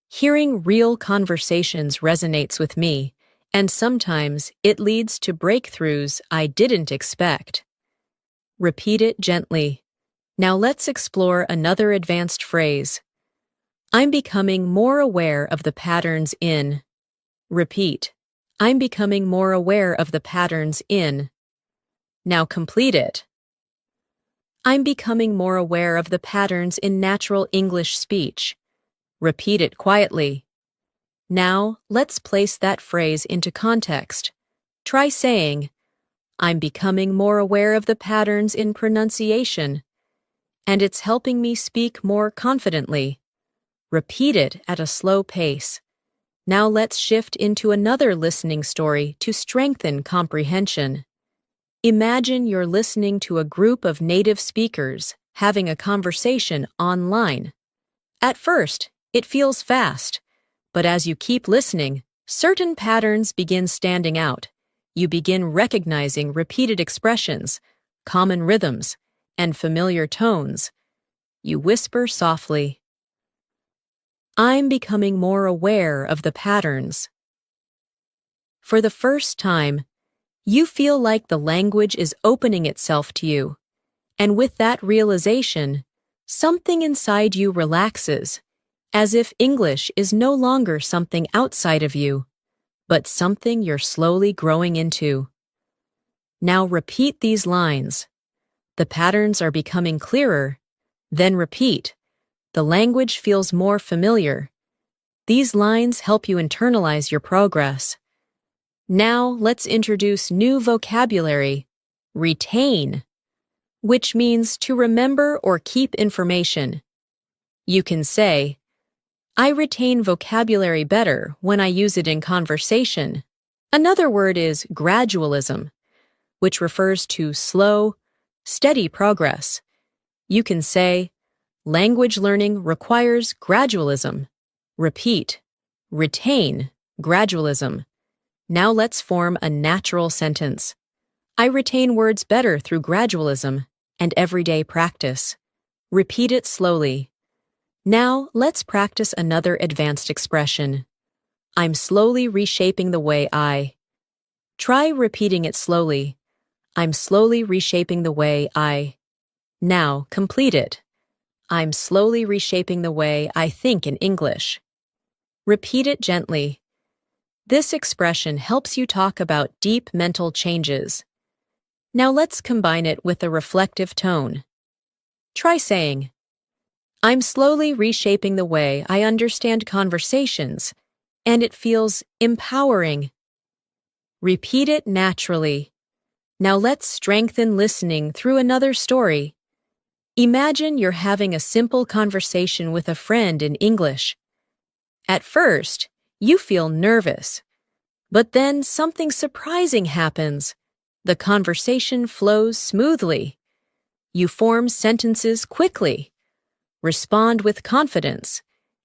Speaker 1: Hearing real conversations resonates with me, and sometimes it leads to breakthroughs I didn't expect. Repeat it gently. Now let's explore another advanced phrase. I'm becoming more aware of the patterns in. Repeat. I'm becoming more aware of the patterns in. Now complete it. I'm becoming more aware of the patterns in natural English speech. Repeat it quietly. Now, let's place that phrase into context. Try saying, I'm becoming more aware of the patterns in pronunciation, and it's helping me speak more confidently. Repeat it at a slow pace. Now let's shift into another listening story to strengthen comprehension. Imagine you're listening to a group of native speakers having a conversation online. At first, it feels fast, but as you keep listening, certain patterns begin standing out. You begin recognizing repeated expressions, common rhythms, and familiar tones. You whisper softly, I'm becoming more aware of the patterns. For the first time, you feel like the language is opening itself to you, and with that realization, something inside you relaxes, as if English is no longer something outside of you, but something you're slowly growing into. Now repeat these lines. The patterns are becoming clearer. Then repeat. The language feels more familiar. These lines help you internalize your progress. Now let's introduce new vocabulary. Retain, which means to remember or keep information. You can say, I retain vocabulary better when I use it in conversation. Another word is gradualism, which refers to slow, steady progress. You can say, language learning requires gradualism. Repeat, retain, gradualism. Now let's form a natural sentence. I retain words better through gradualism and everyday practice. Repeat it slowly. Now let's practice another advanced expression. I'm slowly reshaping the way I. Try repeating it slowly. I'm slowly reshaping the way I. Now complete it. I'm slowly reshaping the way I think in English. Repeat it gently. This expression helps you talk about deep mental changes. Now let's combine it with a reflective tone. Try saying, I'm slowly reshaping the way I understand conversations, and it feels empowering. Repeat it naturally. Now let's strengthen listening through another story. Imagine you're having a simple conversation with a friend in English. At first, you feel nervous, but then something surprising happens. The conversation flows smoothly. You form sentences quickly, respond with confidence,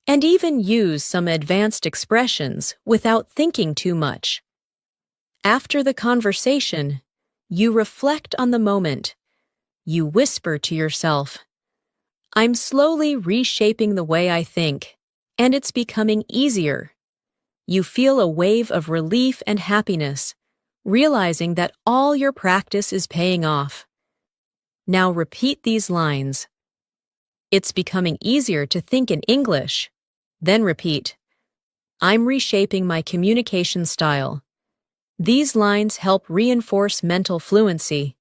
Speaker 1: and even use some advanced expressions without thinking too much. After the conversation, you reflect on the moment. You whisper to yourself, I'm slowly reshaping the way I think, and it's becoming easier. You feel a wave of relief and happiness, realizing that all your practice is paying off. Now repeat these lines. It's becoming easier to think in English. Then repeat, I'm reshaping my communication style. These lines help reinforce mental fluency.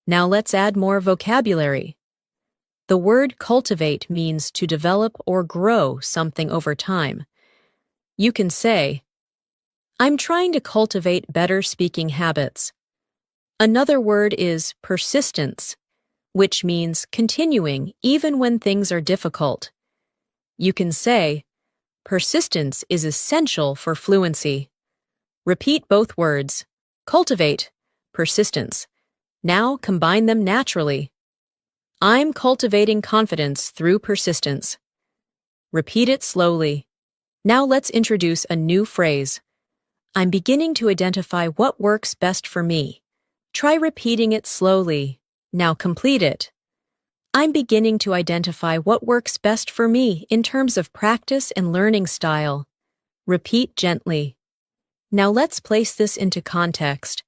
Speaker 1: Now let's add more vocabulary. The word cultivate means to develop or grow something over time. You can say, I'm trying to cultivate better speaking habits. Another word is persistence, which means continuing even when things are difficult. You can say, persistence is essential for fluency. Repeat both words, cultivate, persistence. Now combine them naturally. I'm cultivating confidence through persistence. Repeat it slowly. Now let's introduce a new phrase. I'm beginning to identify what works best for me. Try repeating it slowly. Now complete it. I'm beginning to identify what works best for me in terms of practice and learning style. Repeat gently. Now let's place this into context.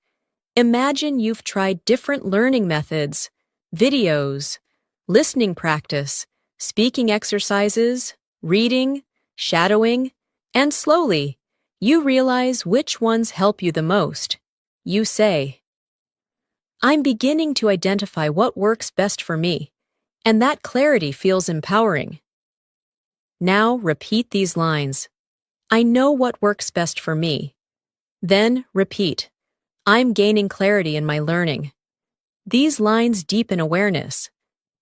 Speaker 1: Imagine you've tried different learning methods, videos, listening practice, speaking exercises, reading, shadowing, and slowly, you realize which ones help you the most. You say, I'm beginning to identify what works best for me, and that clarity feels empowering. Now repeat these lines. I know what works best for me. Then repeat, I'm gaining clarity in my learning. These lines deepen awareness.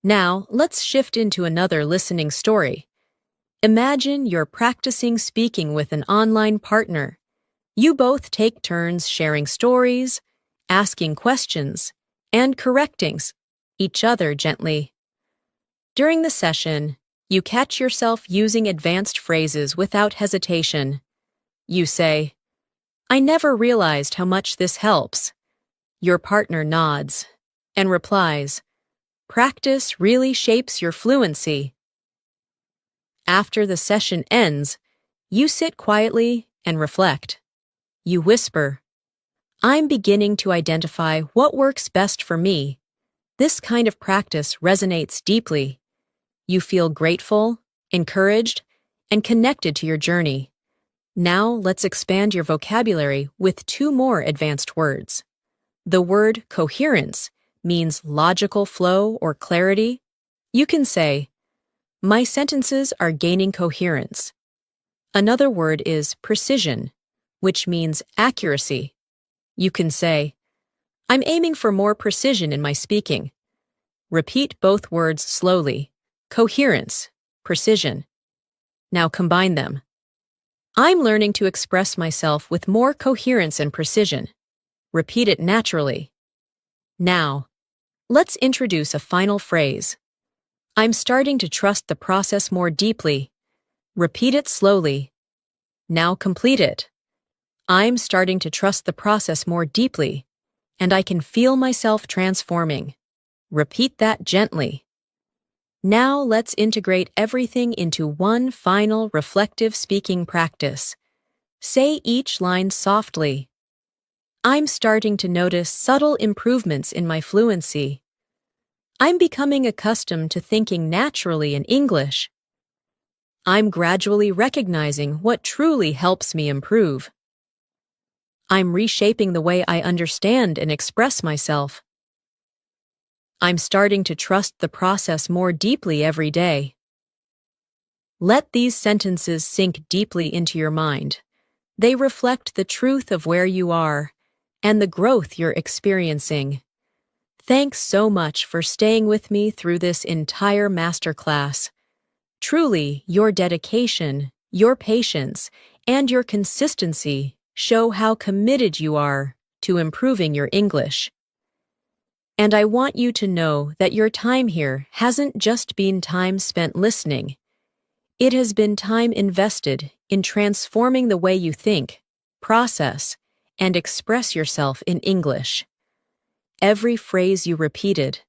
Speaker 1: Now let's shift into another listening story. Imagine you're practicing speaking with an online partner. You both take turns sharing stories, asking questions, and correcting each other gently. During the session, you catch yourself using advanced phrases without hesitation. You say, I never realized how much this helps. Your partner nods and replies, practice really shapes your fluency. After the session ends, you sit quietly and reflect. You whisper, I'm beginning to identify what works best for me. This kind of practice resonates deeply. You feel grateful, encouraged, and connected to your journey. Now let's expand your vocabulary with two more advanced words. The word coherence means logical flow or clarity. You can say, my sentences are gaining coherence. Another word is precision, which means accuracy. You can say, I'm aiming for more precision in my speaking. Repeat both words slowly. Coherence, precision. Now combine them. I'm learning to express myself with more coherence and precision. Repeat it naturally. Now, let's introduce a final phrase. I'm starting to trust the process more deeply. Repeat it slowly. Now complete it. I'm starting to trust the process more deeply, and I can feel myself transforming. Repeat that gently. Now let's integrate everything into one final reflective speaking practice. Say each line softly. I'm starting to notice subtle improvements in my fluency. I'm becoming accustomed to thinking naturally in English. I'm gradually recognizing what truly helps me improve. I'm reshaping the way I understand and express myself. I'm starting to trust the process more deeply every day. Let these sentences sink deeply into your mind. They reflect the truth of where you are and the growth you're experiencing. Thanks so much for staying with me through this entire masterclass. Truly, your dedication, your patience, and your consistency show how committed you are to improving your English. And I want you to know that your time here hasn't just been time spent listening. It has been time invested in transforming the way you think, process, and express yourself in English. Every phrase you repeated,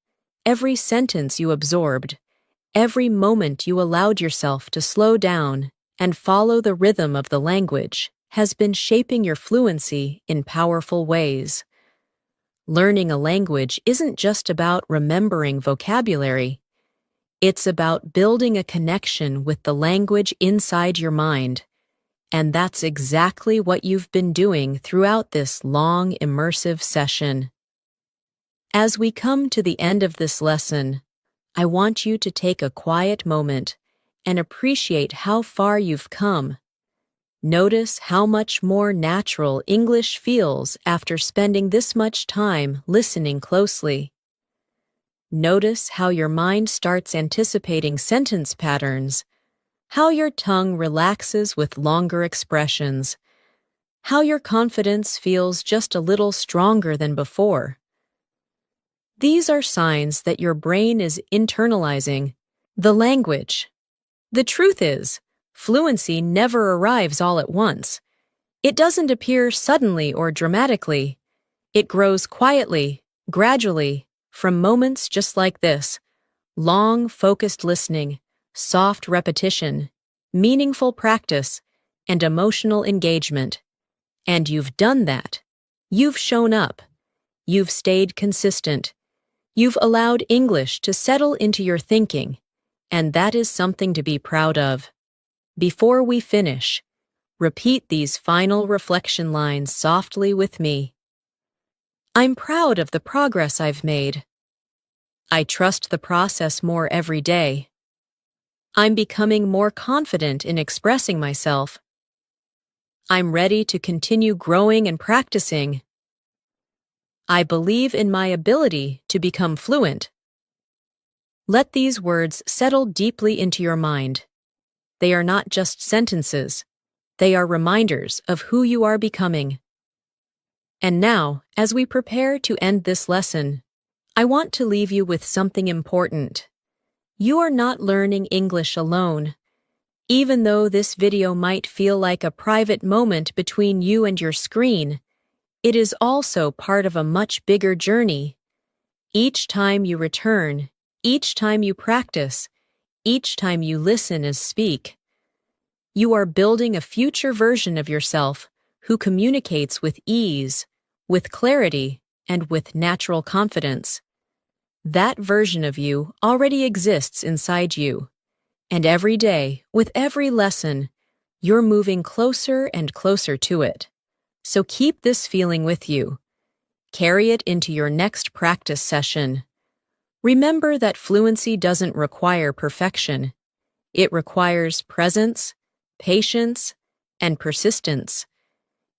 Speaker 1: every sentence you absorbed, every moment you allowed yourself to slow down and follow the rhythm of the language has been shaping your fluency in powerful ways. Learning a language isn't just about remembering vocabulary. It's about building a connection with the language inside your mind And that's exactly what you've been doing throughout this long, immersive session. As we come to the end of this lesson, I want you to take a quiet moment and appreciate how far you've come. Notice how much more natural English feels after spending this much time listening closely. Notice how your mind starts anticipating sentence patterns, how your tongue relaxes with longer expressions, how your confidence feels just a little stronger than before. These are signs that your brain is internalizing the language. The truth is, fluency never arrives all at once. It doesn't appear suddenly or dramatically. It grows quietly, gradually, from moments just like this: long, focused listening, soft repetition, meaningful practice, and emotional engagement. And you've done that. You've shown up. You've stayed consistent. You've allowed English to settle into your thinking, and that is something to be proud of. Before we finish, repeat these final reflection lines softly with me. I'm proud of the progress I've made. I trust the process more every day. I'm becoming more confident in expressing myself. I'm ready to continue growing and practicing. I believe in my ability to become fluent. Let these words settle deeply into your mind. They are not just sentences. They are reminders of who you are becoming. And now, as we prepare to end this lesson, I want to leave you with something important. You are not learning English alone. Even though this video might feel like a private moment between you and your screen, it is also part of a much bigger journey. Each time you return, each time you practice, each time you listen and speak, you are building a future version of yourself who communicates with ease, with clarity, and with natural confidence. That version of you already exists inside you. And every day, with every lesson, you're moving closer and closer to it. So keep this feeling with you. Carry it into your next practice session. Remember that fluency doesn't require perfection. It requires presence, patience, and persistence.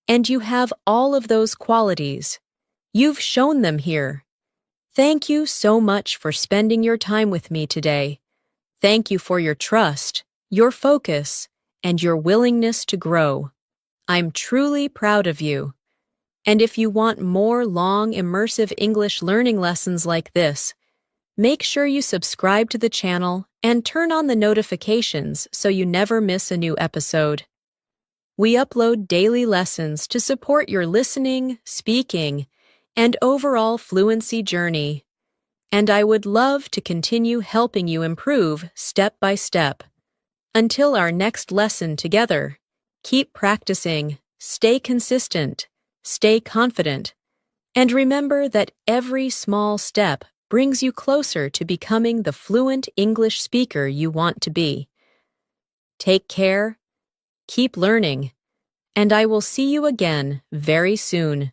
Speaker 1: And you have all of those qualities. You've shown them here. Thank you so much for spending your time with me today. Thank you for your trust, your focus, and your willingness to grow. I'm truly proud of you. And if you want more long, immersive English learning lessons like this, make sure you subscribe to the channel and turn on the notifications so you never miss a new episode. We upload daily lessons to support your listening, speaking, and overall fluency journey. And I would love to continue helping you improve step by step. Until our next lesson together, keep practicing, stay consistent, stay confident, and remember that every small step brings you closer to becoming the fluent English speaker you want to be. Take care, keep learning, and I will see you again very soon.